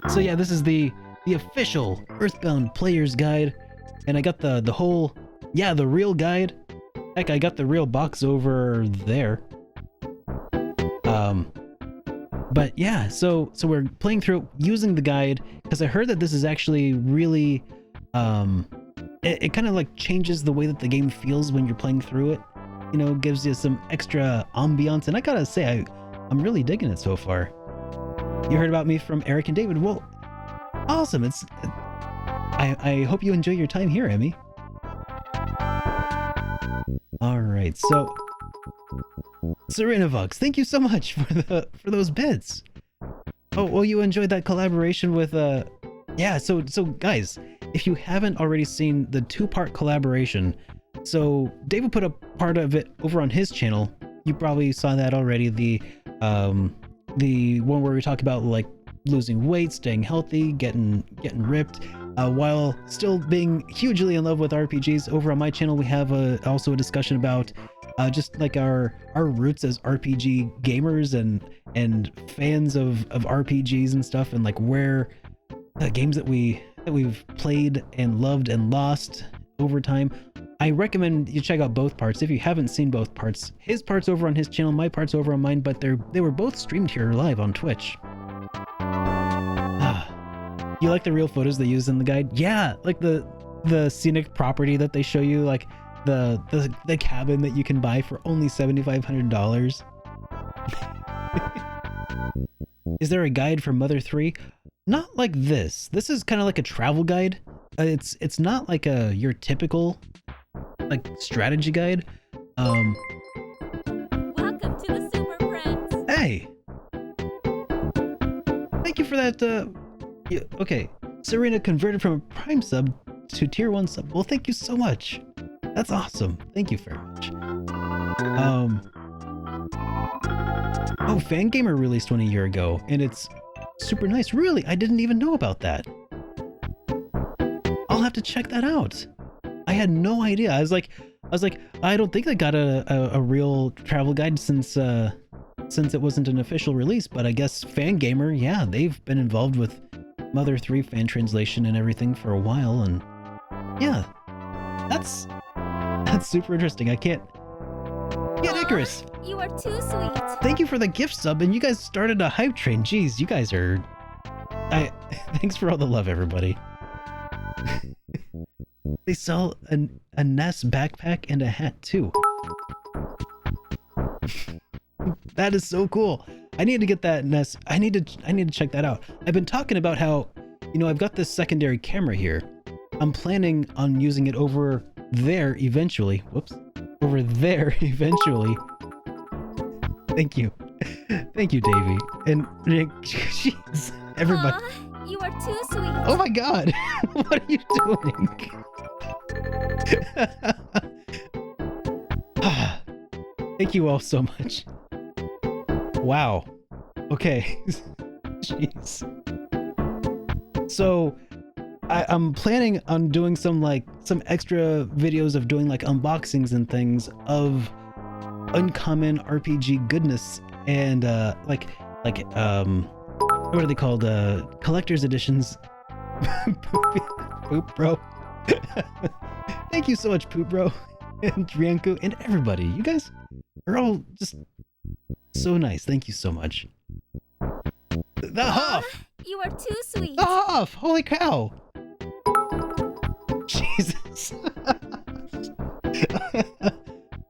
So yeah, this is the official EarthBound player's guide, and I got the real guide. Heck, I got the real box over there. But yeah, so we're playing through using the guide because I heard that this is actually really it kind of like changes the way that the game feels when you're playing through it. You know, gives you some extra ambiance, and I gotta say I'm really digging it so far. You heard about me from Eric and David. Well, awesome. I hope you enjoy your time here, Emmy. All right, so Serenavox, thank you so much for those bits. Oh, well, you enjoyed that collaboration with yeah. So guys, if you haven't already seen the 2-part collaboration, so David put a part of it over on his channel. You probably saw that already. The one where we talk about like losing weight, staying healthy, getting ripped, while still being hugely in love with RPGs. Over on my channel, we have also a discussion about just like our roots as RPG gamers and fans of RPGs and stuff, and like where the games that we've played and loved and lost over time. I recommend you check out both parts if you haven't seen both parts. His part's over on his channel, my part's over on mine, but they were both streamed here live on Twitch. You like the real photos they use in the guide? Yeah, like the scenic property that they show you, like the cabin that you can buy for only $7,500. Is there a guide for Mother 3? Not like this. This is kind of like a travel guide. It's not like your typical like strategy guide. Welcome to the Super Friends. Hey, thank you for that. Yeah, okay, Serena converted from a Prime sub to Tier 1 sub. Well, thank you so much. That's awesome. Thank you very much. Oh, Fangamer released one a year ago, and it's super nice. Really, I didn't even know about that. I'll have to check that out. I had no idea. I was like, I don't think I got a real travel guide since it wasn't an official release, but I guess Fangamer, yeah, they've been involved with Mother 3 fan translation and everything for a while, and yeah, that's super interesting. I can't. Yeah, Icarus. You are too sweet. Thank you for the gift sub, and you guys started a hype train. Jeez, you guys are. Thanks for all the love, everybody. They sell a Ness backpack and a hat too. That is so cool. I need to get that Ness. I need to check that out. I've been talking about how, you know, I've got this secondary camera here. I'm planning on using it over there eventually. Whoops. Over there eventually. Thank you. Thank you, Davey. And jeez, everybody. Aww, you are too sweet. Oh my god. What are you doing? Thank you all so much. Wow. Okay. Jeez. So I'm planning on doing some extra videos of doing like unboxings and things of uncommon RPG goodness, and what are they called? Collector's editions. Poop bro. Thank you so much, Poop bro, and Rianku, and everybody. You guys are all just so nice. Thank you so much. The Huff! You are too sweet. The Huff! Holy cow! Jesus.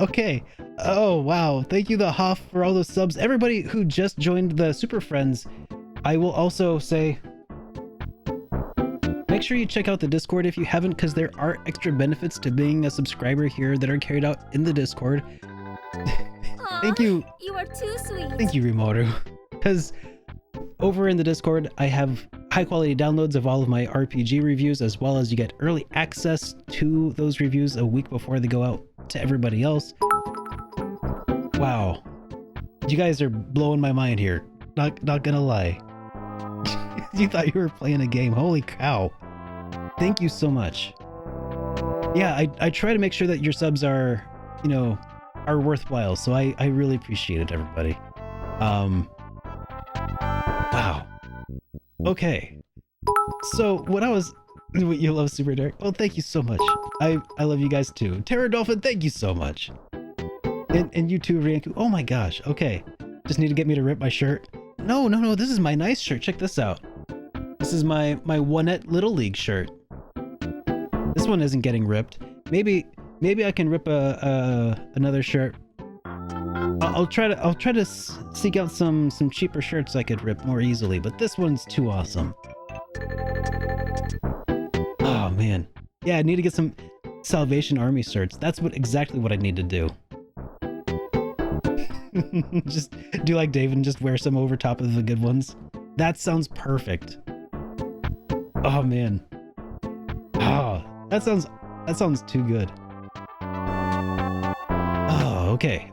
Okay. Oh, wow. Thank you, The Huff, for all those subs. Everybody who just joined the Super Friends, I will also say, make sure you check out the Discord if you haven't, because there are extra benefits to being a subscriber here that are carried out in the Discord. Aww, Thank you. You are too sweet. Thank you, Rimoru. Because over in the Discord, I have high quality downloads of all of my RPG reviews, as well as you get early access to those reviews a week before they go out to everybody else. Wow. You guys are blowing my mind here. Not gonna lie. You thought you were playing a game. Holy cow. Thank you so much. Yeah, I try to make sure that your subs are, you know, are worthwhile. So I really appreciate it, everybody. Wow. Okay. So what you love SuperDerek? Oh, thank you so much. I love you guys too. Terra Dolphin, thank you so much. And you too, Rianku. Oh my gosh. Okay. Just need to get me to rip my shirt. No. This is my nice shirt. Check this out. This is my Onette Little League shirt. This one isn't getting ripped. Maybe I can rip another shirt. I'll try to seek out some cheaper shirts I could rip more easily, but this one's too awesome. Oh man. Yeah, I need to get some Salvation Army shirts. That's exactly what I need to do. Just do like Dave and just wear some over top of the good ones. That sounds perfect. Oh man. Oh, that sounds too good. Oh, okay.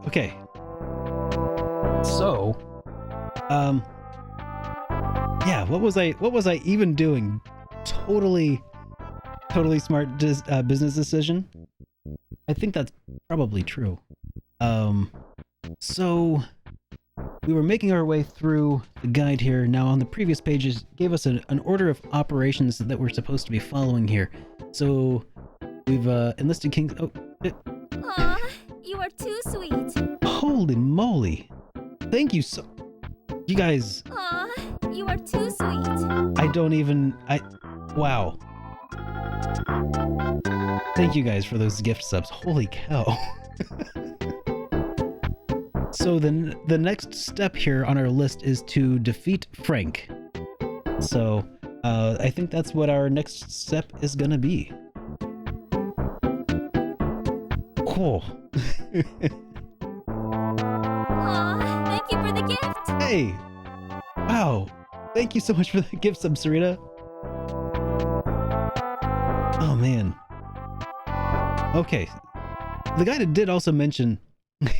So, yeah, what was I even doing? Totally smart business decision. I think that's probably true. So we were making our way through the guide here. Now on the previous pages gave us an order of operations that we're supposed to be following here. So we've enlisted Kings. Oh, Aw, you are too sweet. holy moly! Thank you so. You guys. Aw, you are too sweet. Wow. Thank you guys for those gift subs. Holy cow. So the next step here on our list is to defeat Frank. So I think that's what our next step is gonna be. Cool. Aw, thank you for the gift. Hey! Wow. Thank you so much for the gift sub, Serena. Oh man. Okay. The guy did also mention that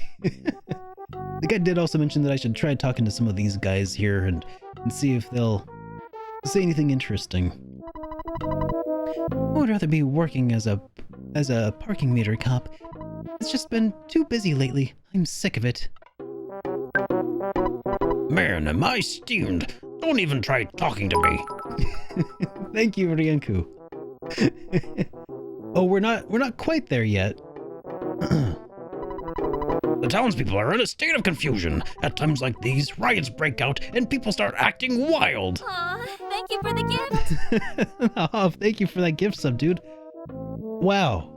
I should try talking to some of these guys here and see if they'll say anything interesting. I would rather be working as a parking meter cop. It's just been too busy lately. I'm sick of it. Man, am I steamed. Don't even try talking to me. Thank you, Rianku. Oh, we're not quite there yet. The townspeople are in a state of confusion. At times like these, riots break out and people start acting wild. Aw, thank you for the gift. Oh, thank you for that gift sub, dude. Wow.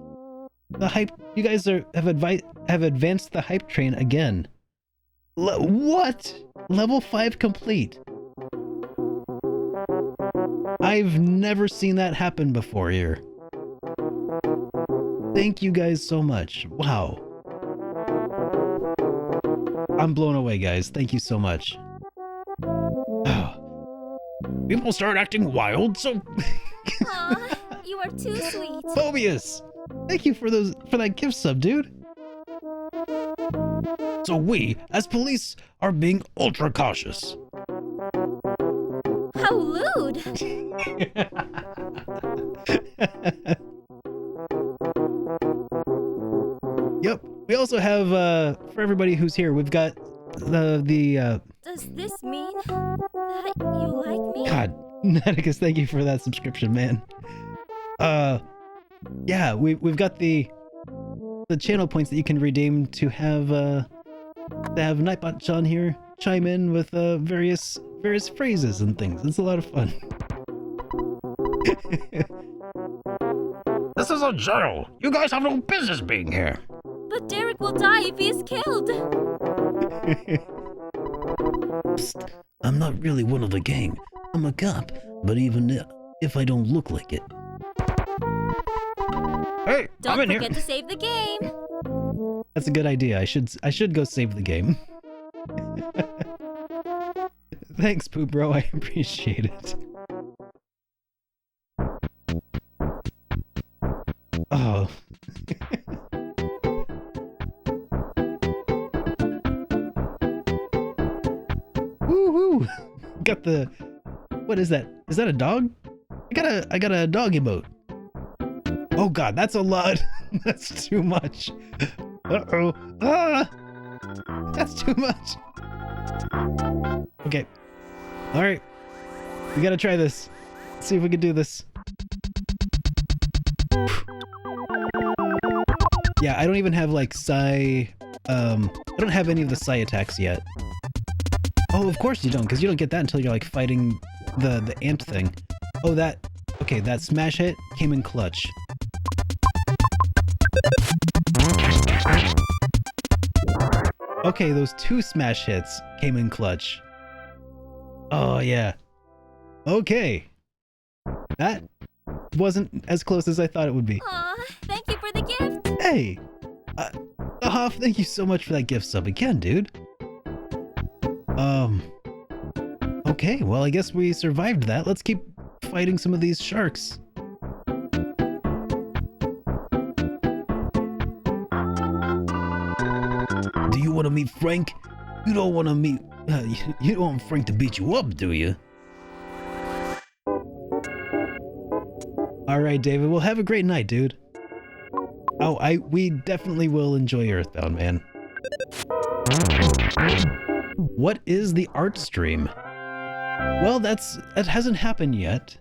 The hype, you guys have advanced the hype train again. What? Level 5 complete. I've never seen that happen before here. Thank you guys so much. Wow. I'm blown away, guys. Thank you so much. People start acting wild, so... Aw, you are too sweet. Phobius! Thank you for that gift sub, dude. So we, as police, are being ultra cautious. How lewd. Yep. We also have for everybody who's here, we've got the Does this mean that you like me? God, Naticus, thank you for that subscription, man. Yeah, we've got the channel points that you can redeem to have Nightbot John here chime in with various phrases and things. It's a lot of fun. This is a jail. You guys have no business being here. But Derek will die if he is killed. Psst, I'm not really one of the gang. I'm a cop, but even if I don't look like it. Hey, Don't I'm in forget here. to save the game. That's a good idea. I should go save the game. Thanks, Pooh Bro. I appreciate it. Oh. Woohoo! got the, what is that? Is that a dog? I got a dog emote. Oh God, that's a lot. That's too much. Uh-oh. Ah! That's too much. Okay. All right. We gotta try this. Let's see if we can do this. Yeah, I don't even have like psi. I don't have any of the psi attacks yet. Oh, of course you don't, because you don't get that until you're like fighting the ant thing. Oh, that. Okay, that smash hit came in clutch. Okay, those 2 smash hits came in clutch. Oh, yeah. Okay. That wasn't as close as I thought it would be. Aw, thank you for the gift. Hey! Hoff, thank you so much for that gift sub again, dude. Okay, well, I guess we survived that. Let's keep fighting some of these sharks. Do you want to meet Frank? You don't want to meet... you don't want Frank to beat you up, do you? All right, David. Well, have a great night, dude. Oh, we definitely will enjoy Earthbound, man. What is the art stream? Well, it hasn't happened yet.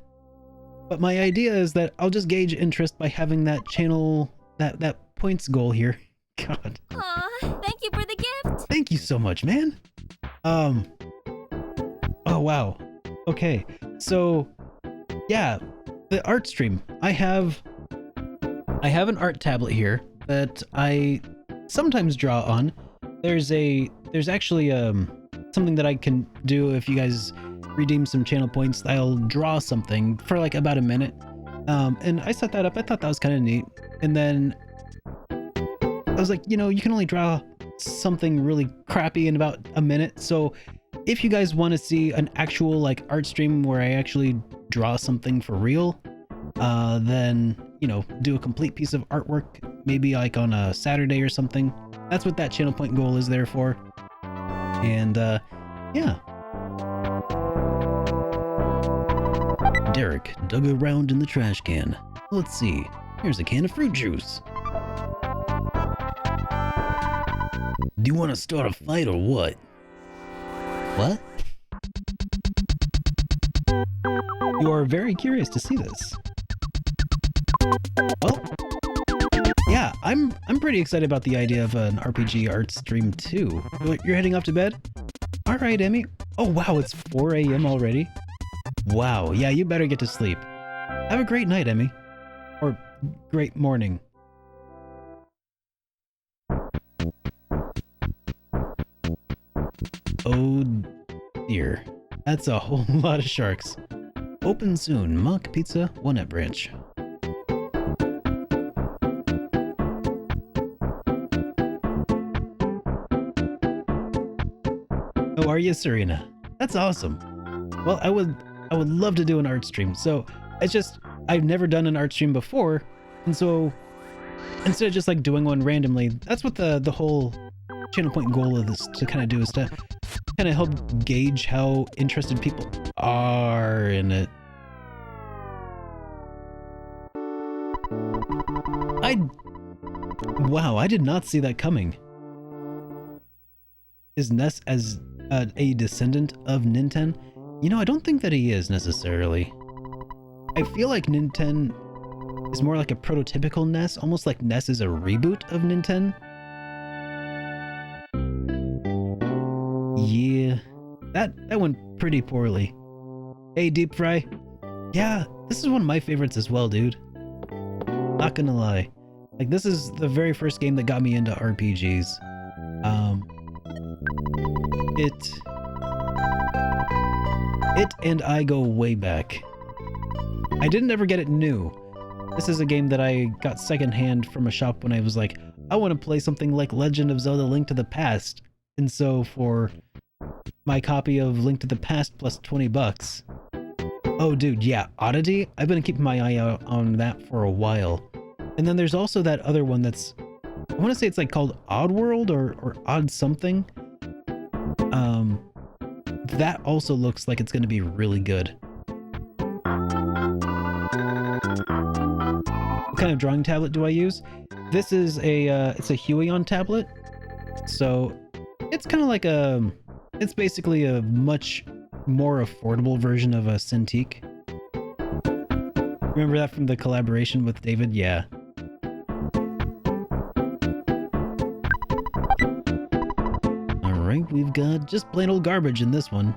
But my idea is that I'll just gauge interest by having that channel, that points goal here. God. Aw, thank you for the gift. Thank you so much, man. Oh, wow. Okay. So, yeah, the art stream. I have an art tablet here that I sometimes draw on. There's actually something that I can do if you guys redeem some channel points. I'll draw something for like about a minute. And I set that up. I thought that was kind of neat. And then I was like, you can only draw something really crappy in about a minute. So if you guys want to see an actual like art stream where I actually draw something for real, then, do a complete piece of artwork, maybe like on a Saturday or something. That's what that channel point goal is there for. And, yeah. Derek dug around in the trash can. Let's see. Here's a can of fruit juice. Do you want to start a fight or what? What? You are very curious to see this. Well, yeah, I'm pretty excited about the idea of an RPG art stream too. You're heading off to bed? All right, Emmy. Oh wow, it's 4 a.m. already. Wow, yeah, you better get to sleep. Have a great night, Emmy. Or great morning. Oh dear, that's a whole lot of sharks. Open soon, Mock Pizza, 1 Branch. Oh, are you, Serena? That's awesome. Well, I would love to do an art stream. So it's just, I've never done an art stream before. And so instead of just like doing one randomly, that's what the whole channel point goal of this to kind of do, is to kind of help gauge how interested people are in it. Wow, I did not see that coming. Is Ness as a descendant of Ninten? I don't think that he is necessarily. I feel like Ninten is more like a prototypical Ness, almost like Ness is a reboot of Ninten. Yeah, that went pretty poorly. Hey, Deep Fry. Yeah, this is one of my favorites as well, dude. Not gonna lie. Like, this is the very first game that got me into RPGs. It and I go way back. I didn't ever get it new. This is a game that I got secondhand from a shop when I was like, I want to play something like Legend of Zelda Link to the Past. And so for my copy of Link to the Past plus $20. Oh dude, yeah, Oddity? I've been keeping my eye out on that for a while. And then there's also that other one that's, I want to say it's like called Oddworld or Odd something. that also looks like it's going to be really good. What kind of drawing tablet do I use? This is it's a Huion tablet. So it's kind of like it's basically a much more affordable version of a Cintiq. Remember that from the collaboration with David? Yeah. Alright, we've got just plain old garbage in this one.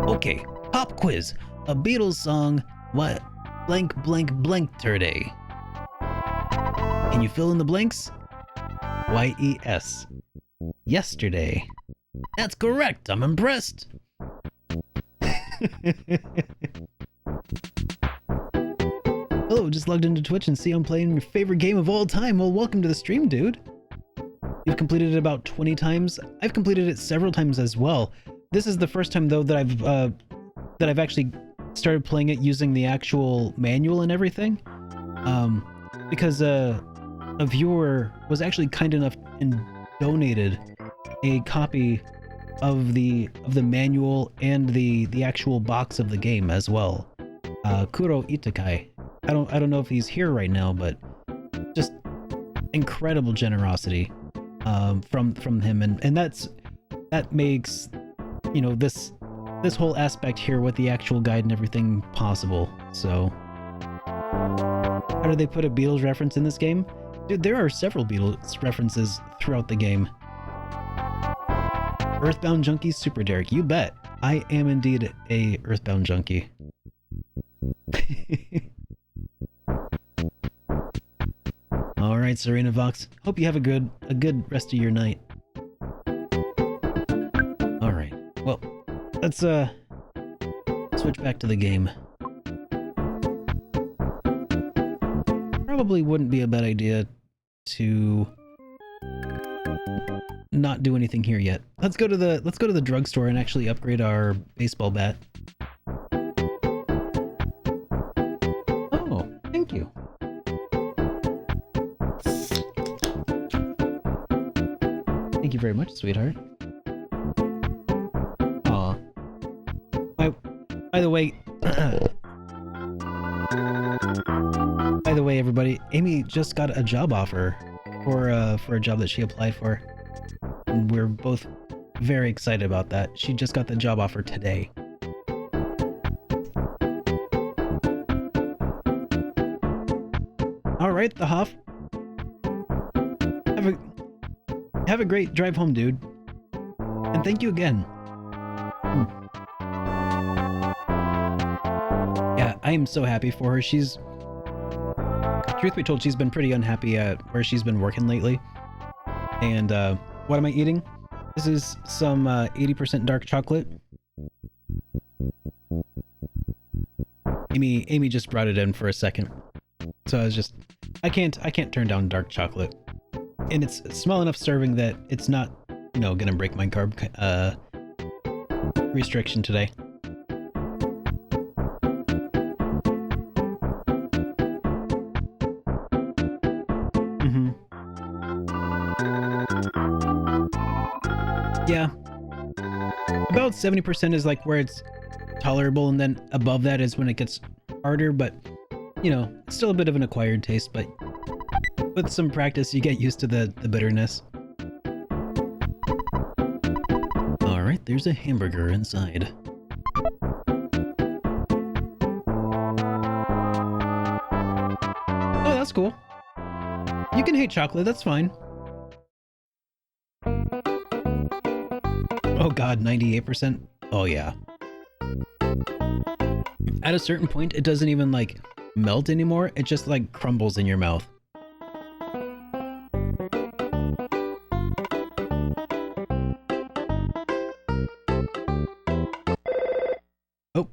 Okay, pop quiz. A Beatles song, what? Blank, blank, blank, turday. Can you fill in the blanks? Y-E-S. Yesterday. That's correct. I'm impressed. Hello, just logged into Twitch and see I'm playing your favorite game of all time. Well, welcome to the stream, dude. You've completed it about 20 times. I've completed it several times as well. This is the first time though that I've actually started playing it using the actual manual and everything. Because a viewer was actually kind enough and donated a copy of the manual and the actual box of the game as well. Kuro Itakai. I don't know if he's here right now, but just incredible generosity from him, and that makes, you know, this whole aspect here with the actual guide and everything possible. So how do they put a Beatles reference in this game? Dude, there are several Beatles references throughout the game. EarthBound junkie, SuperDerek. You bet. I am indeed a EarthBound junkie. All right, Serena Vox. Hope you have a good rest of your night. All right. Well, let's switch back to the game. Probably wouldn't be a bad idea to not do anything here yet. Let's go to the drugstore and actually upgrade our baseball bat. Oh, thank you. Thank you very much, sweetheart. Aw. By the way, everybody, Amy just got a job offer for a job that she applied for. And we're both very excited about that. She just got the job offer today. All right, the Huff. Have a great drive home, dude. And thank you again. Yeah, I am so happy for her. Truth be told, she's been pretty unhappy at where she's been working lately. And what am I eating? This is some 80% dark chocolate. Amy just brought it in for a second. So I can't turn down dark chocolate. And it's a small enough serving that it's not, you know, gonna break my carb restriction today. Yeah. About 70% is like where it's tolerable, and then above that is when it gets harder, but you know, it's still a bit of an acquired taste, but with some practice you get used to the bitterness. Alright, there's a hamburger inside. Oh, that's cool. You can hate chocolate, that's fine. Oh god, 98%? Oh yeah. At a certain point, it doesn't even like melt anymore, it just like crumbles in your mouth. Oh.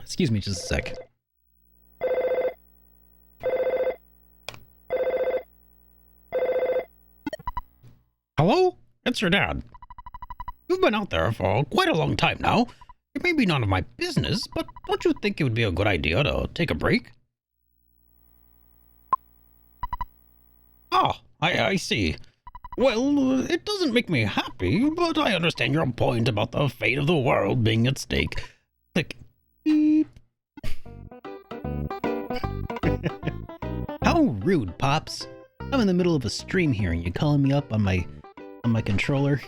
Excuse me just a sec. Hello? It's your dad. You've been out there for quite a long time now. It may be none of my business, but don't you think it would be a good idea to take a break? Ah, I see. Well, it doesn't make me happy, but I understand your point about the fate of the world being at stake. Click. Beep. How rude, Pops. I'm in the middle of a stream here and you're calling me up on my controller.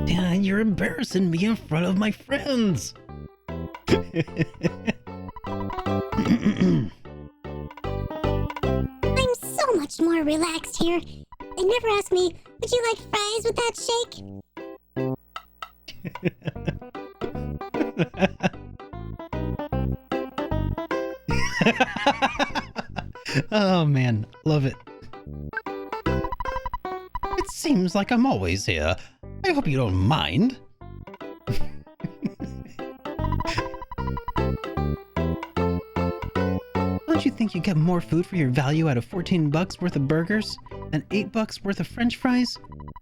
Yeah, you're embarrassing me in front of my friends. I'm so much more relaxed here. They never asked me, would you like fries with that shake? Oh man, love it. It seems like I'm always here. I hope you don't mind. Don't you think you get more food for your value out of $14 worth of burgers than $8 worth of French fries?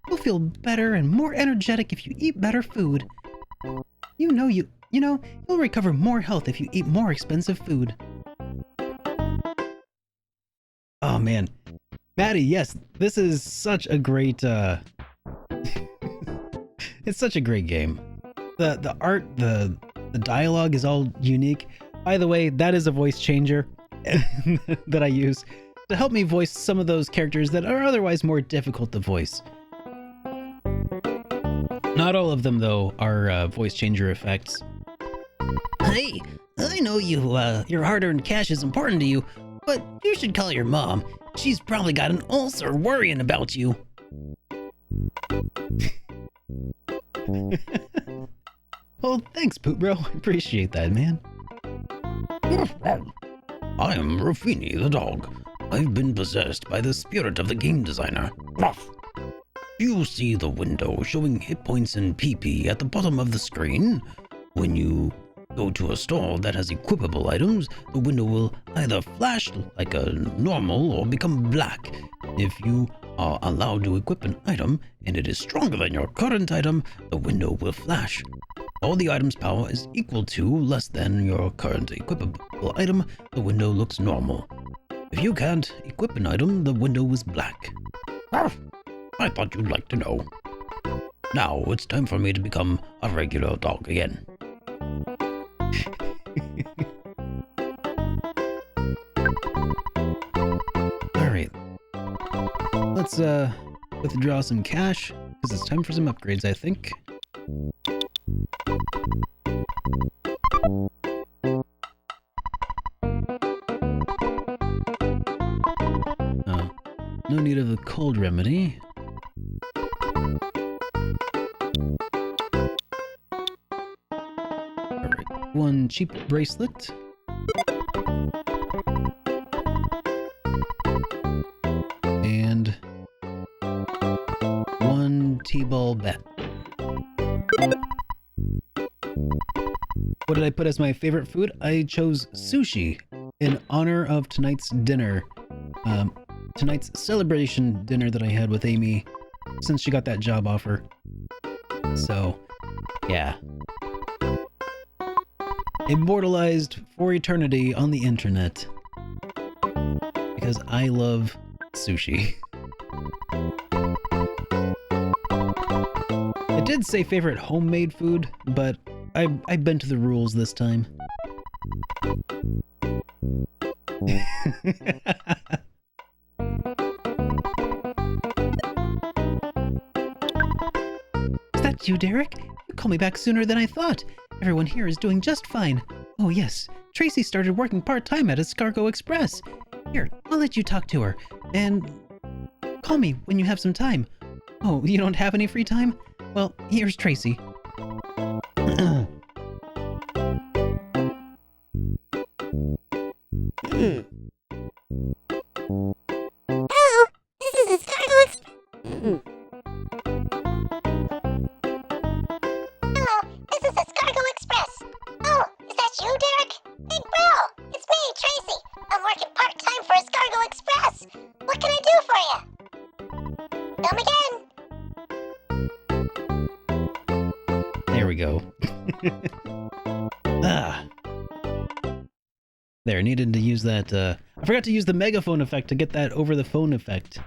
You'll feel better and more energetic if you eat better food. You'll recover more health if you eat more expensive food. Oh man, Maddie, yes, this is such a great. It's such a great game. The art, the dialogue is all unique. By the way, that is a voice changer that I use to help me voice some of those characters that are otherwise more difficult to voice. Not all of them, though, are voice changer effects. Hey, I know your hard-earned cash is important to you, but you should call your mom. She's probably got an ulcer worrying about you. Well, thanks, Poop Bro. I appreciate that, man. I am Rufini the dog. I've been possessed by the spirit of the game designer. You see the window showing hit points and PP at the bottom of the screen? When you go to a store that has equipable items, the window will either flash like a normal or become black. If you are allowed to equip an item and it is stronger than your current item, the window will flash. All the item's power is equal to less than your current equipable item, the window looks normal. If you can't equip an item, the window is black. I thought you'd like to know. Now it's time for me to become a regular dog again. Alright. Let's withdraw some cash, because it's time for some upgrades, I think. No need of the cold remedy. Alright, one cheap bracelet. And one T-ball bat. What did I put as my favorite food? I chose sushi in honor of tonight's dinner. Tonight's celebration dinner that I had with Amy since she got that job offer. So, yeah. Immortalized for eternity on the internet. Because I love sushi. It did say favorite homemade food, but I bent to the rules this time. Is that you, Derek? You called me back sooner than I thought. Everyone here is doing just fine. Oh yes, Tracy started working part-time at Escargot Express. Here, I'll let you talk to her. And call me when you have some time. Oh, you don't have any free time? Well, here's Tracy. Hello, this is Escargot Express. Hello, this is Escargot Express. Oh, is that you, Derek? Big bro, it's me, Tracy. I'm working part-time for Escargot Express. What can I do for you? Come again. There we go. Ah. There, needed to use that, I forgot to use the megaphone effect to get that over the phone effect.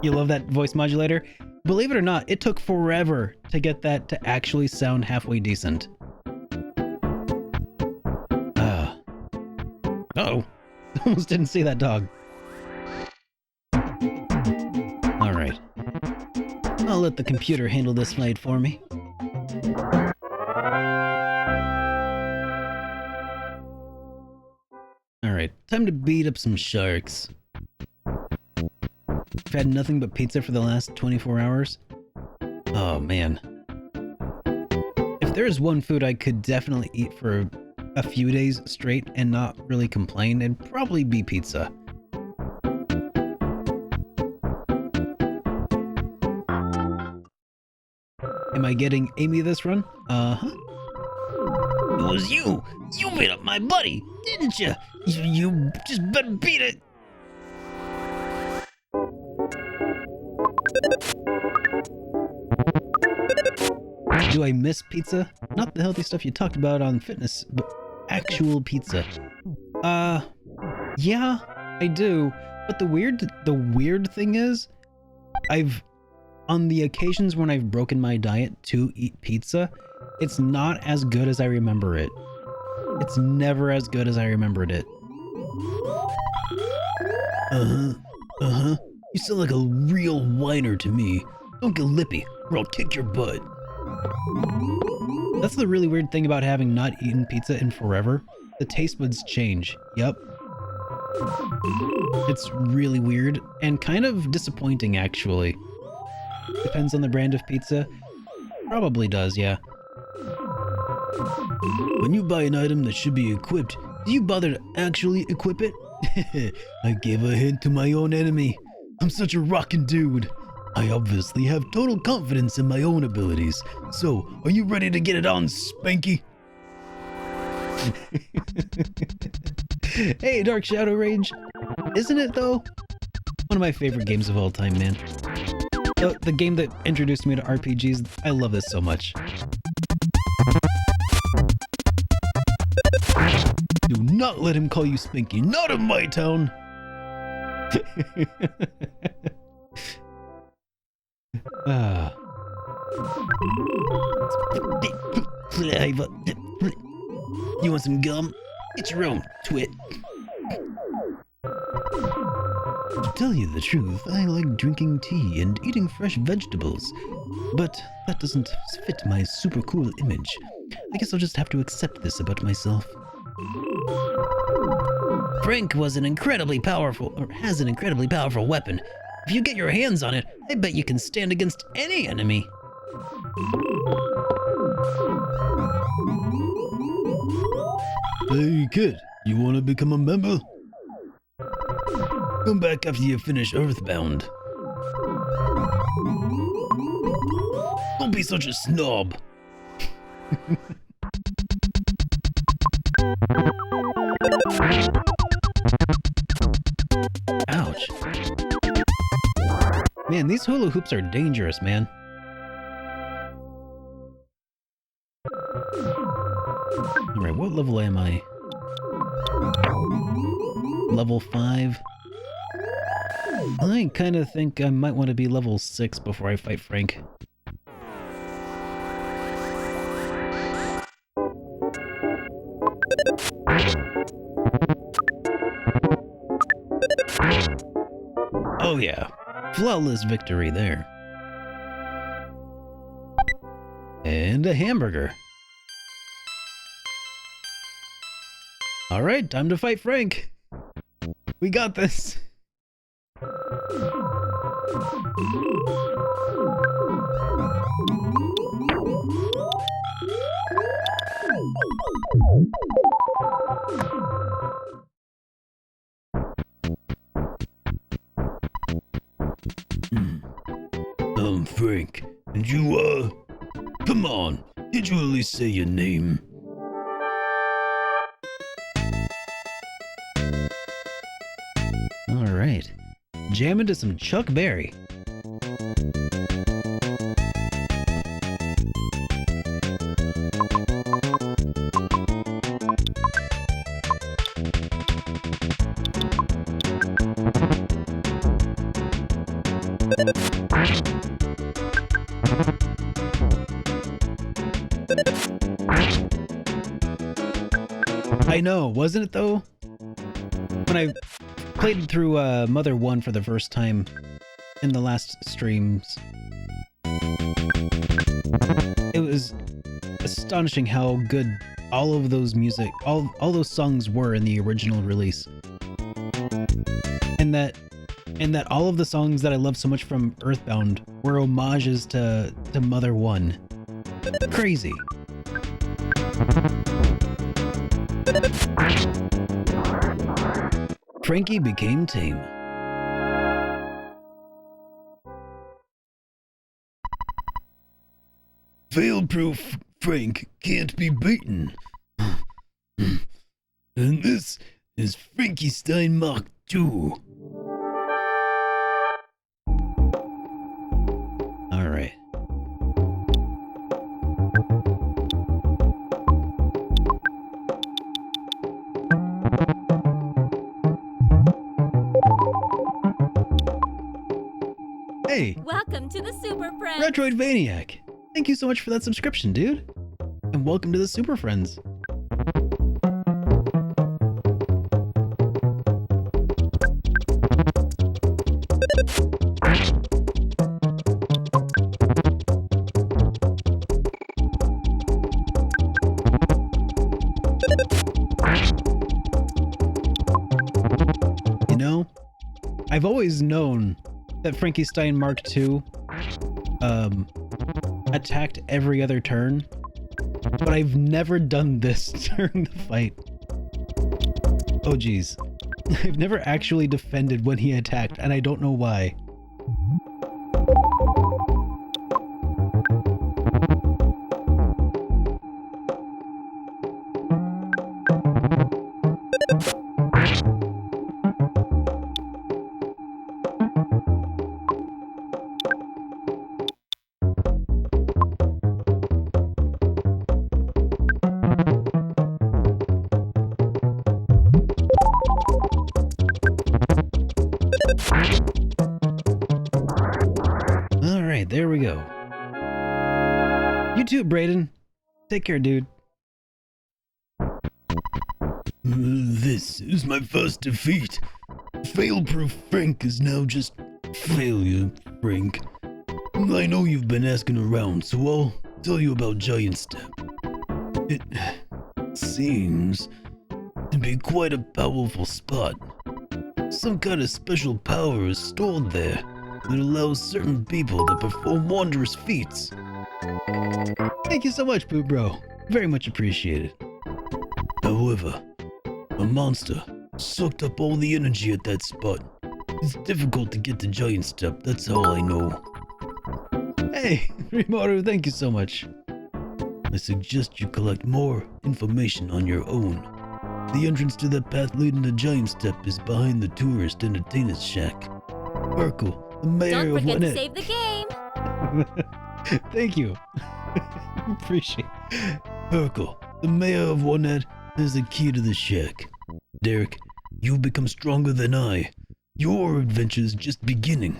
You love that voice modulator? Believe it or not, it took forever to get that to actually sound halfway decent. Uh-oh. Almost didn't see that dog. Alright. I'll let the computer handle this fight for me. Alright, time to beat up some sharks. I've had nothing but pizza for the last 24 hours. Oh man. If there is one food I could definitely eat for a few days straight and not really complain, it'd probably be pizza. Am I getting Amy this run? Uh-huh. It was you! You beat up my buddy, didn't you? You just better beat it! Do I miss pizza? Not the healthy stuff you talked about on fitness, but actual pizza. Yeah, I do. But the weird thing is, on the occasions when I've broken my diet to eat pizza, it's not as good as I remember it. It's never as good as I remembered it. Uh-huh. You sound like a real whiner to me. Don't get lippy, or I'll kick your butt. That's the really weird thing about having not eaten pizza in forever. The taste buds change. Yep. It's really weird and kind of disappointing, actually. Depends on the brand of pizza. Probably does, yeah. When you buy an item that should be equipped, do you bother to actually equip it? I gave a hint to my own enemy. I'm such a rockin' dude. I obviously have total confidence in my own abilities. So, are you ready to get it on, Spanky? Hey, Dark Shadow Rage. Isn't it, though? One of my favorite games of all time, man. The game that introduced me to RPGs, I love this so much. Do not let him call you Spanky, not in my town! You want some gum? It's your own, twit. To tell you the truth, I like drinking tea and eating fresh vegetables, but that doesn't fit my super cool image. I guess I'll just have to accept this about myself. Frank was an incredibly powerful, or has an incredibly powerful weapon. If you get your hands on it, I bet you can stand against any enemy. Hey kid, you wanna become a member? Come back after you finish EarthBound. Don't be such a snob. Ouch. Man, these hula hoops are dangerous, man. Alright, what level am I? Level 5. I kind of think I might want to be level 6 before I fight Frank. Oh yeah, flawless victory there. And a hamburger. Alright, time to fight Frank. We got this. Frank, did you, come on, did you at least say your name? Alright, jam into some Chuck Berry. I know, wasn't it though? When I played through Mother 1 for the first time in the last streams, it was astonishing how good all of those all those songs were in the original release. And that all of the songs that I love so much from EarthBound were homages to Mother 1. Crazy. Frankie became tame. Fail-proof Frank can't be beaten. And this is Frankenstein Mark II. All right. Hey, Welcome to the Super Friends. Retroidvaniac. Thank you so much for that subscription, dude. And welcome to the Super Friends. You know, I've always known that Frankenstein Mark II attacked every other turn, but I've never done this during the fight. Oh geez. I've never actually defended when he attacked, and I don't know why. Alright, there we go. You too, Brayden. Take care, dude. This is my first defeat. Fail-proof Frank is now just failure Frank. I know you've been asking around, so I'll tell you about Giant Step. It seems to be quite a powerful spot. Some kind of special power is stored there that allows certain people to perform wondrous feats. Thank you so much, Poop Bro. Very much appreciated. However, a monster sucked up all the energy at that spot. It's difficult to get to Giant Step, that's all I know. Hey, Rimaru, thank you so much. I suggest you collect more information on your own. The entrance to that path leading to Giant Step is behind the tourist entertainers shack. Urkel, the mayor Don't of forget to Winnet. save the game. Thank you. Appreciate it. Urkel, the mayor of Winnet, has the key to the shack. Derek, you've become stronger than I. Your adventure's just beginning.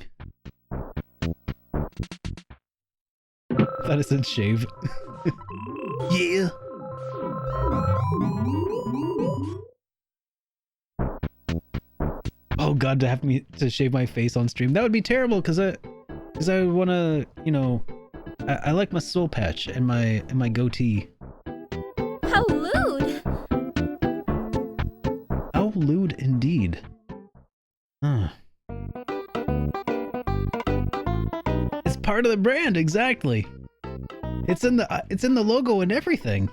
That is a shave. Yeah. Oh god, to have me to shave my face on stream. That would be terrible because I want to, you know, I like my soul patch and my goatee. How lewd. How lewd indeed. Huh. It's part of the brand, exactly. It's in the logo and everything.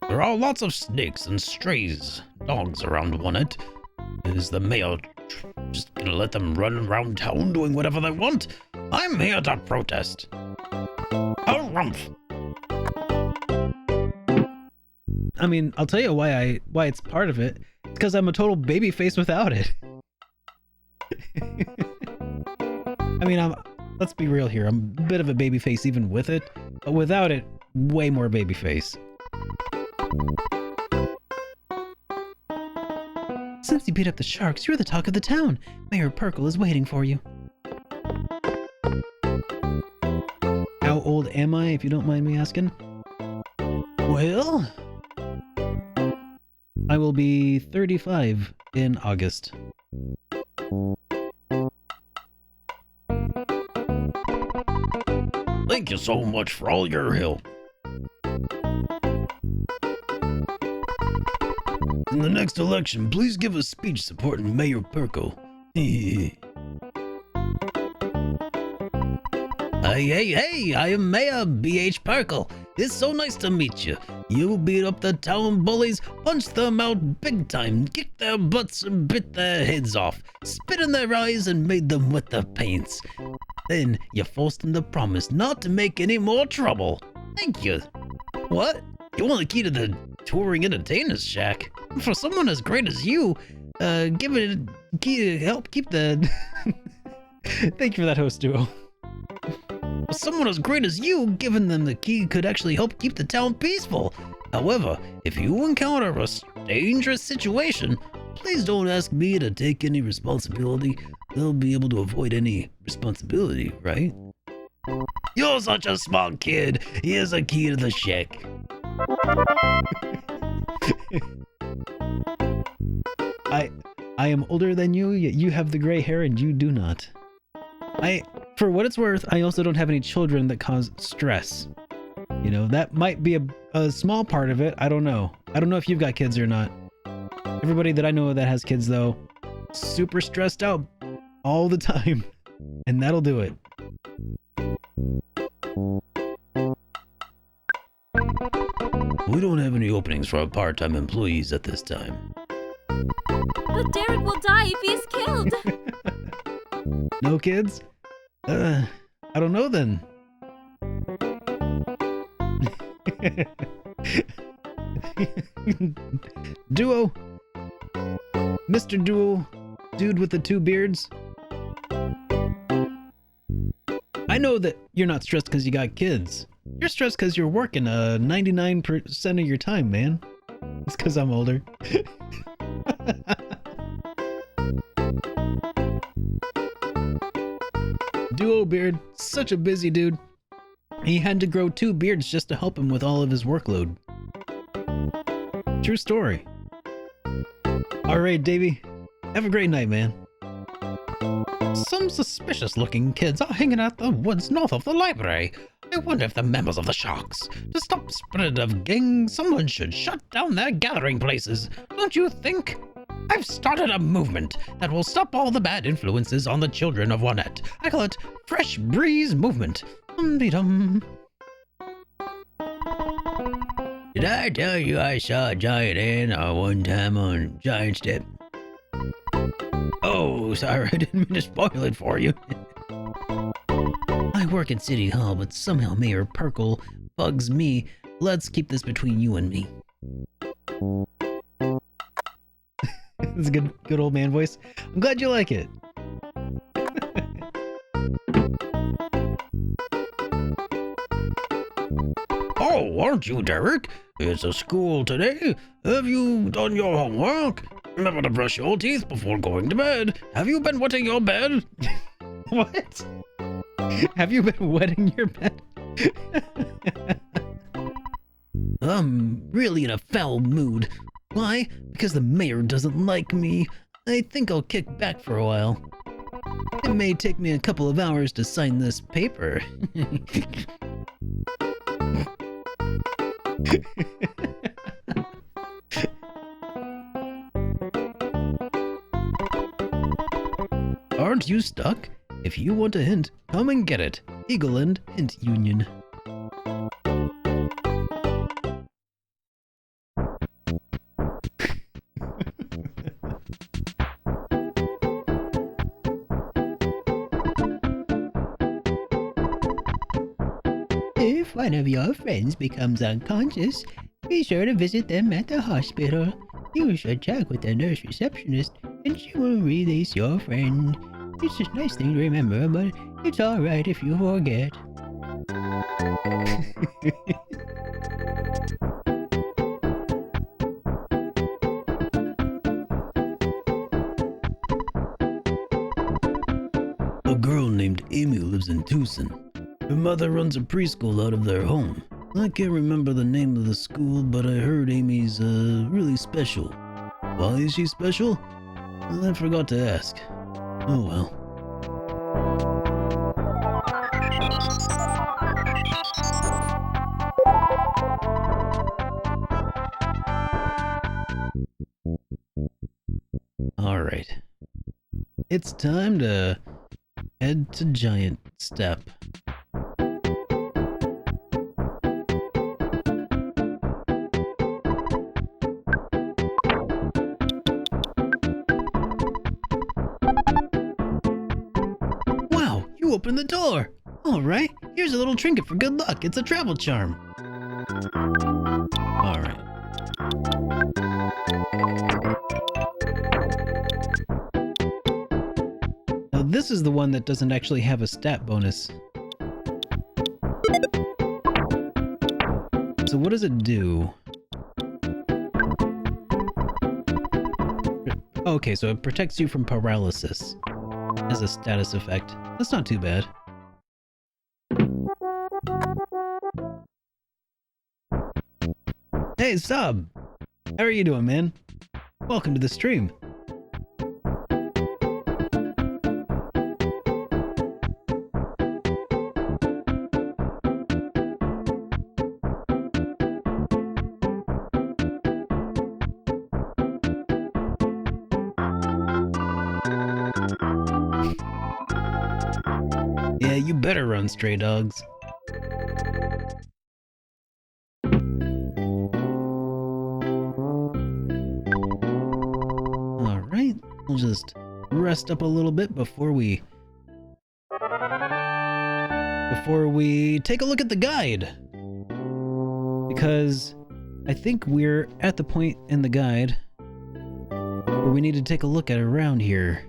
There are lots of snakes and strays, dogs around Winnet. Is the mayor just gonna let them run around town doing whatever they want? I'm here to protest. Harumph! I mean, I'll tell you why it's part of it. It's because I'm a total babyface without it. I mean, let's be real here. I'm a bit of a babyface even with it, but without it, way more babyface. Since you beat up the sharks, you're the talk of the town. Mayor Perkle is waiting for you. How old am I, if you don't mind me asking? Well, I will be 35 in August. Thank you so much for all your help. In the next election, please give a speech supporting Mayor Perkle. Hey, I am Mayor B.H. Perkle. It's so nice to meet you. You beat up the town bullies, punched them out big time, kicked their butts and bit their heads off, spit in their eyes and made them wet their paints. Then you forced them to promise not to make any more trouble. Thank you. What? You want the key to the touring entertainers shack? For someone as great as you, give it a key to help keep the... Thank you for that, host duo. For someone as great as you, giving them the key could actually help keep the town peaceful. However, if you encounter a dangerous situation, please don't ask me to take any responsibility. They'll be able to avoid any responsibility, right? You're such a smart kid. Here's a key to the shack. I am older than you, yet you have the gray hair and you do not. For what it's worth, I also don't have any children that cause stress. You know, that might be a small part of it. I don't know. I don't know if you've got kids or not. Everybody that I know that has kids, though, super stressed out all the time. And that'll do it. We don't have any openings for our part-time employees at this time. But Derek will die if he is killed. No kids? I don't know then. Duo. Mr. Duo. Dude with the two beards. I know that you're not stressed because you got kids. You're stressed because you're working 99% of your time, man. It's because I'm older. Duo Beard, such a busy dude. He had to grow 2 beards just to help him with all of his workload. True story. Alright, Davey. Have a great night, man. some suspicious looking kids are hanging out the woods north of the library. I wonder if the members of the Sharks. To stop spread of gang, someone should shut down their gathering places, don't you think? I've started a movement that will stop all the bad influences on the children of Wanette. I call it Fresh Breeze Movement. Dum-dee-dum. Did I tell you I saw a giant ant one time on Giant Step? Oh, sorry, I didn't mean to spoil it for you. I work at City Hall, but somehow Mayor Perkle bugs me. Let's keep this between you and me. It's a good old man voice. I'm glad you like it. Oh, aren't you, Derek? It's a school today. Have you done your homework? Remember to brush your teeth before going to bed. Have you been wetting your bed? What? Have you been wetting your bed? I'm really in a foul mood. Why? Because the mayor doesn't like me. I think I'll kick back for a while. It may take me a couple of hours to sign this paper. Aren't you stuck? If you want a hint, come and get it. Eagleland Hint Union. If one of your friends becomes unconscious, be sure to visit them at the hospital. You should check with the nurse receptionist, and she will release your friend. It's a nice thing to remember, but it's alright if you forget. A girl named Amy lives in Tucson. Her mother runs a preschool out of their home. I can't remember the name of the school, but I heard Amy's really special. Why is she special? I forgot to ask. Oh well. Alright. It's time to head to Giant Step. Wow, you opened the door! Alright, here's a little trinket for good luck. It's a travel charm. Alright. Now this is the one that doesn't actually have a stat bonus. So what does it do? Okay, so it protects you from paralysis as a status effect. That's not too bad. Hey, Sub! How are you doing, man? Welcome to the stream. Yeah, you better run, stray dogs. Alright, we'll just rest up a little bit before we take a look at the guide. Because I think we're at the point in the guide where we need to take a look at around here.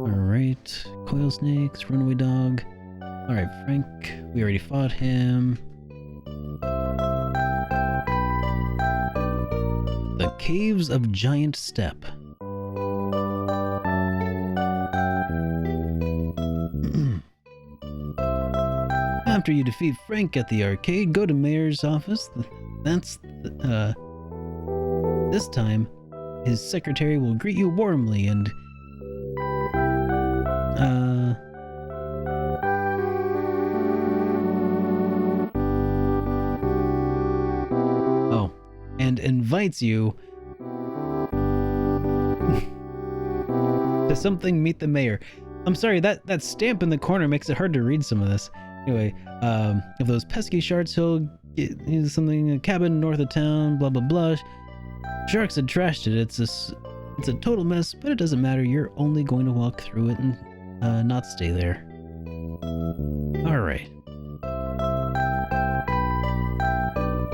Alright, coil snakes, runaway dog. Alright, Frank, we already fought him. The Caves of Giant Step. After you defeat Frank at the arcade, go to Mayor's office. This time, his secretary will greet you warmly and and invites you to something meet the mayor. I'm sorry, that stamp in the corner makes it hard to read some of this. Anyway, of those pesky sharks, he'll get something, a cabin north of town, blah blah blah. Sharks had trashed it. It's a total mess, but it doesn't matter. You're only going to walk through it and not stay there. Alright.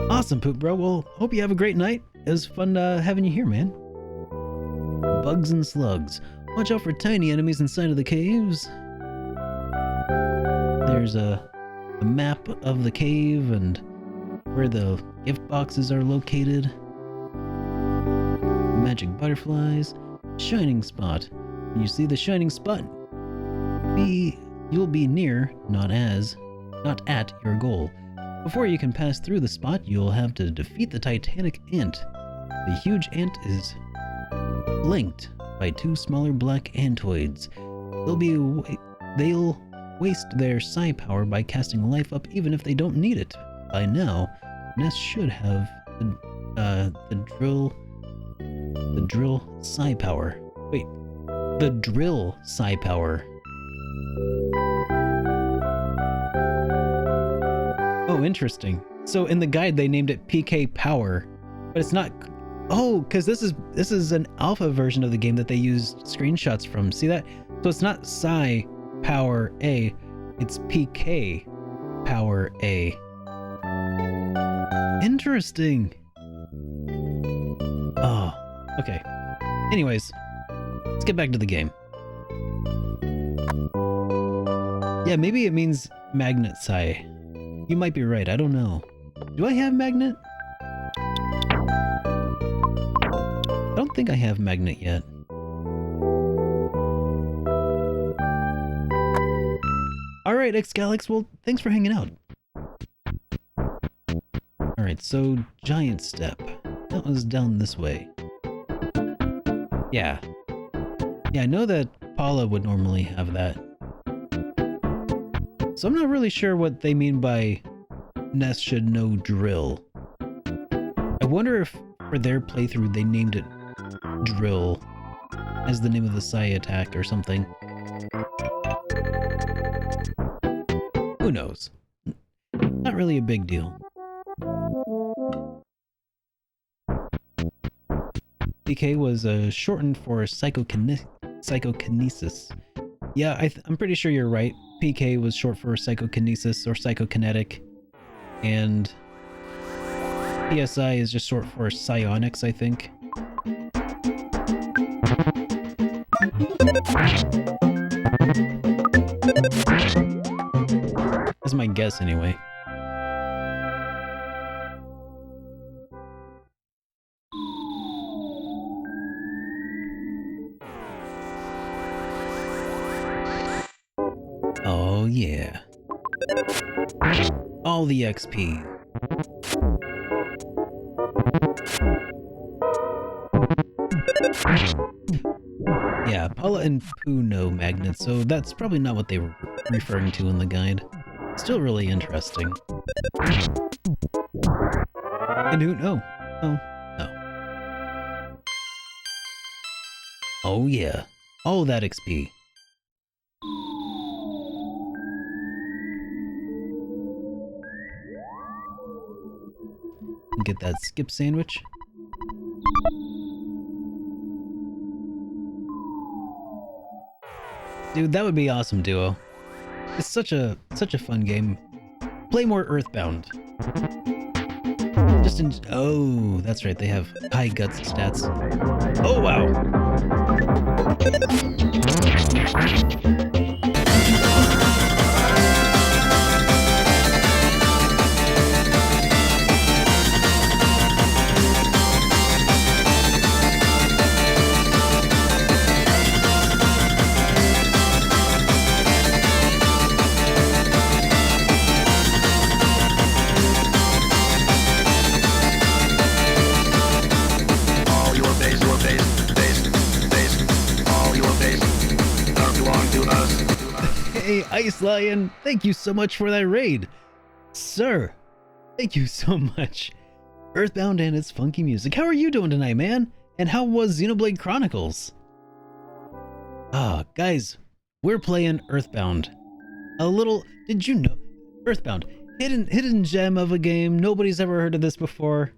Awesome, Poop Bro. Well, hope you have a great night. It was fun having you here, man. Bugs and slugs. Watch out for tiny enemies inside of the caves. There's a map of the cave and where the gift boxes are located. Magic butterflies. Shining spot. When you see the shining spot, you'll be near, not at your goal. Before you can pass through the spot, you'll have to defeat the titanic ant. The huge ant is flanked by two smaller black antoids. They'll waste their psi power by casting life up even if they don't need it. By now, Ness should have the drill psi power. Wait, the drill psi power. Oh, interesting. So in the guide they named it PK Power, but it's not. Oh, because this is an alpha version of the game that they used screenshots from. See that? So it's not Psi Power A, it's PK Power A. Interesting. Oh, okay. Anyways, let's get back to the game. Yeah, maybe it means magnet Psi. You might be right, I don't know. Do I have magnet? I don't think I have magnet yet. Alright, right, Xgalix. Well, thanks for hanging out. Alright, so giant step. That was down this way. Yeah. Yeah, I know that Paula would normally have that. So I'm not really sure what they mean by Ness should know drill. I wonder if for their playthrough they named it drill as the name of the Psy attack or something. Who knows? Not really a big deal. PK was shortened for psychokinesis. Yeah, I'm pretty sure you're right. PK was short for psychokinesis or psychokinetic. And PSI is just short for psionics, I think. That's my guess anyway. Oh yeah. All the XP. Yeah, Paula and Pooh know magnets, so that's probably not what they were referring to in the guide. Still really interesting. And who? Oh, no. Oh yeah, all that XP. Get that skip sandwich. Dude, that would be awesome, Duo. It's such a fun game. Play more EarthBound. Oh, that's right, they have high guts stats. Oh wow. Hey, Ice Lion, thank you so much for that raid. Sir, thank you so much. EarthBound and its funky music. How are you doing tonight, man? And how was Xenoblade Chronicles? Guys, we're playing EarthBound. Did you know? EarthBound, hidden gem of a game. Nobody's ever heard of this before.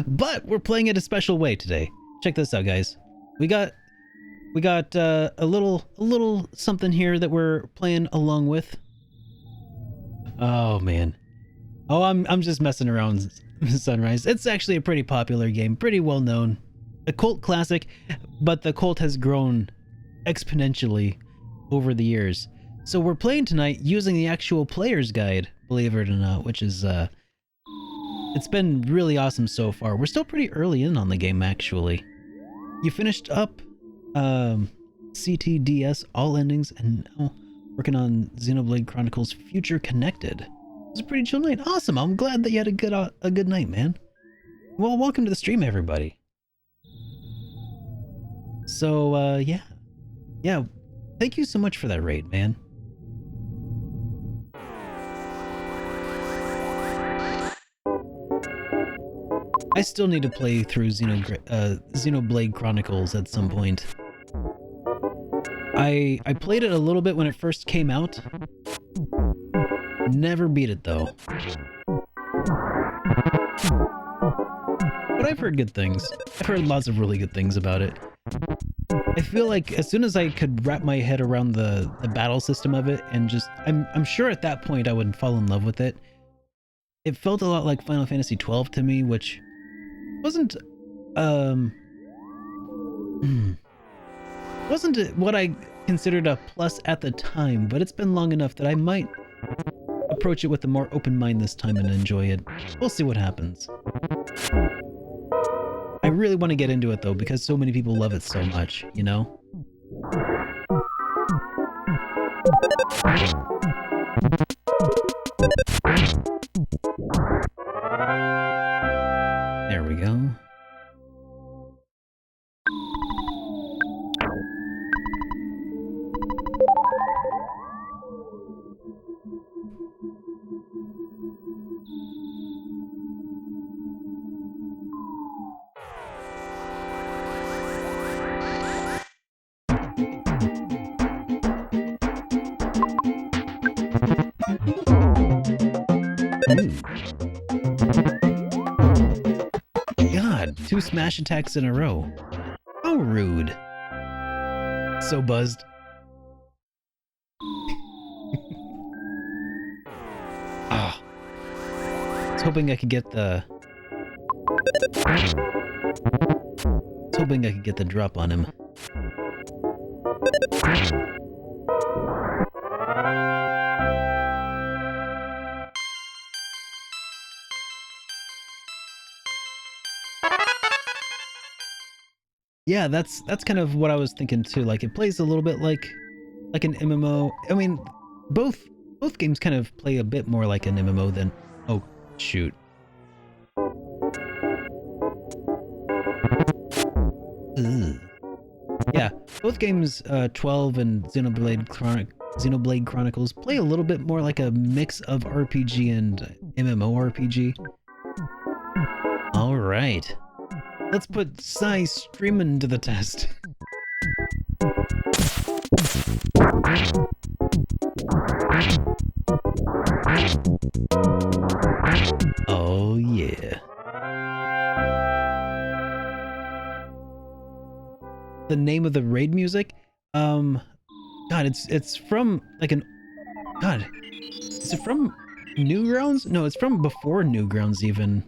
But we're playing it a special way today. Check this out, guys. We got a little something here that we're playing along with. Oh man. Oh, I'm just messing around, Sunrise. It's actually a pretty popular game, pretty well known. A cult classic, but the cult has grown exponentially over the years. So we're playing tonight using the actual player's guide, believe it or not, which is it's been really awesome so far. We're still pretty early in on the game, actually. You finished up CTDS all endings and now working on Xenoblade Chronicles Future Connected. It was a pretty chill night. Awesome. I'm glad that you had a good night, man. Well, welcome to the stream, everybody. So yeah, thank you so much for that raid, man. I still need to play through Xenoblade Chronicles at some point. I played it a little bit when it first came out. Never beat it though. But I've heard good things. I've heard lots of really good things about it. I feel like as soon as I could wrap my head around the battle system of it and just I'm sure at that point I would fall in love with it. It felt a lot like Final Fantasy XII to me, which wasn't wasn't what I considered a plus at the time, but it's been long enough that I might approach it with a more open mind this time and enjoy it. We'll see what happens. I really want to get into it though, because so many people love it so much, you know? There we go. God, 2 smash attacks in a row. How rude. So buzzed. Ah. I was hoping I could get the... drop on him. Yeah, that's kind of what I was thinking too. Like, it plays a little bit like an MMO. I mean, both games kind of play a bit more like an MMO than... Oh, shoot. Ugh. Yeah, both games, 12 and Xenoblade Chronicles, play a little bit more like a mix of RPG and MMORPG. All right. Let's put Psy streaming to the test. Oh yeah. The name of the raid music? God, it's from like an... God, is it from Newgrounds? No, it's from before Newgrounds even.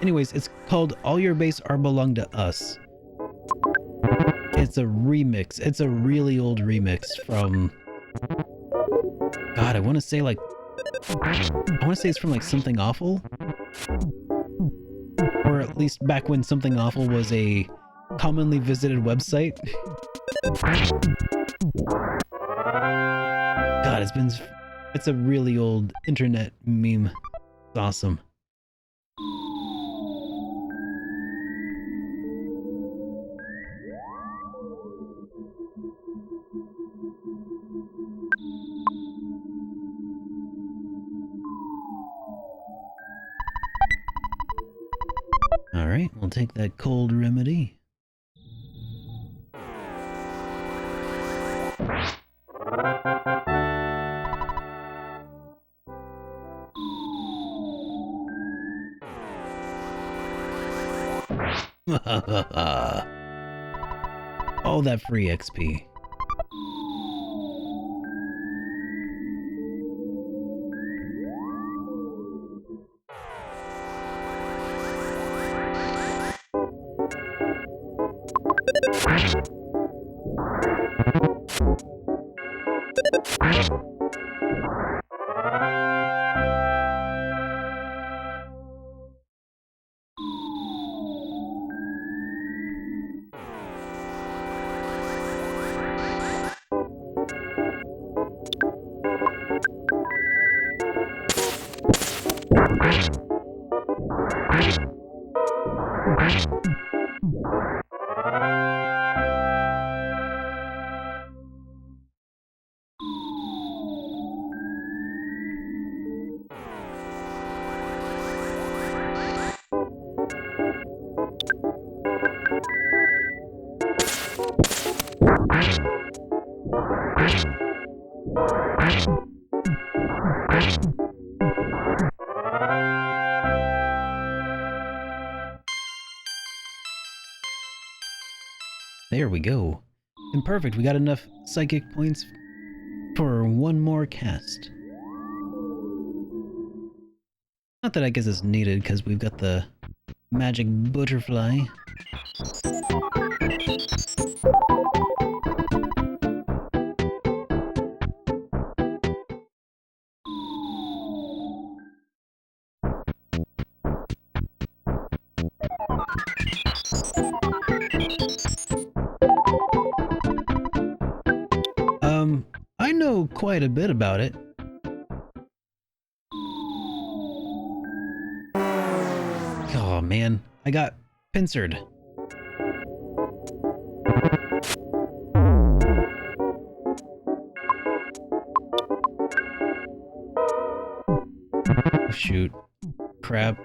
Anyways, it's called All Your Base Are Belong to Us. It's a remix. It's a really old remix from... God, I want to say it's from like Something Awful? Or at least back when Something Awful was a commonly visited website. God, it's a really old internet meme. It's awesome. All right, we'll take that cold remedy. All that free XP. There we go. And perfect, we got enough psychic points for one more cast. Not that I guess it's needed, because we've got the magic butterfly. I know quite a bit about it. Oh man, I got pincered. Oh, shoot. Crap.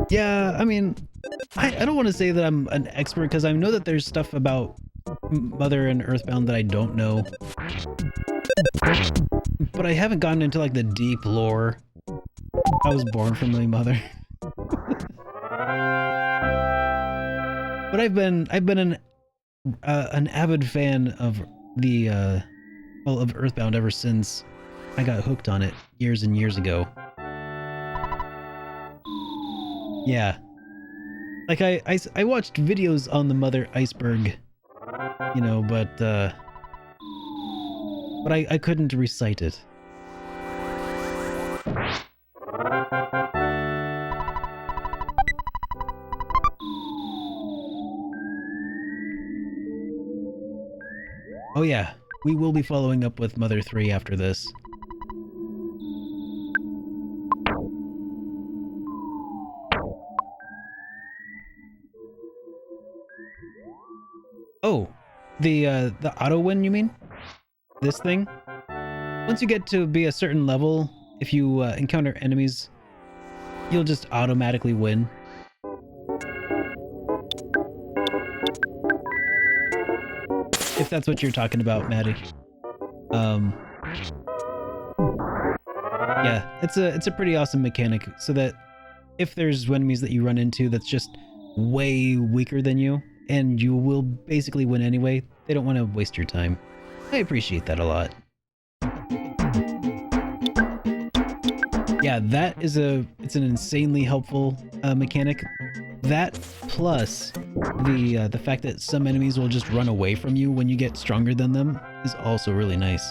Yeah, I mean, I don't want to say that I'm an expert because I know that there's stuff about Mother and Earthbound that I don't know. But I haven't gotten into like the deep lore. I was born from my mother. But I've been an avid fan of the of Earthbound ever since I got hooked on it years and years ago. Yeah. Like I watched videos on the Mother Iceberg, you know, but I couldn't recite it. Oh yeah, we will be following up with Mother 3 after this. Oh, the auto win, you mean? This thing? Once you get to be a certain level, if you encounter enemies, you'll just automatically win. If that's what you're talking about, Maddie. Yeah, it's a pretty awesome mechanic, so that if there's enemies that you run into that's just way weaker than you, and you will basically win anyway, they don't want to waste your time. I appreciate that a lot. Yeah, it's an insanely helpful mechanic. That plus the fact that some enemies will just run away from you when you get stronger than them is also really nice.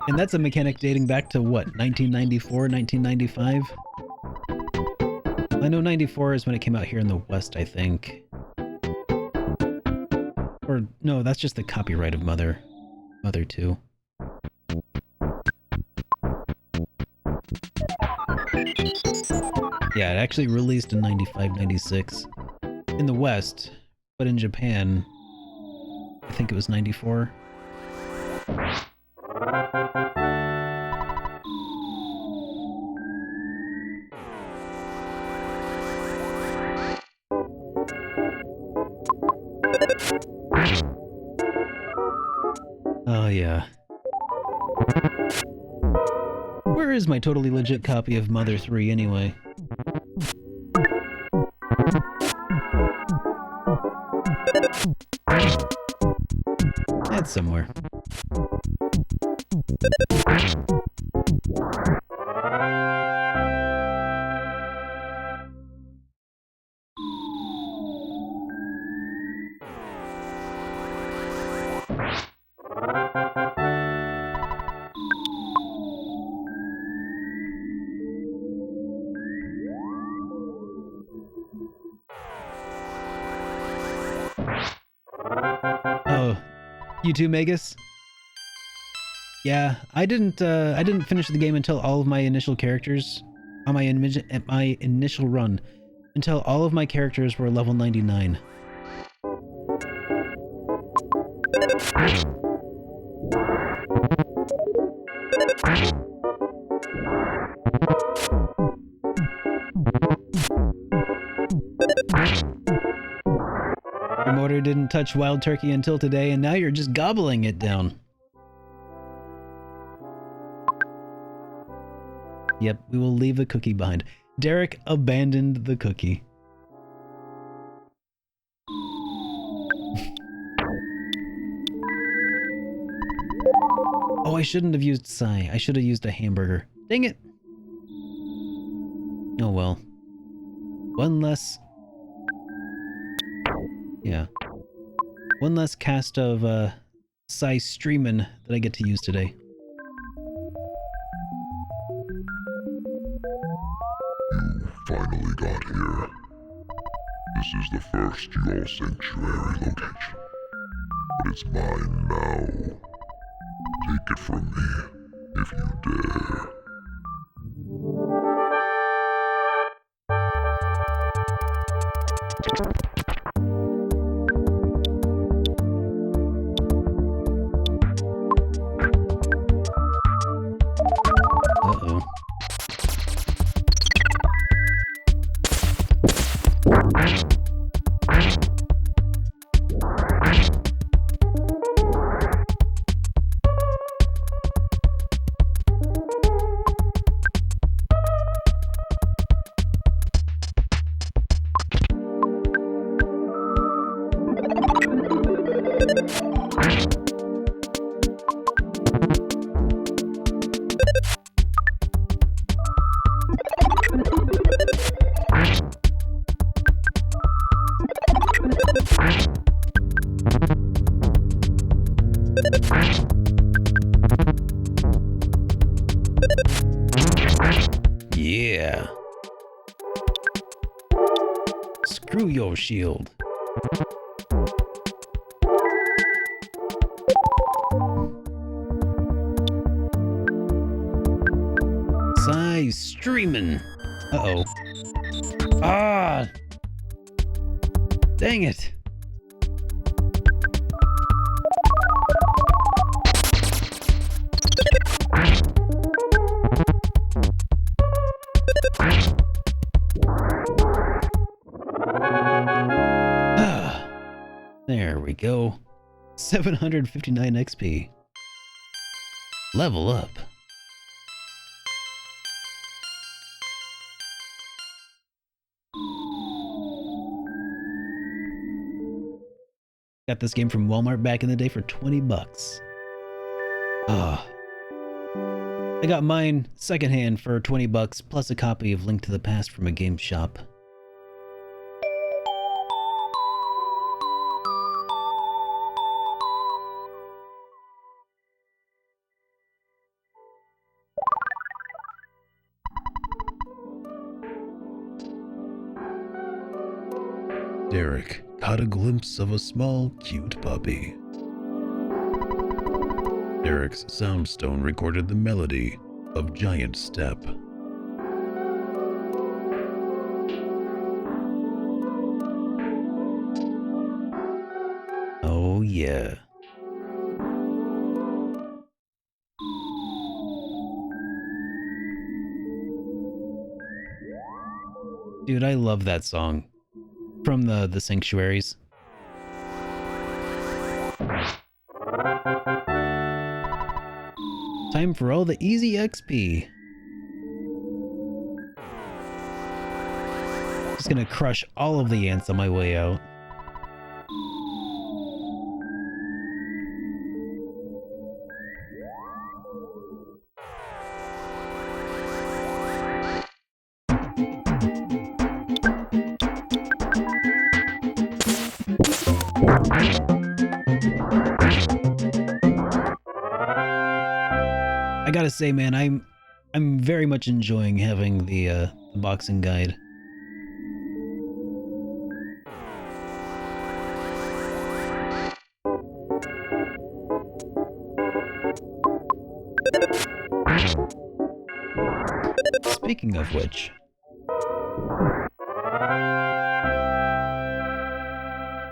And that's a mechanic dating back to what, 1994, 1995? I know 94 is when it came out here in the West, I think. Or, no, that's just the copyright of Mother 2. Yeah, it actually released in 95, 96 in the West, but in Japan, I think it was 94. Oh, yeah. Where is my totally legit copy of Mother 3 anyway? It's somewhere. Oh, you too, Magus? Yeah, I didn't finish the game until all of my initial characters on my initial run until all of my characters were level 99. Your motor didn't touch wild turkey until today, and now you're just gobbling it down. Yep, we will leave a cookie behind. Derek abandoned the cookie. Oh, I shouldn't have used Psy. I should have used a hamburger. Dang it. Oh well. One less... Yeah. One less cast of, size streamin' that I get to use today. You finally got here. This is the first Yule Sanctuary location. But it's mine now. Take it from me, if you dare. Uh-oh. Yeah. Screw your shield. Size streaming. Uh-oh. Ah! Dang it. Ah, there we go. 759 XP. Level up. Got this game from Walmart back in the day for 20 bucks. Ah. I got mine secondhand for 20 bucks plus a copy of Link to the Past from a game shop. Derek caught a glimpse of a small, cute puppy. Derek's soundstone recorded the melody of Giant Step. Oh yeah. Dude, I love that song. From the Sanctuaries. Time for all the easy XP. Just gonna crush all of the ants on my way out. I gotta say, man, I'm very much enjoying having the boxing guide. Speaking of which,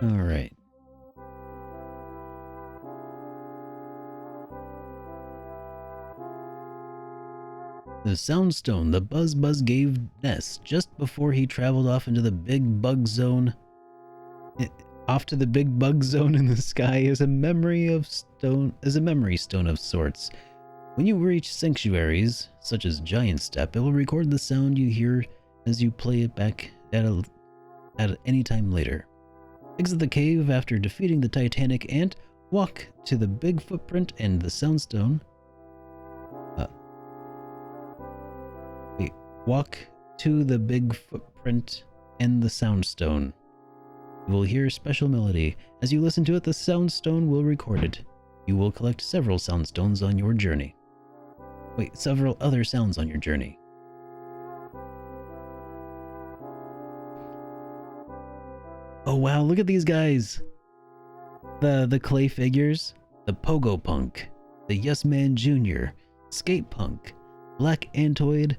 all right. The Soundstone the Buzz gave Ness just before he traveled off into the big bug zone. Off to the big bug zone in the sky is a memory stone of sorts. When you reach sanctuaries, such as Giant Step, it will record the sound you hear as you play it back at any time later. Exit the cave after defeating the Titanic ant, walk to the big footprint and the Soundstone. Walk to the big footprint and the Soundstone. You will hear a special melody. As you listen to it, the Soundstone will record it. You will collect several Soundstones on your journey. Wait, several other sounds on your journey. Oh wow, look at these guys! The clay figures, the Pogo Punk, the Yes Man Jr., Skate Punk, Black Antoid, and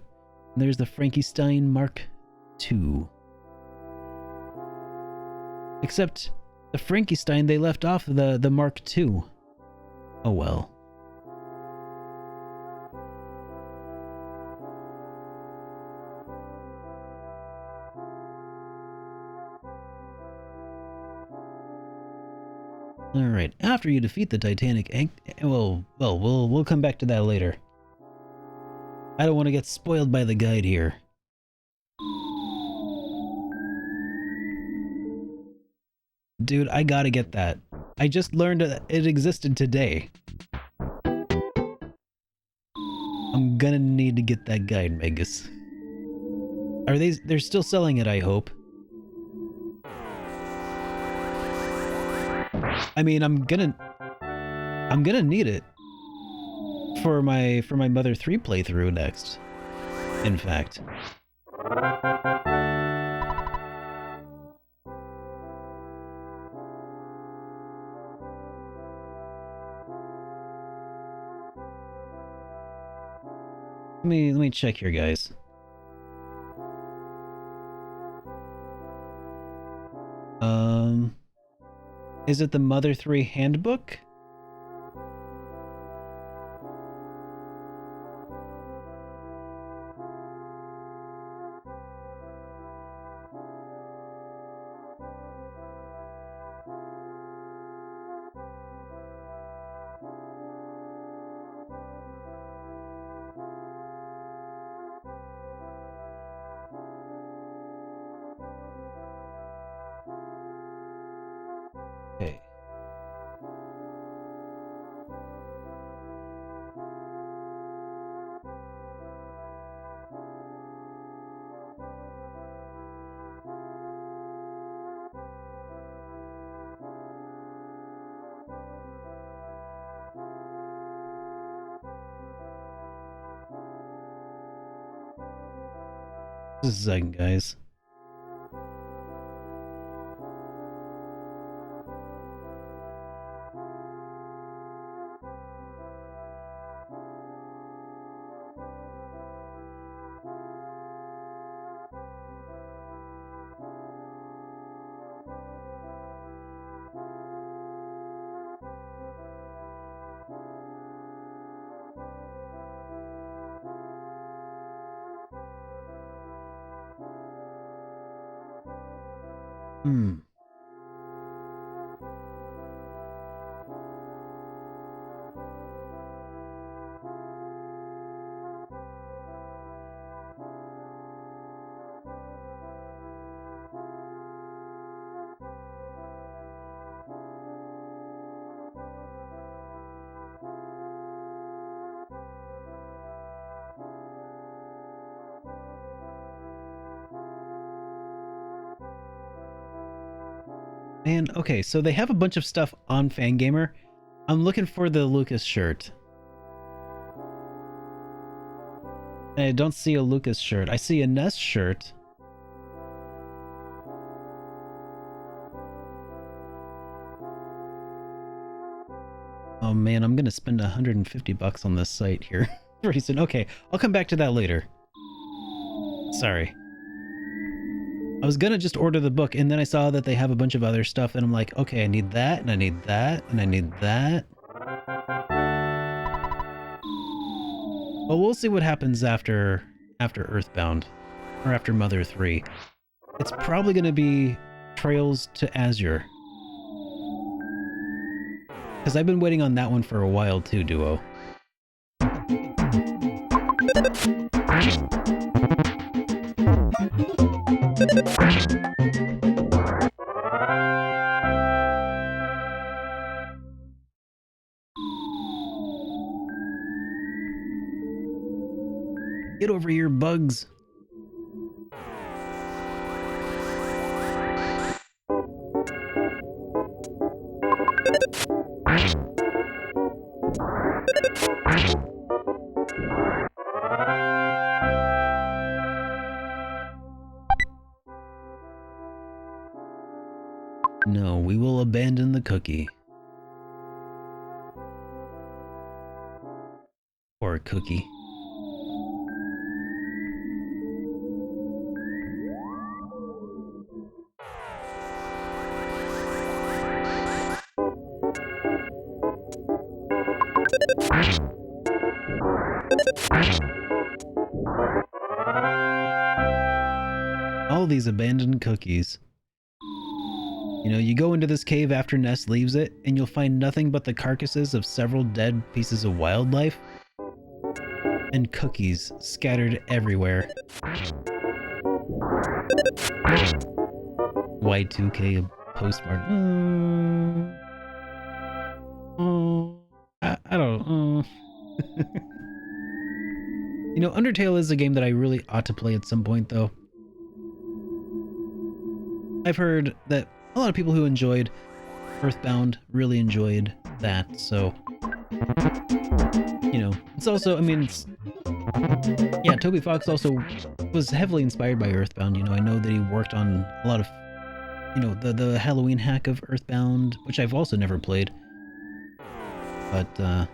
there's the Frankenstein Mark II. Except the Frankenstein, they left off the Mark II. Oh well. Alright, after you defeat the Titanic we'll come back to that later. I don't want to get spoiled by the guide here. Dude, I gotta get that. I just learned that it existed today. I'm gonna need to get that guide, Megas. They're still selling it, I hope. I mean, I'm gonna need it for my Mother 3 playthrough next. In fact. Let me check here, guys. Is it the Mother 3 handbook? Okay. Just a second, guys. Hmm. Man, okay, so they have a bunch of stuff on Fangamer. I'm looking for the Lucas shirt. I don't see a Lucas shirt. I see a Ness shirt. Oh man, I'm gonna spend $150 on this site here pretty soon. Okay, I'll come back to that later. Sorry. I was gonna just order the book, and then I saw that they have a bunch of other stuff, and I'm like, okay, I need that, and I need that, and I need that. Well, we'll see what happens after EarthBound, or after Mother 3. It's probably gonna be Trails to Azure. Because I've been waiting on that one for a while too, Duo. Get over here, bugs. No, we will abandon the cookie. Or a cookie. All these abandoned cookies. You know, you go into this cave after Ness leaves it, and you'll find nothing but the carcasses of several dead pieces of wildlife and cookies scattered everywhere. Y2K postmortem. I don't. You know, Undertale is a game that I really ought to play at some point, though. I've heard that a lot of people who enjoyed EarthBound really enjoyed that, so... You know, it's also, I mean, it's... Yeah, Toby Fox also was heavily inspired by EarthBound, you know, I know that he worked on a lot of, you know, the Halloween hack of EarthBound, which I've also never played. But, yeah.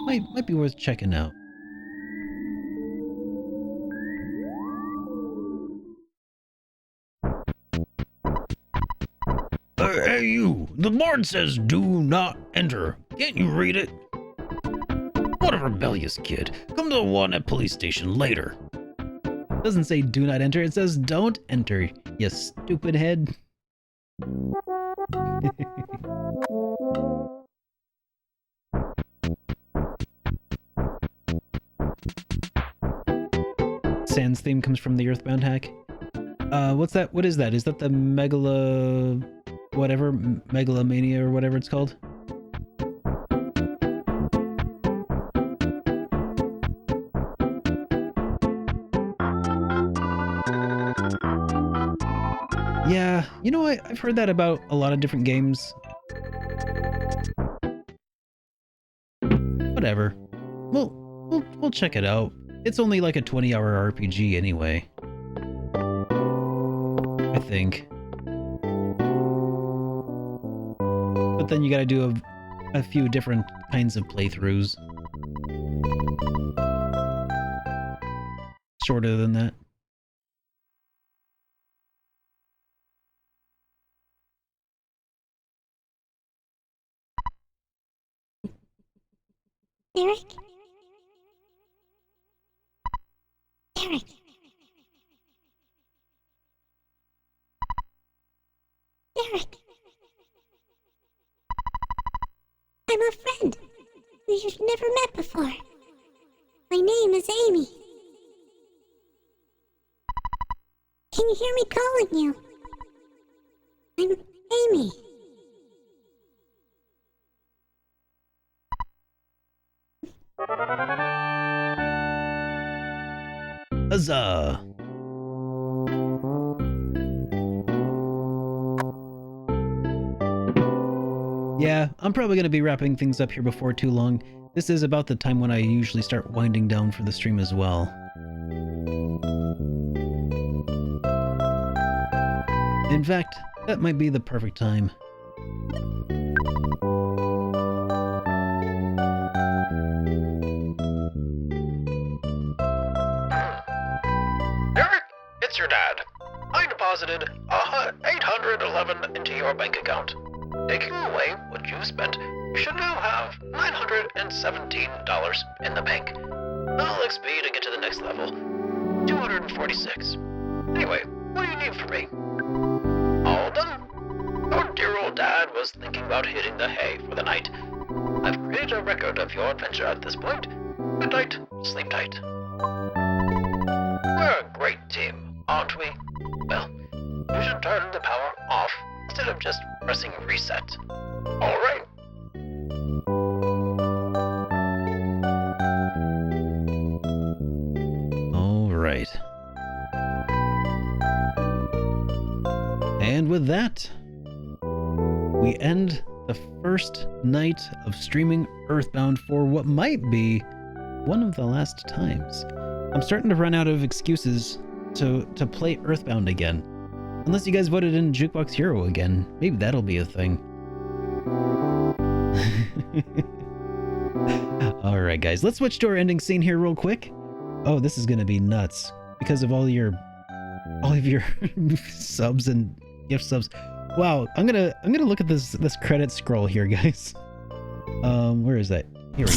Might be worth checking out. Hey you, the board says do not enter. Can't you read it? What a rebellious kid. Come to the one at police station later. It doesn't say do not enter, it says don't enter, you stupid head. Sans theme comes from the EarthBound hack. What's that? What is that? Is that the megalomania or whatever it's called? Yeah, you know what? I've heard that about a lot of different games. Whatever. We'll check it out. It's only like a 20-hour RPG anyway. I think. But then you gotta do a few different kinds of playthroughs. Shorter than that. Derek? Derek? Derek? I'm a friend. We've never met before. My name is Amy. Can you hear me calling you? I'm Amy. Huzzah! Yeah, I'm probably going to be wrapping things up here before too long. This is about the time when I usually start winding down for the stream as well. In fact, that might be the perfect time. Derek, it's your dad. I deposited $811 into your bank account. Taking away what you've spent, you should now have $917 in the bank. I'll XP to get to the next level. 246. Anyway, what do you need from me? All done. Your dear old dad was thinking about hitting the hay for the night. I've created a record of your adventure at this point. Good night, sleep tight. We're a great team, aren't we? Well, you should turn the power off instead of just pressing reset. Alright. Alright. And with that, we end the first night of streaming EarthBound for what might be one of the last times. I'm starting to run out of excuses to play EarthBound again. Unless you guys voted in Jukebox Hero again. Maybe that'll be a thing. Alright guys, let's switch to our ending scene here real quick. Oh, this is gonna be nuts. Because of all of your subs and gift subs. Wow, I'm gonna look at this credit scroll here, guys. Where is that? Here we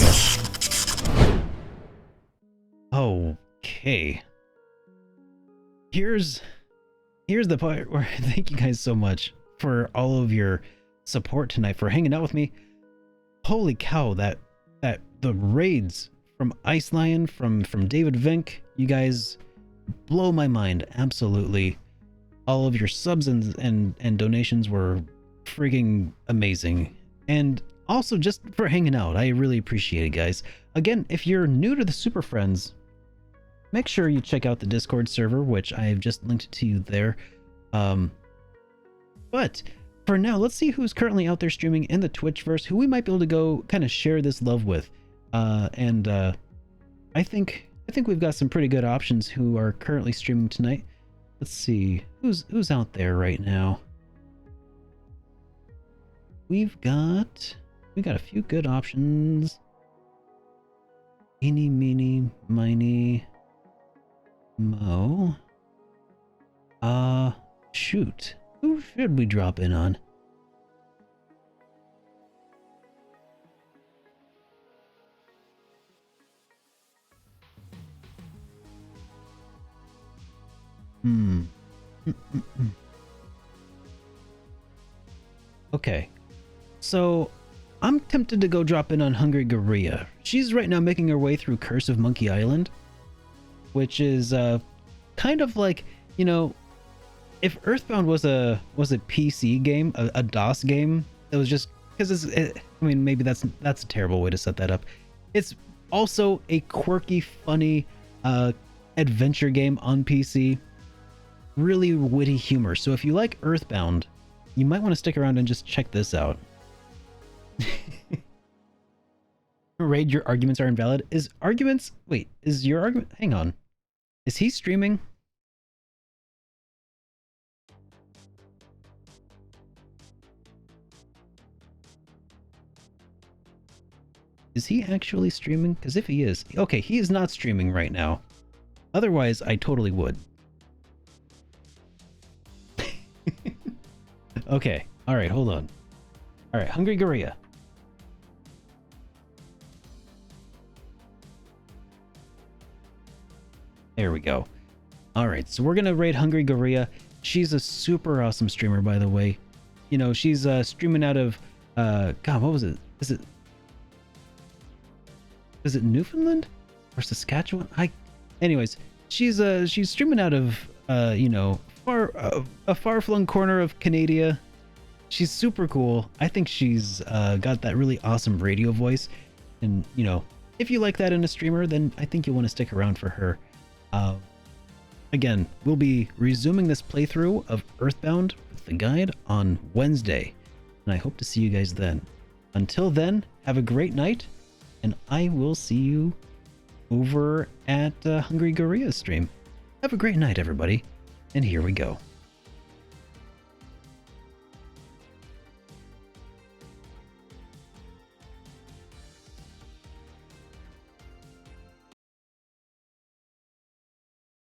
go. Okay. Here's the part where thank you guys so much for all of your support tonight, for hanging out with me. Holy cow, that the raids from Ice Lion, from David Vink, you guys blow my mind. Absolutely. All of your subs and donations were freaking amazing. And also just for hanging out. I really appreciate it, guys. Again, if you're new to the Super Friends, make sure you check out the Discord server, which I have just linked to you there. But for now, let's see who's currently out there streaming in the Twitchverse, who we might be able to go kind of share this love with. I think we've got some pretty good options who are currently streaming tonight. Let's see who's out there right now. We got a few good options. Eeny, meeny, miny, mo. Shoot. Who should we drop in on? Okay. So, I'm tempted to go drop in on Hungry Gorilla. She's right now making her way through Curse of Monkey Island, which is kind of like, you know, if EarthBound was a PC game, a DOS game, it was just because I mean, maybe that's a terrible way to set that up. It's also a quirky, funny adventure game on PC. Really witty humor. So if you like EarthBound, you might want to stick around and just check this out. Raid, your arguments are invalid. Is your argument? Hang on. Is he streaming? Is he actually streaming? Because if he is, okay, he is not streaming right now. Otherwise, I totally would. Okay, alright, hold on. Alright, Hungry Gorilla. There we go. Alright, so we're gonna raid Hungry Gorilla. She's a super awesome streamer, by the way. You know, she's streaming out of God, what was it? Is it Newfoundland or Saskatchewan? Anyways, she's streaming out of you know, a far-flung corner of Canada. She's super cool. I think she's got that really awesome radio voice, and you know, if you like that in a streamer, then I think you'll want to stick around for her. Again, we'll be resuming this playthrough of EarthBound with the guide on Wednesday, and I hope to see you guys then. Until then, have a great night, and I will see you over at Hungry Gorilla's stream. Have a great night, everybody, and here we go.